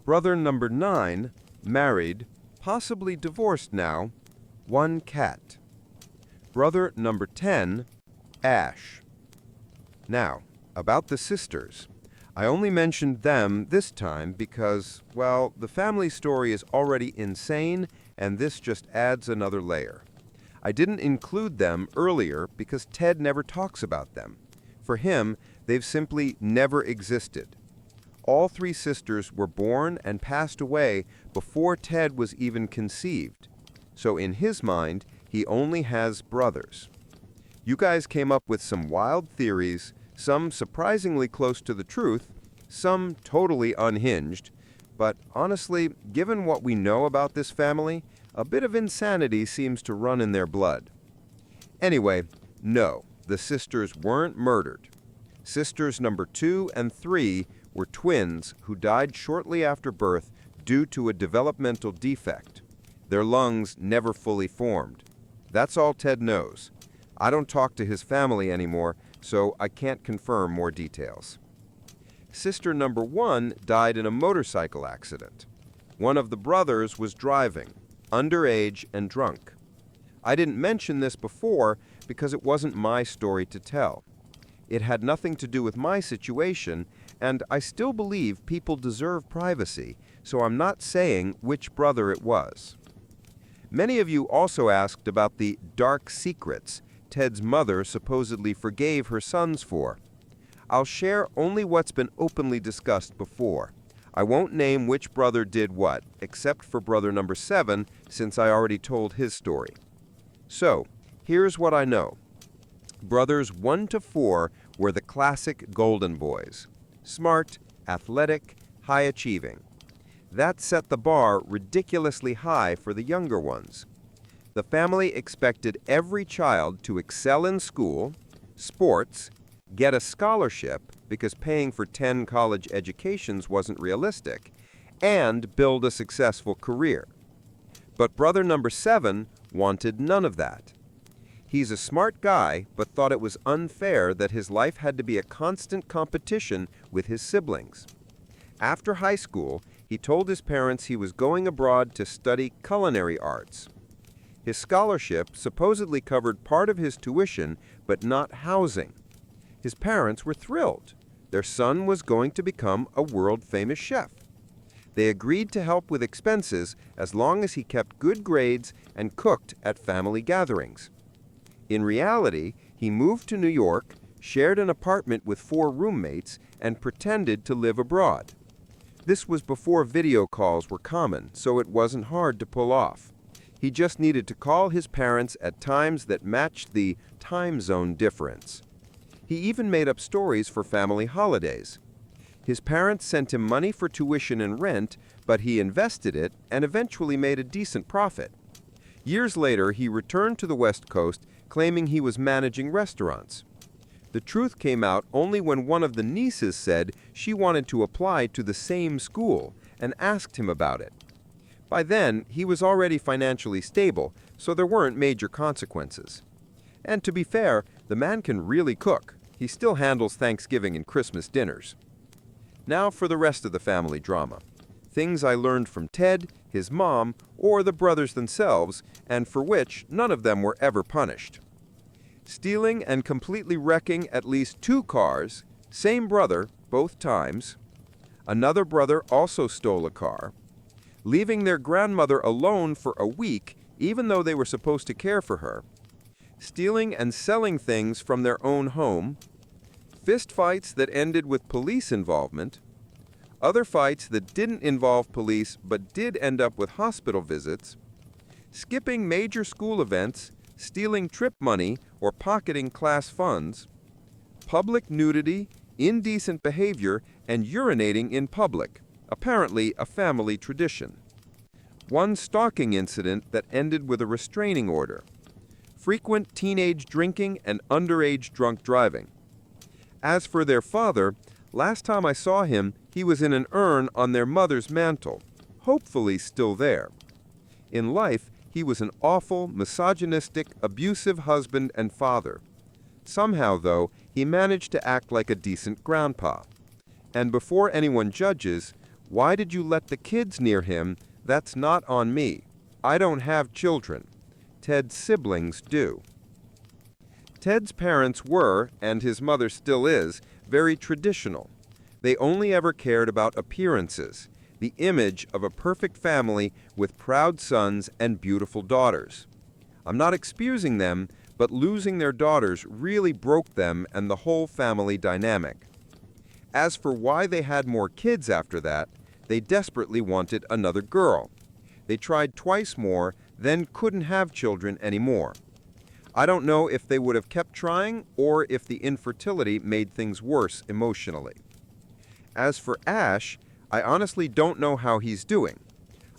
Brother number 9, married, possibly divorced now, 1 cat. Brother number 10, Ash. Now, about the sisters. I only mentioned them this time because, well, the family story is already insane, and this just adds another layer. I didn't include them earlier because Ted never talks about them. For him, they've simply never existed. All three sisters were born and passed away before Ted was even conceived. So in his mind, he only has brothers. You guys came up with some wild theories, some surprisingly close to the truth, some totally unhinged, but honestly, given what we know about this family, a bit of insanity seems to run in their blood. Anyway, no, the sisters weren't murdered. Sisters number 2 and 3 were twins who died shortly after birth due to a developmental defect. Their lungs never fully formed. That's all Ted knows. I don't talk to his family anymore, so I can't confirm more details. Sister number 1 died in a motorcycle accident. One of the brothers was driving, underage and drunk. I didn't mention this before because it wasn't my story to tell. It had nothing to do with my situation, and I still believe people deserve privacy, so I'm not saying which brother it was. Many of you also asked about the dark secrets Ted's mother supposedly forgave her sons for. I'll share only what's been openly discussed before. I won't name which brother did what, except for brother number 7, since I already told his story. So, here's what I know. Brothers 1 to 4 were the classic golden boys. Smart, athletic, high-achieving. That set the bar ridiculously high for the younger ones. The family expected every child to excel in school, sports, get a scholarship because paying for 10 college educations wasn't realistic, and build a successful career. But brother number 7 wanted none of that. He's a smart guy, but thought it was unfair that his life had to be a constant competition with his siblings. After high school, he told his parents he was going abroad to study culinary arts. His scholarship supposedly covered part of his tuition, but not housing. His parents were thrilled. Their son was going to become a world-famous chef. They agreed to help with expenses as long as he kept good grades and cooked at family gatherings. In reality, he moved to New York, shared an apartment with 4 roommates, and pretended to live abroad. This was before video calls were common, so it wasn't hard to pull off. He just needed to call his parents at times that matched the time zone difference. He even made up stories for family holidays. His parents sent him money for tuition and rent, but he invested it and eventually made a decent profit. Years later, he returned to the West Coast, claiming he was managing restaurants. The truth came out only when one of the nieces said she wanted to apply to the same school and asked him about it. By then, he was already financially stable, so there weren't major consequences. And to be fair, the man can really cook. He still handles Thanksgiving and Christmas dinners. Now for the rest of the family drama. Things I learned from Ted, his mom, or the brothers themselves, and for which none of them were ever punished. Stealing and completely wrecking at least 2 cars, same brother, both times. Another brother also stole a car. Leaving their grandmother alone for a week, even though they were supposed to care for her. Stealing and selling things from their own home. Fistfights that ended with police involvement. Other fights that didn't involve police but did end up with hospital visits. Skipping major school events, stealing trip money, or pocketing class funds. Public nudity, indecent behavior, and urinating in public. Apparently a family tradition. One stalking incident that ended with a restraining order. Frequent teenage drinking and underage drunk driving. As for their father, last time I saw him, he was in an urn on their mother's mantle, hopefully still there. In life, he was an awful, misogynistic, abusive husband and father. Somehow, though, he managed to act like a decent grandpa. And before anyone judges, why did you let the kids near him? That's not on me. I don't have children. Ted's siblings do. Ted's parents were, and his mother still is, very traditional. They only ever cared about appearances, the image of a perfect family with proud sons and beautiful daughters. I'm not excusing them, but losing their daughters really broke them and the whole family dynamic. As for why they had more kids after that, they desperately wanted another girl. They tried twice more, then couldn't have children anymore. I don't know if they would have kept trying or if the infertility made things worse emotionally. As for Ash, I honestly don't know how he's doing.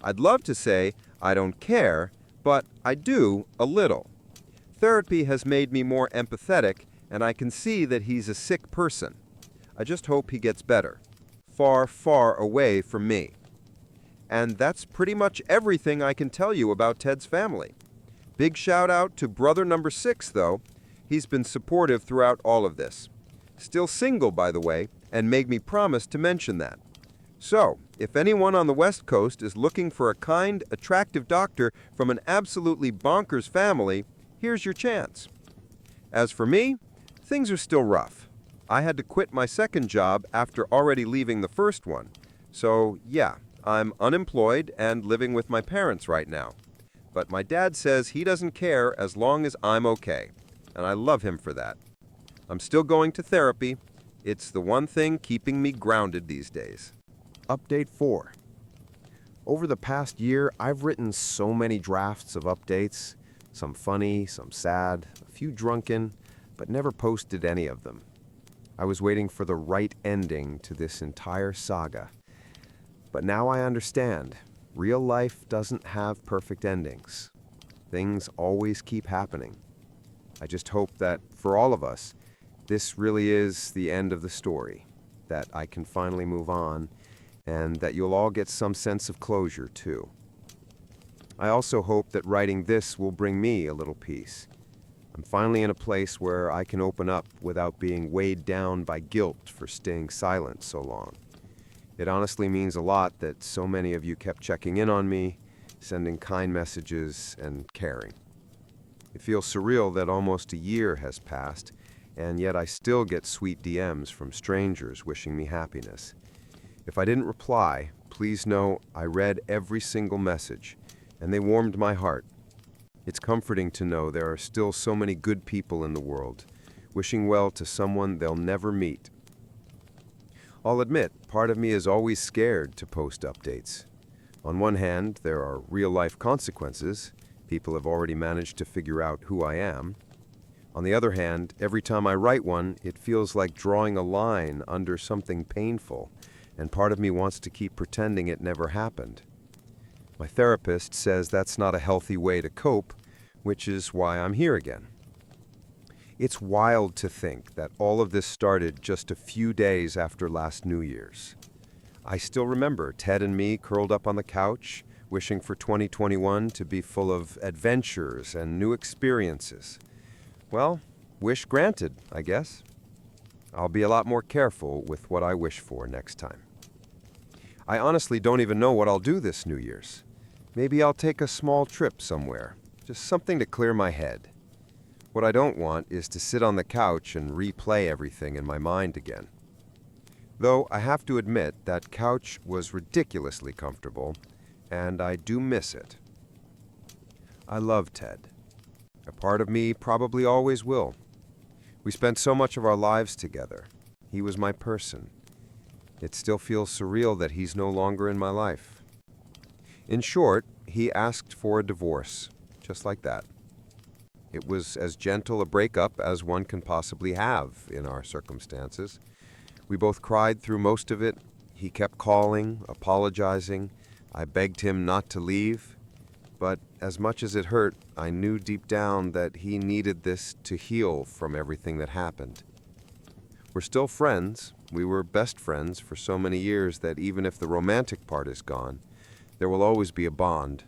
I'd love to say I don't care, but I do a little. Therapy has made me more empathetic, and I can see that he's a sick person. I just hope he gets better. Far, far away from me. And that's pretty much everything I can tell you about Ted's family. Big shout out to brother number 6, though. He's been supportive throughout all of this. Still single, by the way, and made me promise to mention that. So, if anyone on the West Coast is looking for a kind, attractive doctor from an absolutely bonkers family, here's your chance. As for me, things are still rough. I had to quit my second job after already leaving the first one. So, yeah, I'm unemployed and living with my parents right now. But my dad says he doesn't care as long as I'm okay, and I love him for that. I'm still going to therapy. It's the one thing keeping me grounded these days. Update 4. Over the past year, I've written so many drafts of updates, some funny, some sad, a few drunken, but never posted any of them. I was waiting for the right ending to this entire saga. But now I understand. Real life doesn't have perfect endings. Things always keep happening. I just hope that, for all of us, this really is the end of the story, that I can finally move on, and that you'll all get some sense of closure, too. I also hope that writing this will bring me a little peace. I'm finally in a place where I can open up without being weighed down by guilt for staying silent so long. It honestly means a lot that so many of you kept checking in on me, sending kind messages, and caring. It feels surreal that almost a year has passed, and yet I still get sweet DMs from strangers wishing me happiness. If I didn't reply, please know I read every single message, and they warmed my heart. It's comforting to know there are still so many good people in the world, wishing well to someone they'll never meet. I'll admit, part of me is always scared to post updates. On one hand, there are real-life consequences. People have already managed to figure out who I am. On the other hand, every time I write one, it feels like drawing a line under something painful, and part of me wants to keep pretending it never happened. My therapist says that's not a healthy way to cope, which is why I'm here again. It's wild to think that all of this started just a few days after last New Year's. I still remember Ted and me curled up on the couch, wishing for 2021 to be full of adventures and new experiences. Well, wish granted, I guess. I'll be a lot more careful with what I wish for next time. I honestly don't even know what I'll do this New Year's. Maybe I'll take a small trip somewhere, just something to clear my head. What I don't want is to sit on the couch and replay everything in my mind again. Though I have to admit that couch was ridiculously comfortable, and I do miss it. I love Ted. A part of me probably always will. We spent so much of our lives together. He was my person. It still feels surreal that he's no longer in my life. In short, he asked for a divorce, just like that. It was as gentle a breakup as one can possibly have in our circumstances. We both cried through most of it. He kept calling, apologizing. I begged him not to leave. But as much as it hurt, I knew deep down that he needed this to heal from everything that happened. We're still friends. We were best friends for so many years that even if the romantic part is gone, there will always be a bond.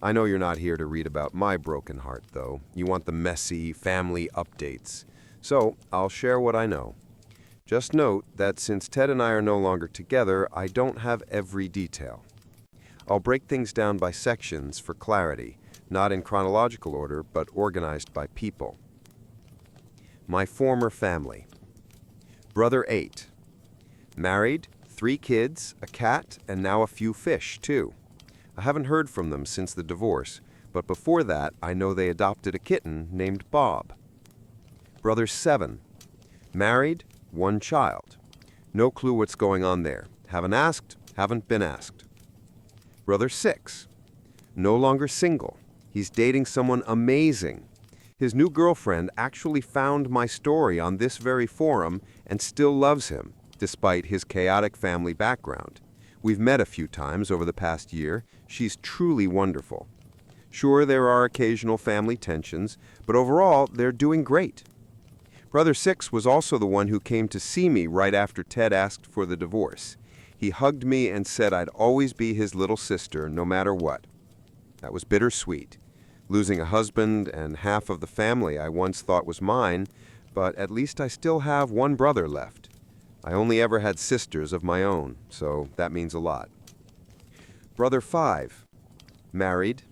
I know you're not here to read about my broken heart, though. You want the messy family updates. So I'll share what I know. Just note that since Ted and I are no longer together, I don't have every detail. I'll break things down by sections for clarity, not in chronological order, but organized by people. My former family. Brother 8. Married, 3 kids, a cat, and now a few fish, too. I haven't heard from them since the divorce, but before that, I know they adopted a kitten named Bob. Brother 7. Married, 1 child. No clue what's going on there. Haven't asked, haven't been asked. Brother 6. No longer single. He's dating someone amazing. His new girlfriend actually found my story on this very forum and still loves him, despite his chaotic family background. We've met a few times over the past year. She's truly wonderful. Sure, there are occasional family tensions, but overall, they're doing great. Brother 6 was also the one who came to see me right after Ted asked for the divorce. He hugged me and said I'd always be his little sister, no matter what. That was bittersweet. Losing a husband and half of the family I once thought was mine, but at least I still have 1 brother left. I only ever had sisters of my own, so that means a lot. Brother 5. Married.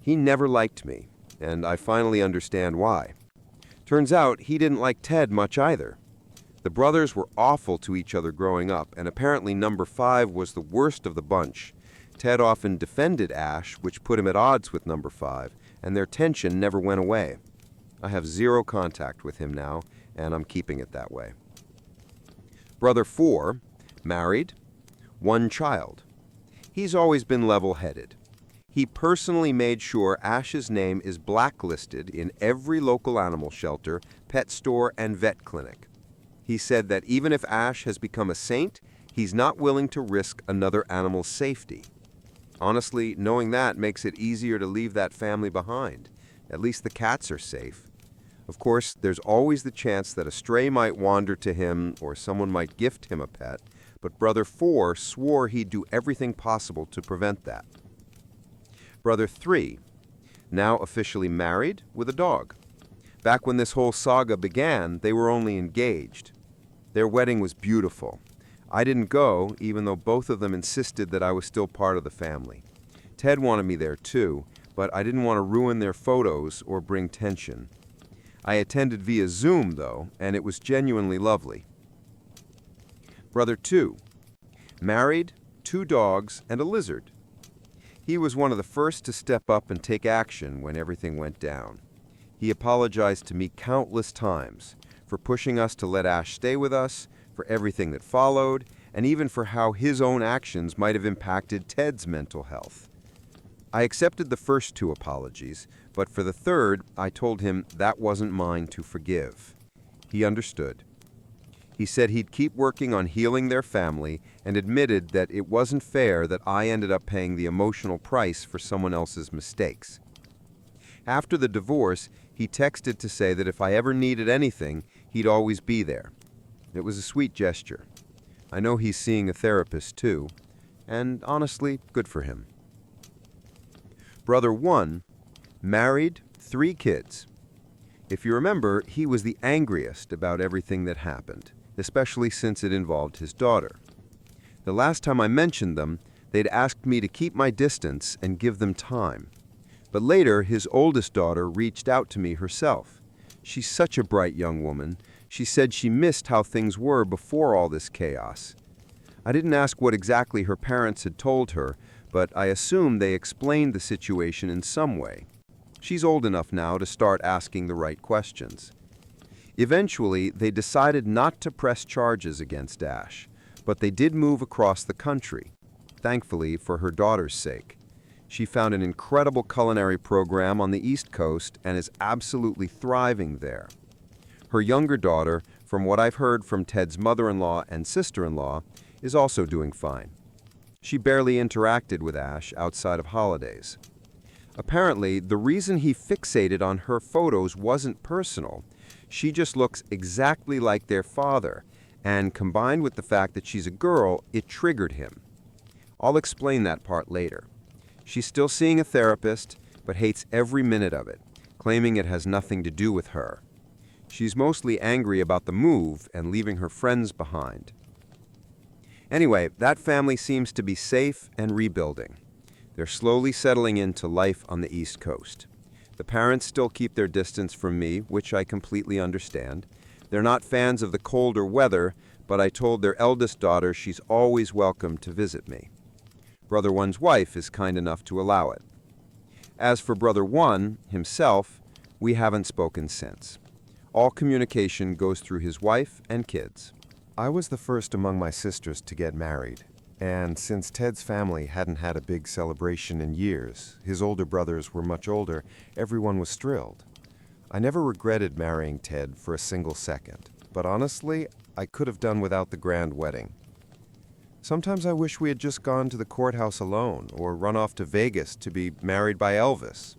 He never liked me, and I finally understand why. Turns out he didn't like Ted much either. The brothers were awful to each other growing up, and apparently number 5 was the worst of the bunch. Ted often defended Ash, which put him at odds with number 5, and their tension never went away. I have 0 contact with him now, and I'm keeping it that way. Brother 4, married, 1 child. He's always been level-headed. He personally made sure Ash's name is blacklisted in every local animal shelter, pet store, and vet clinic. He said that even if Ash has become a saint, he's not willing to risk another animal's safety. Honestly, knowing that makes it easier to leave that family behind. At least the cats are safe. Of course, there's always the chance that a stray might wander to him or someone might gift him a pet, but Brother 4 swore he'd do everything possible to prevent that. Brother 3, now officially married with a dog. Back when this whole saga began, they were only engaged. Their wedding was beautiful. I didn't go, even though both of them insisted that I was still part of the family. Ted wanted me there too, but I didn't want to ruin their photos or bring tension. I attended via Zoom, though, and it was genuinely lovely. Brother 2, married, 2 dogs, and a lizard. He was one of the first to step up and take action when everything went down. He apologized to me countless times for pushing us to let Ash stay with us, for everything that followed, and even for how his own actions might have impacted Ted's mental health. I accepted the first 2 apologies, but for the third, I told him that wasn't mine to forgive. He understood. He said he'd keep working on healing their family and admitted that it wasn't fair that I ended up paying the emotional price for someone else's mistakes. After the divorce, he texted to say that if I ever needed anything, he'd always be there. It was a sweet gesture. I know he's seeing a therapist too, and honestly, good for him. Brother 1, married, 3 kids. If you remember, he was the angriest about everything that happened, especially since it involved his daughter. The last time I mentioned them, they'd asked me to keep my distance and give them time. But later, his oldest daughter reached out to me herself. She's such a bright young woman. She said she missed how things were before all this chaos. I didn't ask what exactly her parents had told her, but I assume they explained the situation in some way. She's old enough now to start asking the right questions. Eventually, they decided not to press charges against Ash, but they did move across the country, thankfully for her daughter's sake. She found an incredible culinary program on the East Coast and is absolutely thriving there. Her younger daughter, from what I've heard from Ted's mother-in-law and sister-in-law, is also doing fine. She barely interacted with Ash outside of holidays. Apparently, the reason he fixated on her photos wasn't personal. She just looks exactly like their father, and combined with the fact that she's a girl, it triggered him. I'll explain that part later. She's still seeing a therapist, but hates every minute of it, claiming it has nothing to do with her. She's mostly angry about the move and leaving her friends behind. Anyway, that family seems to be safe and rebuilding. They're slowly settling into life on the East Coast. The parents still keep their distance from me, which I completely understand. They're not fans of the colder weather, but I told their eldest daughter she's always welcome to visit me. Brother One's wife is kind enough to allow it. As for Brother One himself, we haven't spoken since. All communication goes through his wife and kids. I was the first among my sisters to get married, and since Ted's family hadn't had a big celebration in years, his older brothers were much older, everyone was thrilled. I never regretted marrying Ted for a single second, but honestly, I could have done without the grand wedding. Sometimes I wish we had just gone to the courthouse alone, or run off to Vegas to be married by Elvis.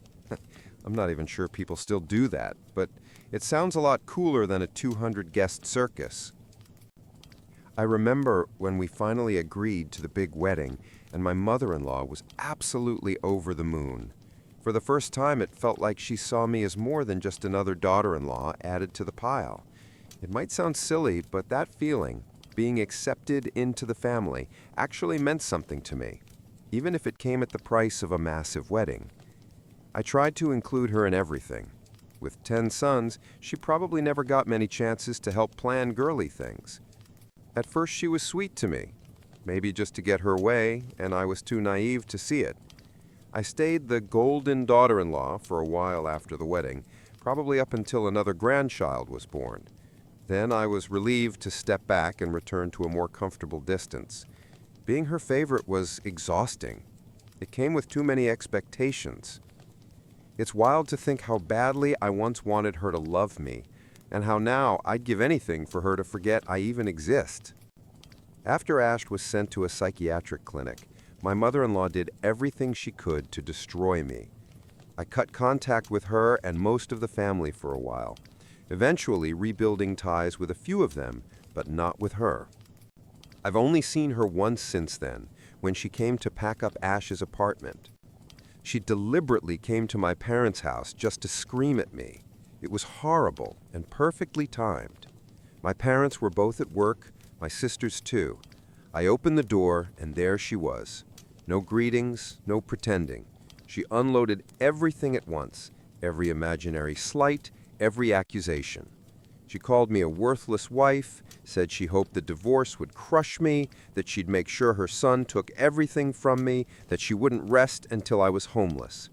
I'm not even sure people still do that, but it sounds a lot cooler than a 200-guest circus. I remember when we finally agreed to the big wedding, and my mother-in-law was absolutely over the moon. For the first time, it felt like she saw me as more than just another daughter-in-law added to the pile. It might sound silly, but that feeling, being accepted into the family, actually meant something to me, even if it came at the price of a massive wedding. I tried to include her in everything. With 10 sons, she probably never got many chances to help plan girly things. At first she was sweet to me, maybe just to get her way, and I was too naive to see it. I stayed the golden daughter-in-law for a while after the wedding, probably up until another grandchild was born. Then I was relieved to step back and return to a more comfortable distance. Being her favorite was exhausting. It came with too many expectations. It's wild to think how badly I once wanted her to love me, and how now I'd give anything for her to forget I even exist. After Ash was sent to a psychiatric clinic, my mother-in-law did everything she could to destroy me. I cut contact with her and most of the family for a while, eventually rebuilding ties with a few of them, but not with her. I've only seen her once since then, when she came to pack up Ash's apartment. She deliberately came to my parents' house just to scream at me. It was horrible and perfectly timed. My parents were both at work, my sisters too. I opened the door, and there she was. No greetings, no pretending. She unloaded everything at once, every imaginary slight, every accusation. She called me a worthless wife, said she hoped the divorce would crush me, that she'd make sure her son took everything from me, that she wouldn't rest until I was homeless.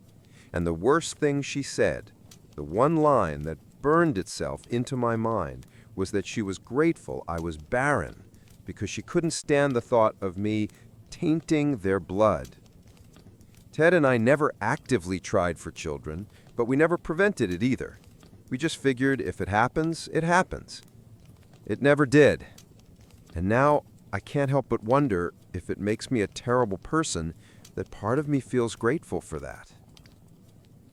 And the worst thing she said, the one line that burned itself into my mind, was that she was grateful I was barren, because she couldn't stand the thought of me tainting their blood. Ted and I never actively tried for children, but we never prevented it either. We just figured if it happens, it happens. It never did. And now I can't help but wonder if it makes me a terrible person that part of me feels grateful for that.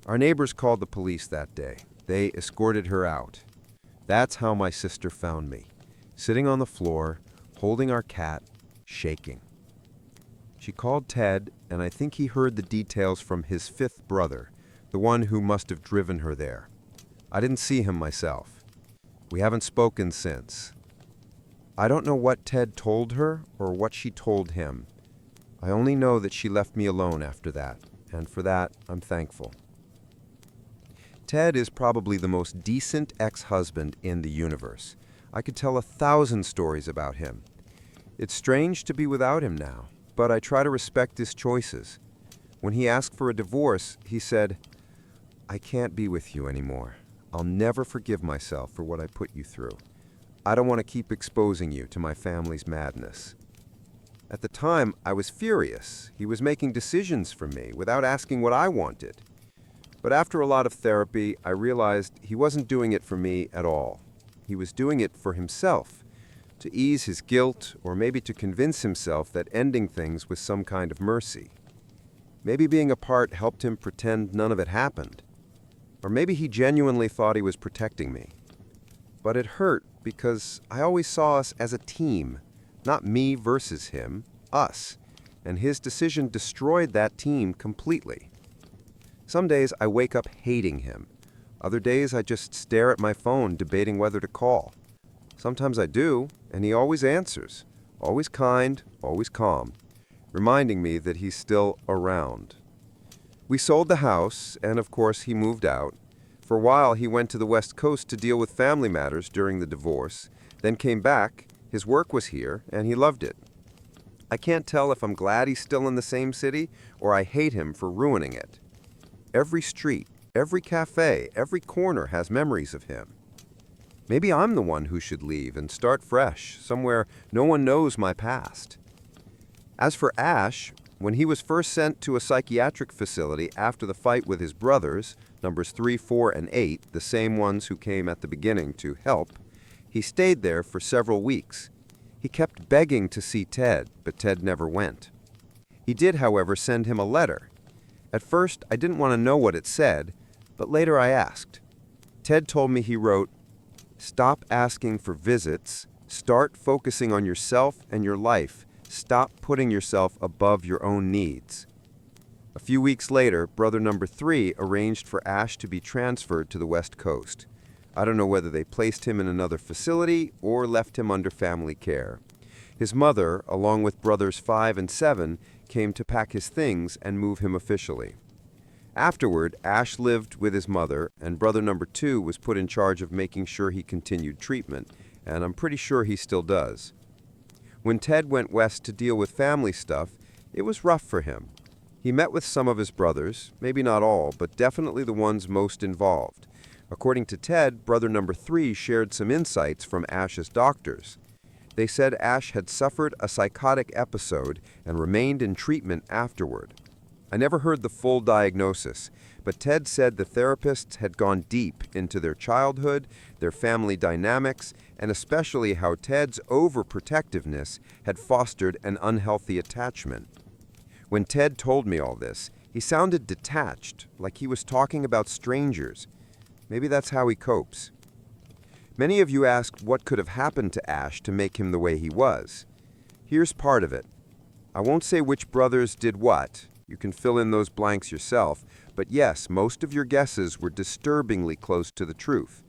Our neighbors called the police that day. They escorted her out. That's how my sister found me, sitting on the floor, holding our cat, shaking. She called Ted, and I think he heard the details from his fifth brother, the one who must have driven her there. I didn't see him myself. We haven't spoken since. I don't know what Ted told her or what she told him. I only know that she left me alone after that, and for that, I'm thankful. Ted is probably the most decent ex-husband in the universe. I could tell 1,000 stories about him. It's strange to be without him now, but I try to respect his choices. When he asked for a divorce, he said, "I can't be with you anymore. I'll never forgive myself for what I put you through. I don't want to keep exposing you to my family's madness." At the time, I was furious. He was making decisions for me without asking what I wanted. But after a lot of therapy, I realized he wasn't doing it for me at all. He was doing it for himself, to ease his guilt, or maybe to convince himself that ending things was some kind of mercy. Maybe being apart helped him pretend none of it happened. Or maybe he genuinely thought he was protecting me. But it hurt because I always saw us as a team, not me versus him, us, and his decision destroyed that team completely. Some days I wake up hating him. Other days I just stare at my phone debating whether to call. Sometimes I do, and he always answers, always kind, always calm, reminding me that he's still around. We sold the house, and of course he moved out. For a while he went to the West Coast to deal with family matters during the divorce, then came back, his work was here, and he loved it. I can't tell if I'm glad he's still in the same city or I hate him for ruining it. Every street, every cafe, every corner has memories of him. Maybe I'm the one who should leave and start fresh, somewhere no one knows my past. As for Ash, when he was first sent to a psychiatric facility after the fight with his brothers, numbers 3, 4, and 8, the same ones who came at the beginning to help, he stayed there for several weeks. He kept begging to see Ted, but Ted never went. He did, however, send him a letter. At first, I didn't want to know what it said, but later I asked. Ted told me he wrote, "Stop asking for visits, start focusing on yourself and your life, stop putting yourself above your own needs." A few weeks later, brother number 3 arranged for Ash to be transferred to the West Coast. I don't know whether they placed him in another facility or left him under family care. His mother, along with brothers 5 and 7, came to pack his things and move him officially. Afterward, Ash lived with his mother, and brother number 2 was put in charge of making sure he continued treatment, and I'm pretty sure he still does. When Ted went west to deal with family stuff, it was rough for him. He met with some of his brothers, maybe not all, but definitely the ones most involved. According to Ted, brother number 3 shared some insights from Ash's doctors. They said Ash had suffered a psychotic episode and remained in treatment afterward. I never heard the full diagnosis, but Ted said the therapists had gone deep into their childhood, their family dynamics, and especially how Ted's overprotectiveness had fostered an unhealthy attachment. When Ted told me all this, he sounded detached, like he was talking about strangers. Maybe that's how he copes. Many of you asked what could have happened to Ash to make him the way he was. Here's part of it. I won't say which brothers did what. You can fill in those blanks yourself, but yes, most of your guesses were disturbingly close to the truth.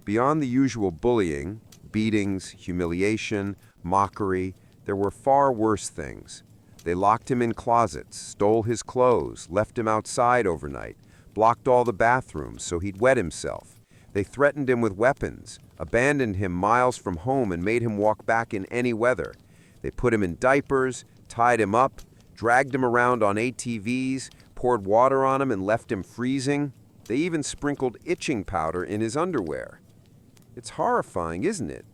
Beyond the usual bullying, beatings, humiliation, mockery, there were far worse things. They locked him in closets, stole his clothes, left him outside overnight, blocked all the bathrooms so he'd wet himself. They threatened him with weapons, abandoned him miles from home and made him walk back in any weather. They put him in diapers, tied him up, dragged him around on ATVs, poured water on him and left him freezing. They even sprinkled itching powder in his underwear. It's horrifying, isn't it?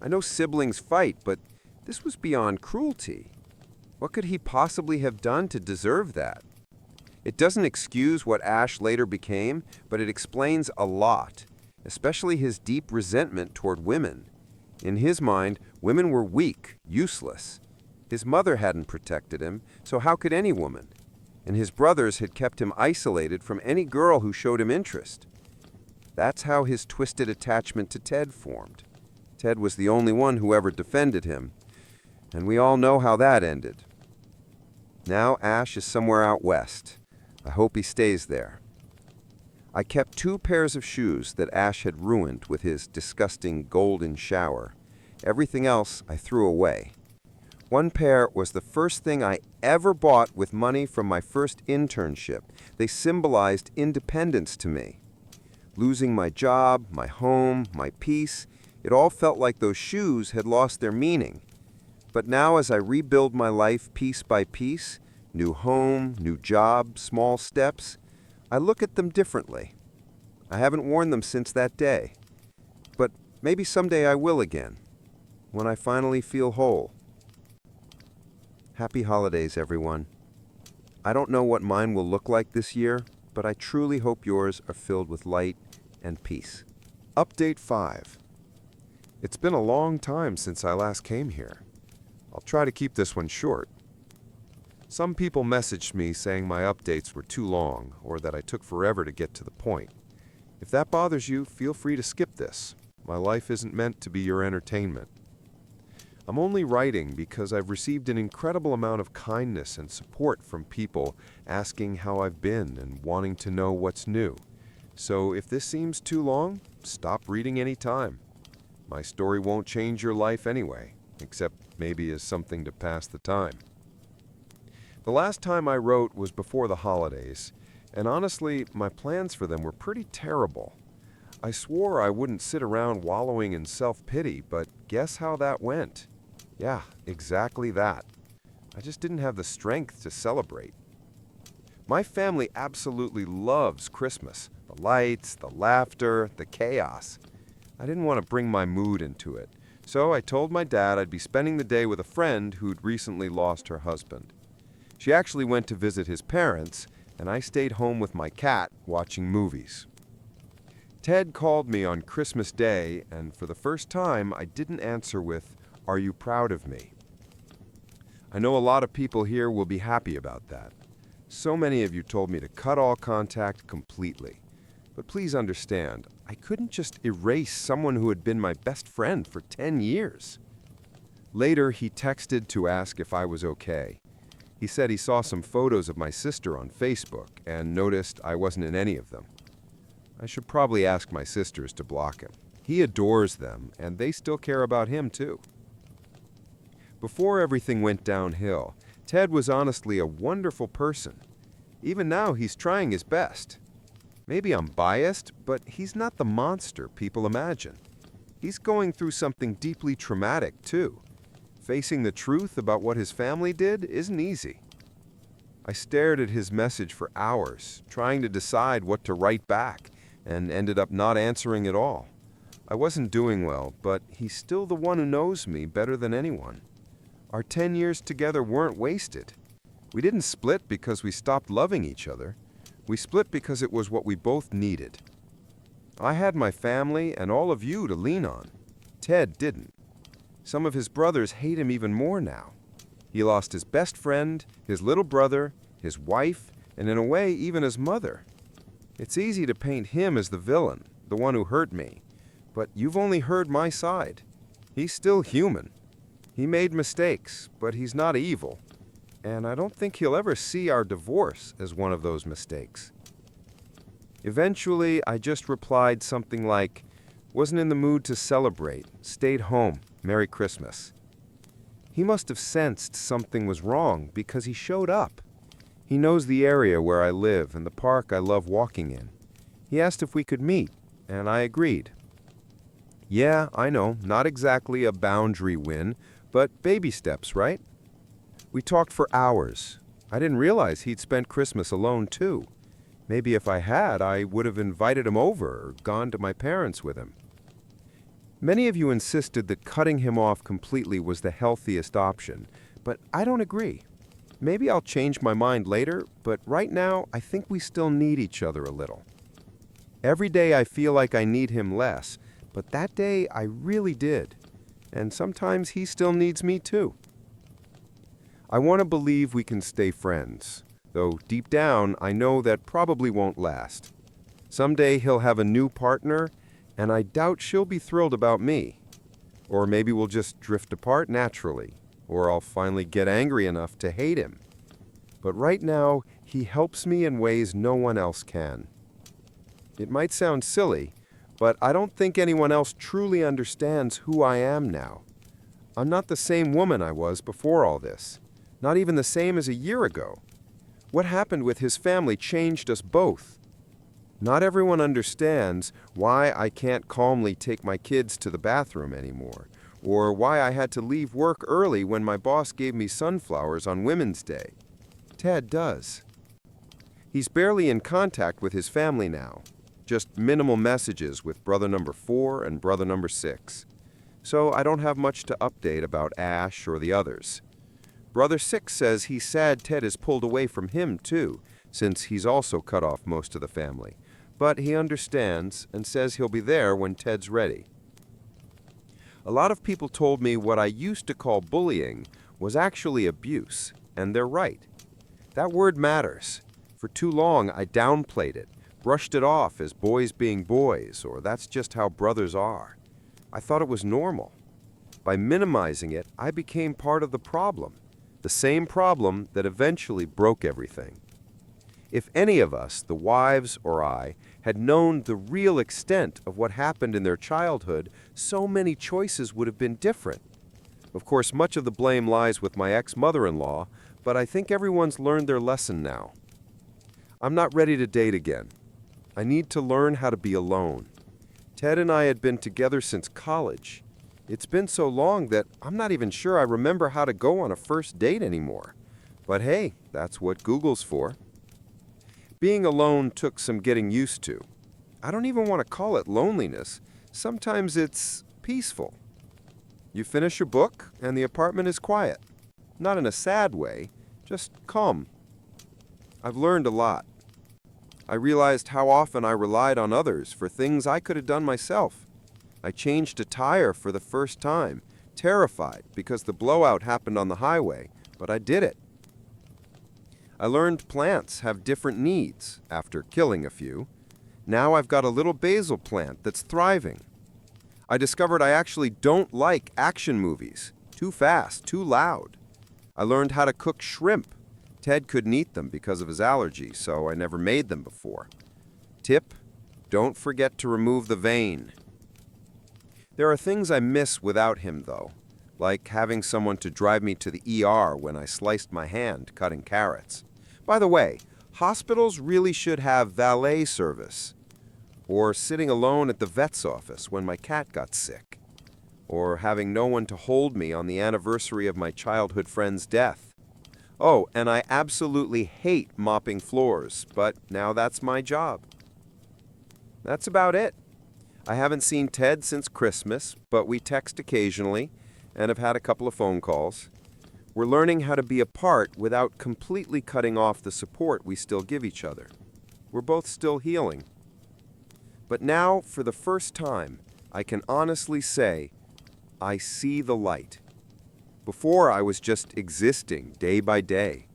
I know siblings fight, but this was beyond cruelty. What could he possibly have done to deserve that? It doesn't excuse what Ash later became, but it explains a lot, especially his deep resentment toward women. In his mind, women were weak, useless. His mother hadn't protected him, so how could any woman? And his brothers had kept him isolated from any girl who showed him interest. That's how his twisted attachment to Ted formed. Ted was the only one who ever defended him, and we all know how that ended. Now Ash is somewhere out west. I hope he stays there. I kept 2 pairs of shoes that Ash had ruined with his disgusting golden shower. Everything else I threw away. One pair was the first thing I ever bought with money from my first internship. They symbolized independence to me. Losing my job, my home, my peace, it all felt like those shoes had lost their meaning. But now as I rebuild my life piece by piece, new home, new job, small steps, I look at them differently. I haven't worn them since that day. But maybe someday I will again, when I finally feel whole. Happy holidays, everyone. I don't know what mine will look like this year, but I truly hope yours are filled with light and peace. Update 5. It's been a long time since I last came here. I'll try to keep this one short. Some people messaged me saying my updates were too long or that I took forever to get to the point. If that bothers you, feel free to skip this. My life isn't meant to be your entertainment. I'm only writing because I've received an incredible amount of kindness and support from people asking how I've been and wanting to know what's new. So if this seems too long, stop reading any time. My story won't change your life anyway, except maybe as something to pass the time. The last time I wrote was before the holidays, And honestly, my plans for them were pretty terrible. I swore I wouldn't sit around wallowing in self-pity, but guess how that went? Yeah, exactly that. I just didn't have the strength to celebrate. My family absolutely loves Christmas. The lights, the laughter, the chaos. I didn't want to bring my mood into it, so I told my dad I'd be spending the day with a friend who'd recently lost her husband. She actually went to visit his parents, and I stayed home with my cat watching movies. Ted called me on Christmas Day, and for the first time, I didn't answer with, "Are you proud of me?" I know a lot of people here will be happy about that. So many of you told me to cut all contact completely. But please understand, I couldn't just erase someone who had been my best friend for 10 years. Later, he texted to ask if I was okay. He said he saw some photos of my sister on Facebook and noticed I wasn't in any of them. I should probably ask my sisters to block him. He adores them, and they still care about him too. Before everything went downhill, Ted was honestly a wonderful person. Even now, he's trying his best. Maybe I'm biased, but he's not the monster people imagine. He's going through something deeply traumatic, too. Facing the truth about what his family did isn't easy. I stared at his message for hours, trying to decide what to write back, and ended up not answering at all. I wasn't doing well, but he's still the one who knows me better than anyone. Our 10 years together weren't wasted. We didn't split because we stopped loving each other. We split because it was what we both needed. I had my family and all of you to lean on. Ted didn't. Some of his brothers hate him even more now. He lost his best friend, his little brother, his wife, and in a way, even his mother. It's easy to paint him as the villain, the one who hurt me. But you've only heard my side. He's still human. He made mistakes, but he's not evil. And I don't think he'll ever see our divorce as one of those mistakes. Eventually, I just replied something like, "Wasn't in the mood to celebrate, stayed home, Merry Christmas." He must have sensed something was wrong because he showed up. He knows the area where I live and the park I love walking in. He asked if we could meet, and I agreed. Yeah, I know, not exactly a boundary win, but baby steps, right? We talked for hours. I didn't realize he'd spent Christmas alone, too. Maybe if I had, I would have invited him over or gone to my parents with him. Many of you insisted that cutting him off completely was the healthiest option, but I don't agree. Maybe I'll change my mind later, but right now, I think we still need each other a little. Every day I feel like I need him less, but that day I really did. And sometimes he still needs me too. I want to believe we can stay friends, though deep down I know that probably won't last. Someday he'll have a new partner, and I doubt she'll be thrilled about me. Or maybe we'll just drift apart naturally, or I'll finally get angry enough to hate him. But right now, he helps me in ways no one else can. It might sound silly, but I don't think anyone else truly understands who I am now. I'm not the same woman I was before all this. Not even the same as a year ago. What happened with his family changed us both. Not everyone understands why I can't calmly take my kids to the bathroom anymore, or why I had to leave work early when my boss gave me sunflowers on Women's Day. Ted does. He's barely in contact with his family now, just minimal messages with brother number 4 and brother number 6. So I don't have much to update about Ash or the others. Brother 6 says he's sad Ted is pulled away from him too, since he's also cut off most of the family. But he understands and says he'll be there when Ted's ready. A lot of people told me what I used to call bullying was actually abuse, and they're right. That word matters. For too long, I downplayed it, brushed it off as boys being boys, or that's just how brothers are. I thought it was normal. By minimizing it, I became part of the problem, the same problem that eventually broke everything. If any of us, the wives or I, had known the real extent of what happened in their childhood, so many choices would have been different. Of course, much of the blame lies with my ex-mother-in-law, but I think everyone's learned their lesson now. I'm not ready to date again. I need to learn how to be alone. Ted and I had been together since college. It's been so long that I'm not even sure I remember how to go on a first date anymore. But hey, that's what Google's for. Being alone took some getting used to. I don't even want to call it loneliness. Sometimes it's peaceful. You finish your book and the apartment is quiet. Not in a sad way, just calm. I've learned a lot. I realized how often I relied on others for things I could have done myself. I changed a tire for the first time, terrified because the blowout happened on the highway, but I did it. I learned plants have different needs after killing a few. Now I've got a little basil plant that's thriving. I discovered I actually don't like action movies. Too fast, too loud. I learned how to cook shrimp. Ted couldn't eat them because of his allergy, so I never made them before. Tip: don't forget to remove the vein. There are things I miss without him, though, like having someone to drive me to the ER when I sliced my hand cutting carrots. By the way, hospitals really should have valet service. Or sitting alone at the vet's office when my cat got sick. Or having no one to hold me on the anniversary of my childhood friend's death. Oh, and I absolutely hate mopping floors, but now that's my job. That's about it. I haven't seen Ted since Christmas, but we text occasionally and have had a couple of phone calls. We're learning how to be apart without completely cutting off the support we still give each other. We're both still healing. But now, for the first time, I can honestly say, I see the light. Before, I was just existing day by day.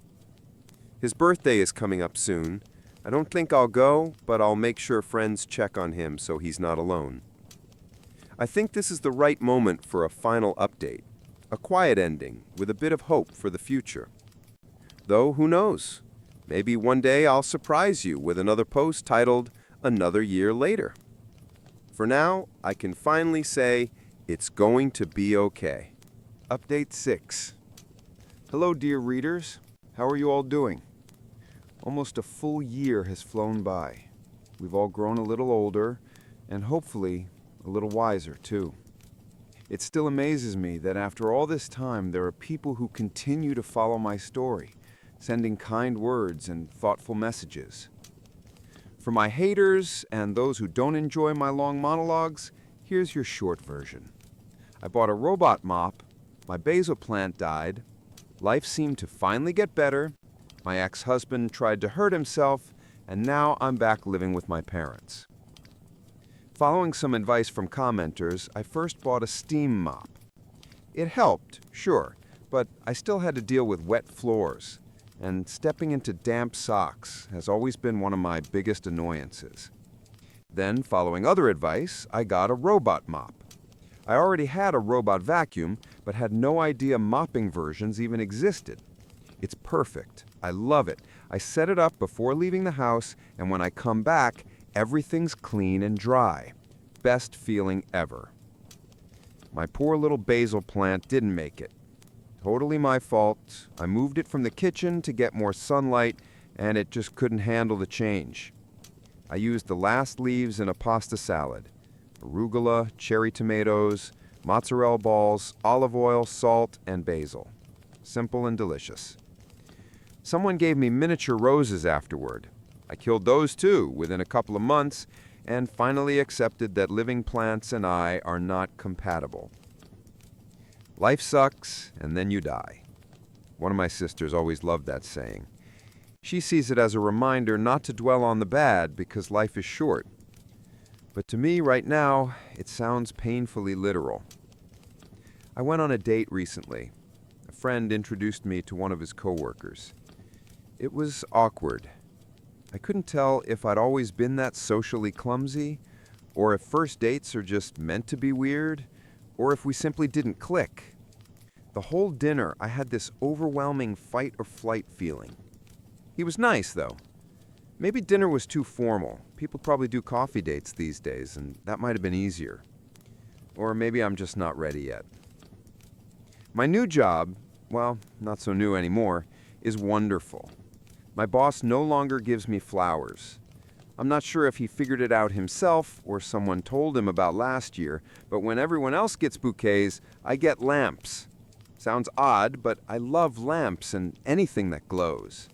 His birthday is coming up soon. I don't think I'll go, but I'll make sure friends check on him so he's not alone. I think this is the right moment for a final update, a quiet ending with a bit of hope for the future. Though, who knows? Maybe one day I'll surprise you with another post titled, "Another Year Later." For now, I can finally say, it's going to be okay. Update 6. Hello, dear readers. How are you all doing? Almost a full year has flown by. We've all grown a little older, and hopefully a little wiser, too. It still amazes me that after all this time, there are people who continue to follow my story, sending kind words and thoughtful messages. For my haters and those who don't enjoy my long monologues, here's your short version. I bought a robot mop, my basil plant died, life seemed to finally get better, my ex-husband tried to hurt himself, and now I'm back living with my parents. Following some advice from commenters, I first bought a steam mop. It helped, sure, but I still had to deal with wet floors, and stepping into damp socks has always been one of my biggest annoyances. Then, following other advice, I got a robot mop. I already had a robot vacuum, but had no idea mopping versions even existed. It's perfect. I love it. I set it up before leaving the house, and when I come back, everything's clean and dry. Best feeling ever. My poor little basil plant didn't make it. Totally my fault. I moved it from the kitchen to get more sunlight, and it just couldn't handle the change. I used the last leaves in a pasta salad. Arugula, cherry tomatoes, mozzarella balls, olive oil, salt, and basil. Simple and delicious. Someone gave me miniature roses afterward. I killed those too within a couple of months and finally accepted that living plants and I are not compatible. Life sucks, and then you die. One of my sisters always loved that saying. She sees it as a reminder not to dwell on the bad because life is short. But to me, right now, it sounds painfully literal. I went on a date recently. A friend introduced me to one of his coworkers. It was awkward. I couldn't tell if I'd always been that socially clumsy, or if first dates are just meant to be weird, or if we simply didn't click. The whole dinner, I had this overwhelming fight or flight feeling. He was nice, though. Maybe dinner was too formal. People probably do coffee dates these days, and that might have been easier. Or maybe I'm just not ready yet. My new job, well, not so new anymore, is wonderful. My boss no longer gives me flowers. I'm not sure if he figured it out himself or someone told him about last year, but when everyone else gets bouquets, I get lamps. Sounds odd, but I love lamps and anything that glows.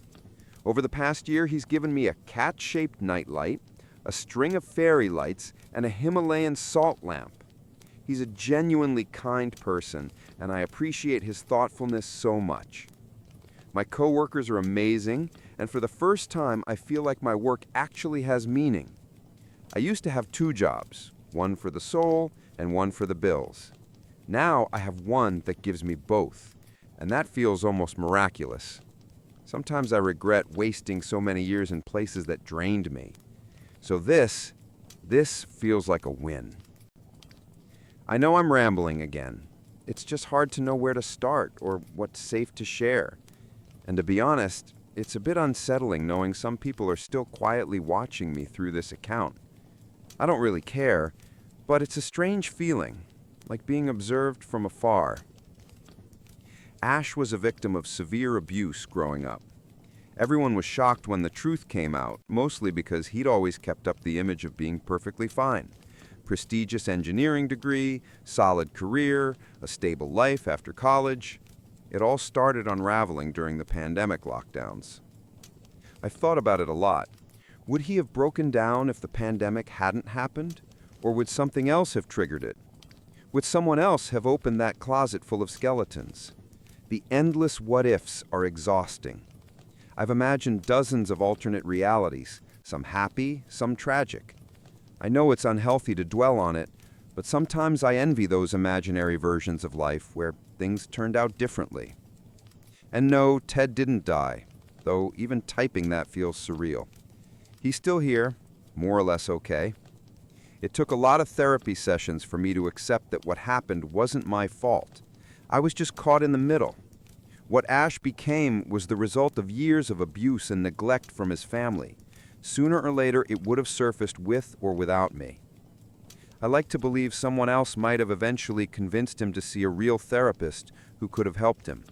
Over the past year, he's given me a cat-shaped nightlight, a string of fairy lights, and a Himalayan salt lamp. He's a genuinely kind person, and I appreciate his thoughtfulness so much. My coworkers are amazing, and for the first time, I feel like my work actually has meaning. I used to have 2 jobs, one for the soul and one for the bills. Now I have one that gives me both, and that feels almost miraculous. Sometimes I regret wasting so many years in places that drained me. So this feels like a win. I know I'm rambling again. It's just hard to know where to start or what's safe to share. And to be honest, it's a bit unsettling knowing some people are still quietly watching me through this account. I don't really care, but it's a strange feeling, like being observed from afar. Ash was a victim of severe abuse growing up. Everyone was shocked when the truth came out, mostly because he'd always kept up the image of being perfectly fine. Prestigious engineering degree, solid career, a stable life after college. It all started unraveling during the pandemic lockdowns. I've thought about it a lot. Would he have broken down if the pandemic hadn't happened? Or would something else have triggered it? Would someone else have opened that closet full of skeletons? The endless what-ifs are exhausting. I've imagined dozens of alternate realities, some happy, some tragic. I know it's unhealthy to dwell on it, but sometimes I envy those imaginary versions of life where things turned out differently. And no, Ted didn't die, though even typing that feels surreal. He's still here, more or less okay. It took a lot of therapy sessions for me to accept that what happened wasn't my fault. I was just caught in the middle. What Ash became was the result of years of abuse and neglect from his family. Sooner or later, it would have surfaced with or without me. I like to believe someone else might have eventually convinced him to see a real therapist who could have helped him.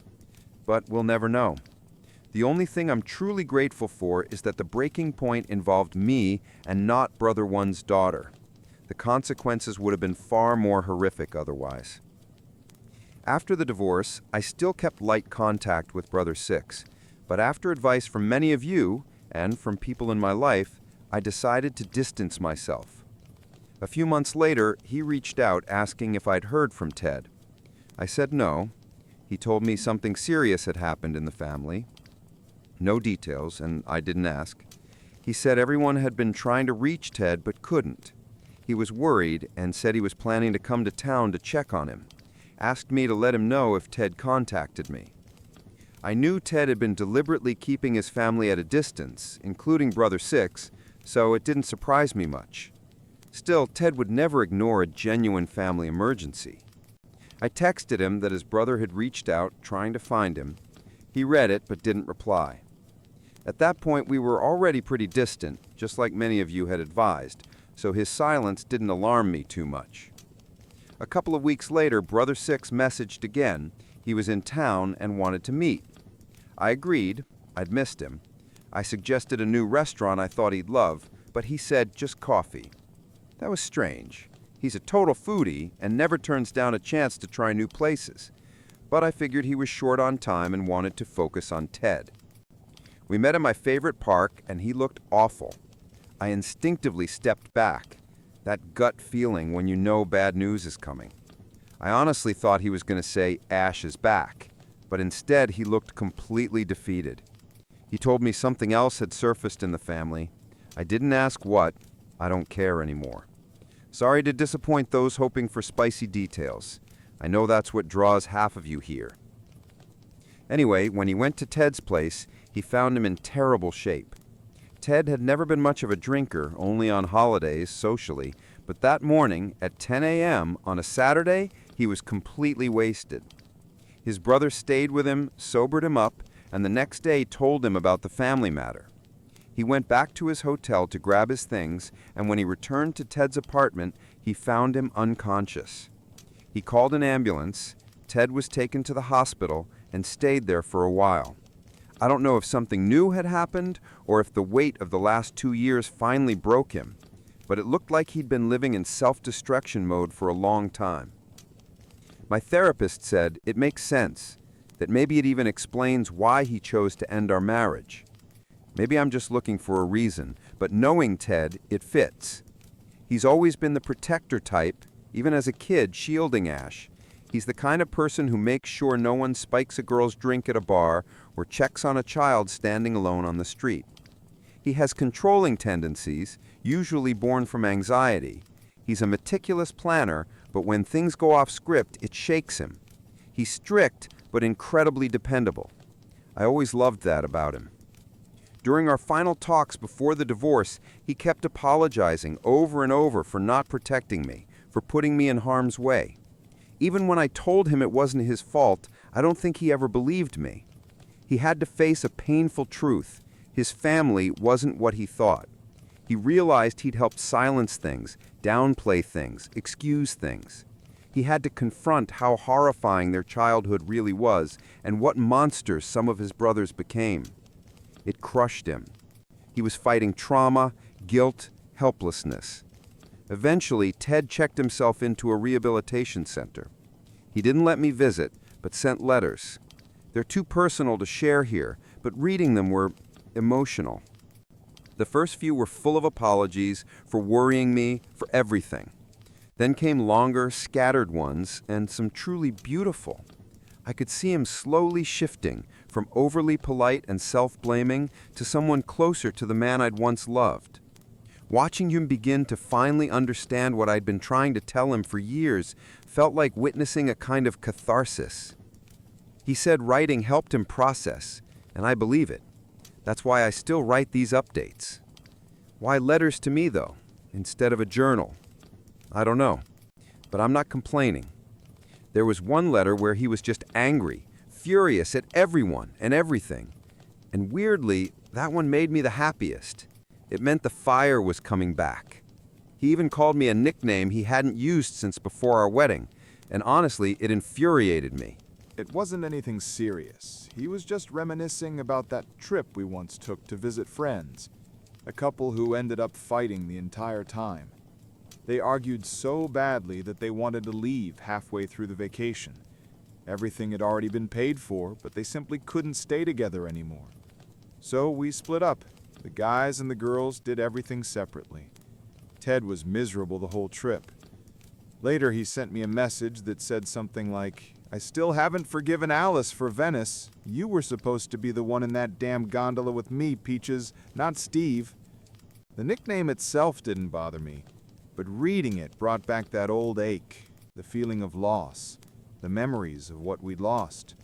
But we'll never know. The only thing I'm truly grateful for is that the breaking point involved me and not Brother One's daughter. The consequences would have been far more horrific otherwise. After the divorce, I still kept light contact with Brother Six, but after advice from many of you, and from people in my life, I decided to distance myself. A few months later, he reached out asking if I'd heard from Ted. I said no. He told me something serious had happened in the family. No details, and I didn't ask. He said everyone had been trying to reach Ted but couldn't. He was worried and said he was planning to come to town to check on him. Asked me to let him know if Ted contacted me. I knew Ted had been deliberately keeping his family at a distance, including Brother Six, so it didn't surprise me much. Still, Ted would never ignore a genuine family emergency. I texted him that his brother had reached out, trying to find him. He read it, but didn't reply. At that point, we were already pretty distant, just like many of you had advised, so his silence didn't alarm me too much. A couple of weeks later, Brother Six messaged again. He was in town and wanted to meet. I agreed. I'd missed him. I suggested a new restaurant I thought he'd love, but he said just coffee. That was strange. He's a total foodie and never turns down a chance to try new places. But I figured he was short on time and wanted to focus on Ted. We met in my favorite park, and he looked awful. I instinctively stepped back. That gut feeling when you know bad news is coming. I honestly thought he was going to say, "Ash is back," but instead he looked completely defeated. He told me something else had surfaced in the family. I didn't ask what. I don't care anymore. Sorry to disappoint those hoping for spicy details. I know that's what draws half of you here. Anyway, when he went to Ted's place, he found him in terrible shape. Ted had never been much of a drinker, only on holidays, socially, but that morning, at 10 a.m. on a Saturday, he was completely wasted. His brother stayed with him, sobered him up, and the next day told him about the family matter. He went back to his hotel to grab his things, and when he returned to Ted's apartment, he found him unconscious. He called an ambulance. Ted was taken to the hospital and stayed there for a while. I don't know if something new had happened or if the weight of the last 2 years finally broke him, but it looked like he'd been living in self-destruction mode for a long time. My therapist said it makes sense, that maybe it even explains why he chose to end our marriage. Maybe I'm just looking for a reason, but knowing Ted, it fits. He's always been the protector type, even as a kid, shielding Ash. He's the kind of person who makes sure no one spikes a girl's drink at a bar or checks on a child standing alone on the street. He has controlling tendencies, usually born from anxiety. He's a meticulous planner, but when things go off script, it shakes him. He's strict, but incredibly dependable. I always loved that about him. During our final talks before the divorce, he kept apologizing over and over for not protecting me, for putting me in harm's way. Even when I told him it wasn't his fault, I don't think he ever believed me. He had to face a painful truth. His family wasn't what he thought. He realized he'd helped silence things, downplay things, excuse things. He had to confront how horrifying their childhood really was and what monsters some of his brothers became. It crushed him. He was fighting trauma, guilt, helplessness. Eventually, Ted checked himself into a rehabilitation center. He didn't let me visit, but sent letters. They're too personal to share here, but reading them were emotional. The first few were full of apologies for worrying me, for everything. Then came longer, scattered ones, and some truly beautiful. I could see him slowly shifting from overly polite and self-blaming to someone closer to the man I'd once loved. Watching him begin to finally understand what I'd been trying to tell him for years felt like witnessing a kind of catharsis. He said writing helped him process, and I believe it. That's why I still write these updates. Why letters to me, though, instead of a journal? I don't know, but I'm not complaining. There was one letter where he was just angry, furious at everyone and everything. And weirdly, that one made me the happiest. It meant the fire was coming back. He even called me a nickname he hadn't used since before our wedding, and honestly, it infuriated me. It wasn't anything serious. He was just reminiscing about that trip we once took to visit friends, a couple who ended up fighting the entire time. They argued so badly that they wanted to leave halfway through the vacation. Everything had already been paid for, but they simply couldn't stay together anymore. So we split up. The guys and the girls did everything separately. Ted was miserable the whole trip. Later, he sent me a message that said something like, "I still haven't forgiven Alice for Venice. You were supposed to be the one in that damn gondola with me, Peaches, not Steve." The nickname itself didn't bother me, but reading it brought back that old ache, the feeling of loss, the memories of what we'd lost.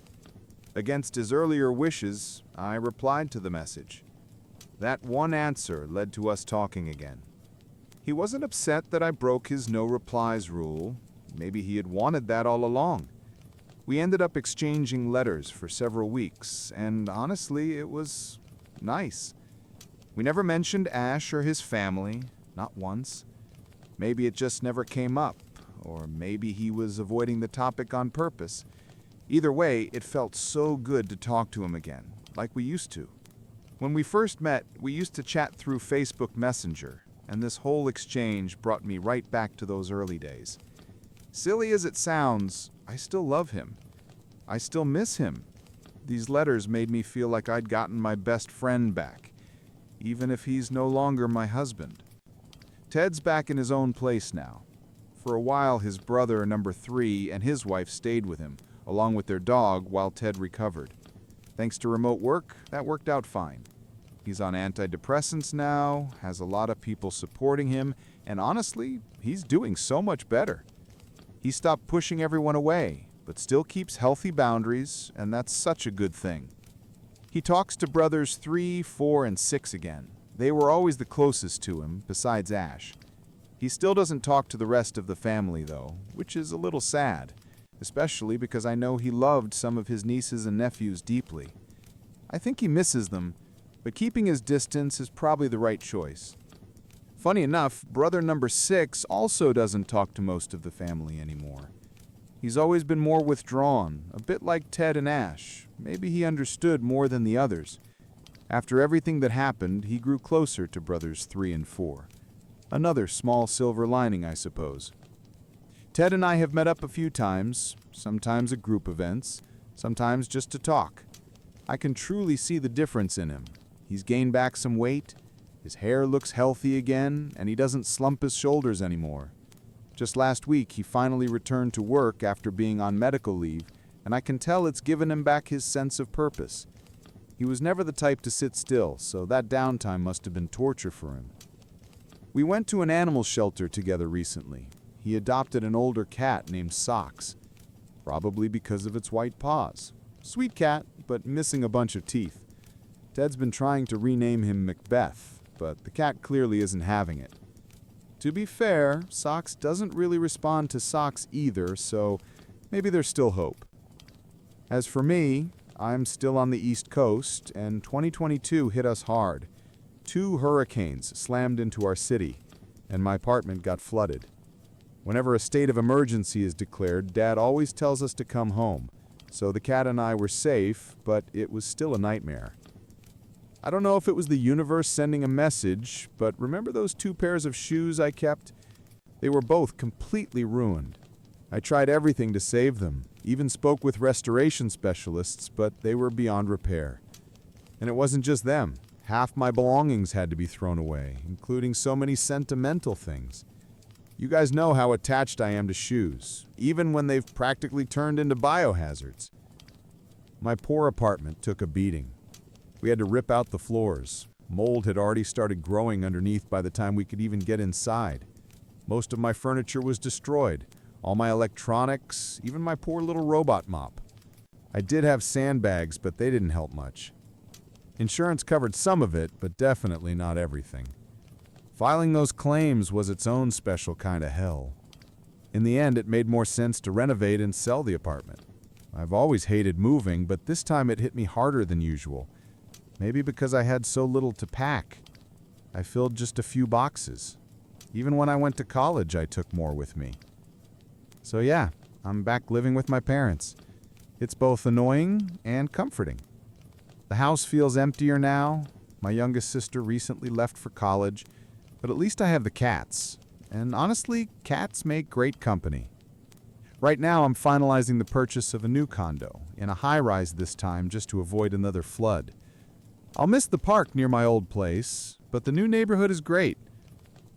Against his earlier wishes, I replied to the message. That one answer led to us talking again. He wasn't upset that I broke his no replies rule. Maybe he had wanted that all along. We ended up exchanging letters for several weeks, and honestly, it was nice. We never mentioned Ash or his family, not once. Maybe it just never came up, or maybe he was avoiding the topic on purpose. Either way, it felt so good to talk to him again, like we used to. When we first met, we used to chat through Facebook Messenger, and this whole exchange brought me right back to those early days. Silly as it sounds, I still love him. I still miss him. These letters made me feel like I'd gotten my best friend back, even if he's no longer my husband. Ted's back in his own place now. For a while, his brother, number 3, and his wife stayed with him, along with their dog, while Ted recovered. Thanks to remote work, that worked out fine. He's on antidepressants now, has a lot of people supporting him, and honestly, he's doing so much better. He stopped pushing everyone away, but still keeps healthy boundaries, and that's such a good thing. He talks to brothers 3, 4, and 6 again. They were always the closest to him, besides Ash. He still doesn't talk to the rest of the family, though, which is a little sad, especially because I know he loved some of his nieces and nephews deeply. I think he misses them, but keeping his distance is probably the right choice. Funny enough, brother number 6 also doesn't talk to most of the family anymore. He's always been more withdrawn, a bit like Ted and Ash. Maybe he understood more than the others. After everything that happened, he grew closer to brothers 3 and 4. Another small silver lining, I suppose. Ted and I have met up a few times, sometimes at group events, sometimes just to talk. I can truly see the difference in him. He's gained back some weight, his hair looks healthy again, and he doesn't slump his shoulders anymore. Just last week, he finally returned to work after being on medical leave, and I can tell it's given him back his sense of purpose. He was never the type to sit still, so that downtime must have been torture for him. We went to an animal shelter together recently. He adopted an older cat named Socks, probably because of its white paws. Sweet cat, but missing a bunch of teeth. Ted's been trying to rename him Macbeth, but the cat clearly isn't having it. To be fair, Socks doesn't really respond to Socks either, so maybe there's still hope. As for me, I'm still on the East Coast, and 2022 hit us hard. 2 hurricanes slammed into our city, and my apartment got flooded. Whenever a state of emergency is declared, Dad always tells us to come home, so the cat and I were safe, but it was still a nightmare. I don't know if it was the universe sending a message, but remember those 2 pairs of shoes I kept? They were both completely ruined. I tried everything to save them, even spoke with restoration specialists, but they were beyond repair. And it wasn't just them. Half my belongings had to be thrown away, including so many sentimental things. You guys know how attached I am to shoes, even when they've practically turned into biohazards. My poor apartment took a beating. We had to rip out the floors. Mold had already started growing underneath by the time we could even get inside. Most of my furniture was destroyed, all my electronics, even my poor little robot mop. I did have sandbags, but they didn't help much. Insurance covered some of it, but definitely not everything. Filing those claims was its own special kind of hell. In the end, it made more sense to renovate and sell the apartment. I've always hated moving, but this time it hit me harder than usual. Maybe because I had so little to pack. I filled just a few boxes. Even when I went to college, I took more with me. So yeah, I'm back living with my parents. It's both annoying and comforting. The house feels emptier now. My youngest sister recently left for college, but at least I have the cats. And honestly, cats make great company. Right now, I'm finalizing the purchase of a new condo, in a high-rise this time just to avoid another flood. I'll miss the park near my old place, but the new neighborhood is great.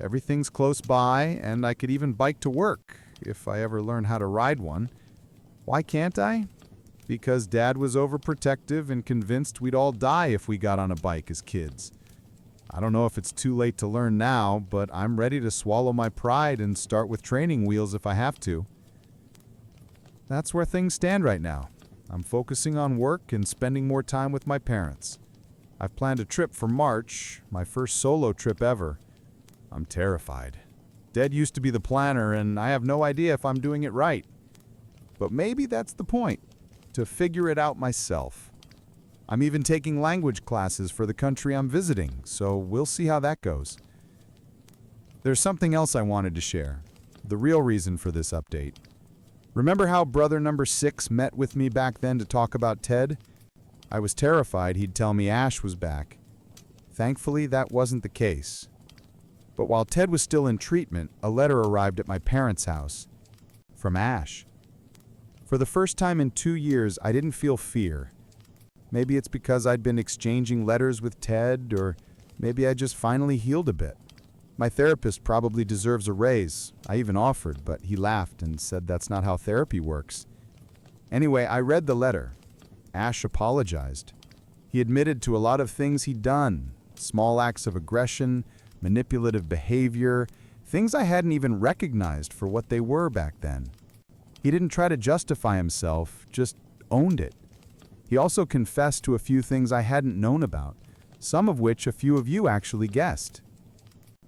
Everything's close by, and I could even bike to work, if I ever learn how to ride one. Why can't I? Because Dad was overprotective and convinced we'd all die if we got on a bike as kids. I don't know if it's too late to learn now, but I'm ready to swallow my pride and start with training wheels if I have to. That's where things stand right now. I'm focusing on work and spending more time with my parents. I've planned a trip for March, my first solo trip ever. I'm terrified. Dad used to be the planner, and I have no idea if I'm doing it right. But maybe that's the point, to figure it out myself. I'm even taking language classes for the country I'm visiting, so we'll see how that goes. There's something else I wanted to share, the real reason for this update. Remember how brother number 6 met with me back then to talk about Ted? I was terrified he'd tell me Ash was back. Thankfully, that wasn't the case. But while Ted was still in treatment, a letter arrived at my parents' house. From Ash. For the first time in 2 years, I didn't feel fear. Maybe it's because I'd been exchanging letters with Ted, or maybe I just finally healed a bit. My therapist probably deserves a raise. I even offered, but he laughed and said that's not how therapy works. Anyway, I read the letter. Ash apologized. He admitted to a lot of things he'd done, small acts of aggression, manipulative behavior, things I hadn't even recognized for what they were back then. He didn't try to justify himself, just owned it. He also confessed to a few things I hadn't known about, some of which a few of you actually guessed.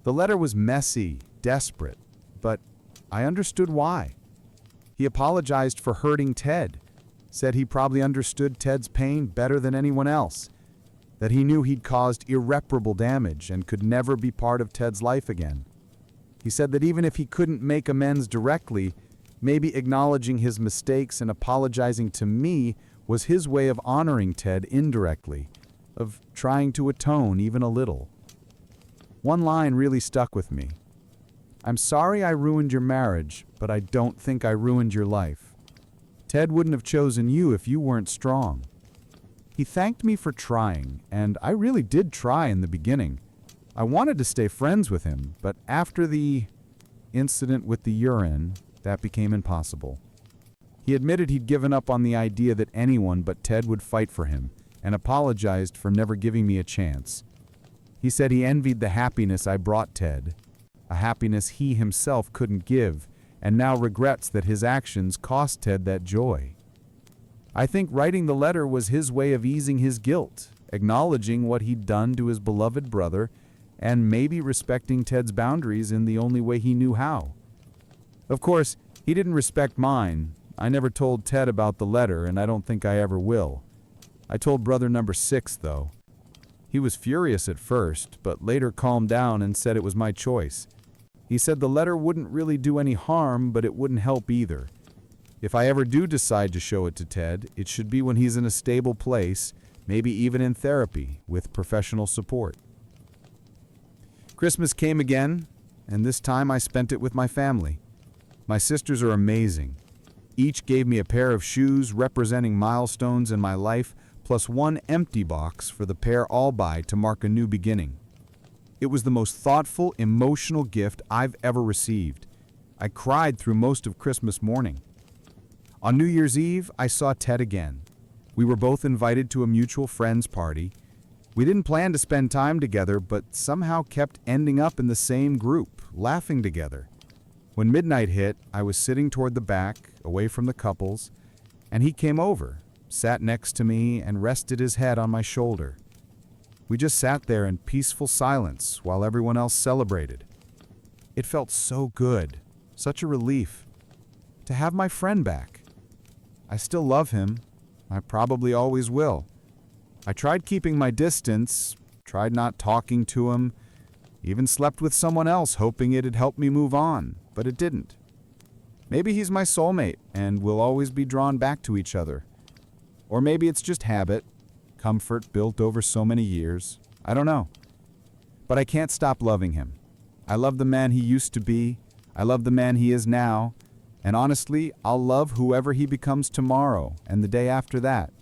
The letter was messy, desperate, but I understood why. He apologized for hurting Ted, said he probably understood Ted's pain better than anyone else, that he knew he'd caused irreparable damage and could never be part of Ted's life again. He said that even if he couldn't make amends directly, Maybe acknowledging his mistakes and apologizing to me was his way of honoring Ted indirectly, of trying to atone even a little. One line really stuck with me. "I'm sorry I ruined your marriage, but I don't think I ruined your life. Ted wouldn't have chosen you if you weren't strong." He thanked me for trying, and I really did try in the beginning. I wanted to stay friends with him, but after the incident with the urine, that became impossible. He admitted he'd given up on the idea that anyone but Ted would fight for him, and apologized for never giving me a chance. He said he envied the happiness I brought Ted, a happiness he himself couldn't give, and now regrets that his actions cost Ted that joy. I think writing the letter was his way of easing his guilt, acknowledging what he'd done to his beloved brother, and maybe respecting Ted's boundaries in the only way he knew how. Of course, he didn't respect mine. I never told Ted about the letter, and I don't think I ever will. I told brother number 6, though. He was furious at first, but later calmed down and said it was my choice. He said the letter wouldn't really do any harm, but it wouldn't help either. If I ever do decide to show it to Ted, it should be when he's in a stable place, maybe even in therapy, with professional support. Christmas came again, and this time I spent it with my family. My sisters are amazing. Each gave me a pair of shoes representing milestones in my life, plus one empty box for the pair all buy to mark a new beginning. It was the most thoughtful, emotional gift I've ever received. I cried through most of Christmas morning. On New Year's Eve, I saw Ted again. We were both invited to a mutual friend's party. We didn't plan to spend time together, but somehow kept ending up in the same group, laughing together. When midnight hit, I was sitting toward the back, away from the couples, and he came over, sat next to me, and rested his head on my shoulder. We just sat there in peaceful silence while everyone else celebrated. It felt so good, such a relief, to have my friend back. I still love him. I probably always will. I tried keeping my distance, tried not talking to him, even slept with someone else hoping it'd help me move on, but it didn't. Maybe he's my soulmate and we'll always be drawn back to each other. Or maybe it's just habit, comfort built over so many years. I don't know. But I can't stop loving him. I love the man he used to be. I love the man he is now. And honestly, I'll love whoever he becomes tomorrow and the day after that.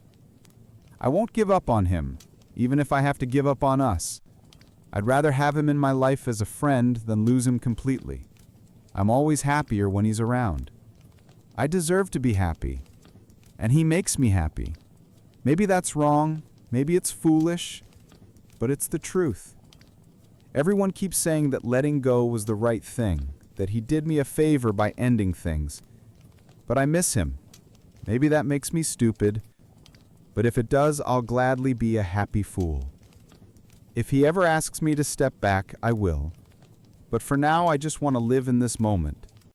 I won't give up on him, even if I have to give up on us. I'd rather have him in my life as a friend than lose him completely. I'm always happier when he's around. I deserve to be happy. And he makes me happy. Maybe that's wrong, maybe it's foolish, but it's the truth. Everyone keeps saying that letting go was the right thing, that he did me a favor by ending things. But I miss him. Maybe that makes me stupid, but if it does, I'll gladly be a happy fool. If he ever asks me to step back, I will. But for now, I just want to live in this moment.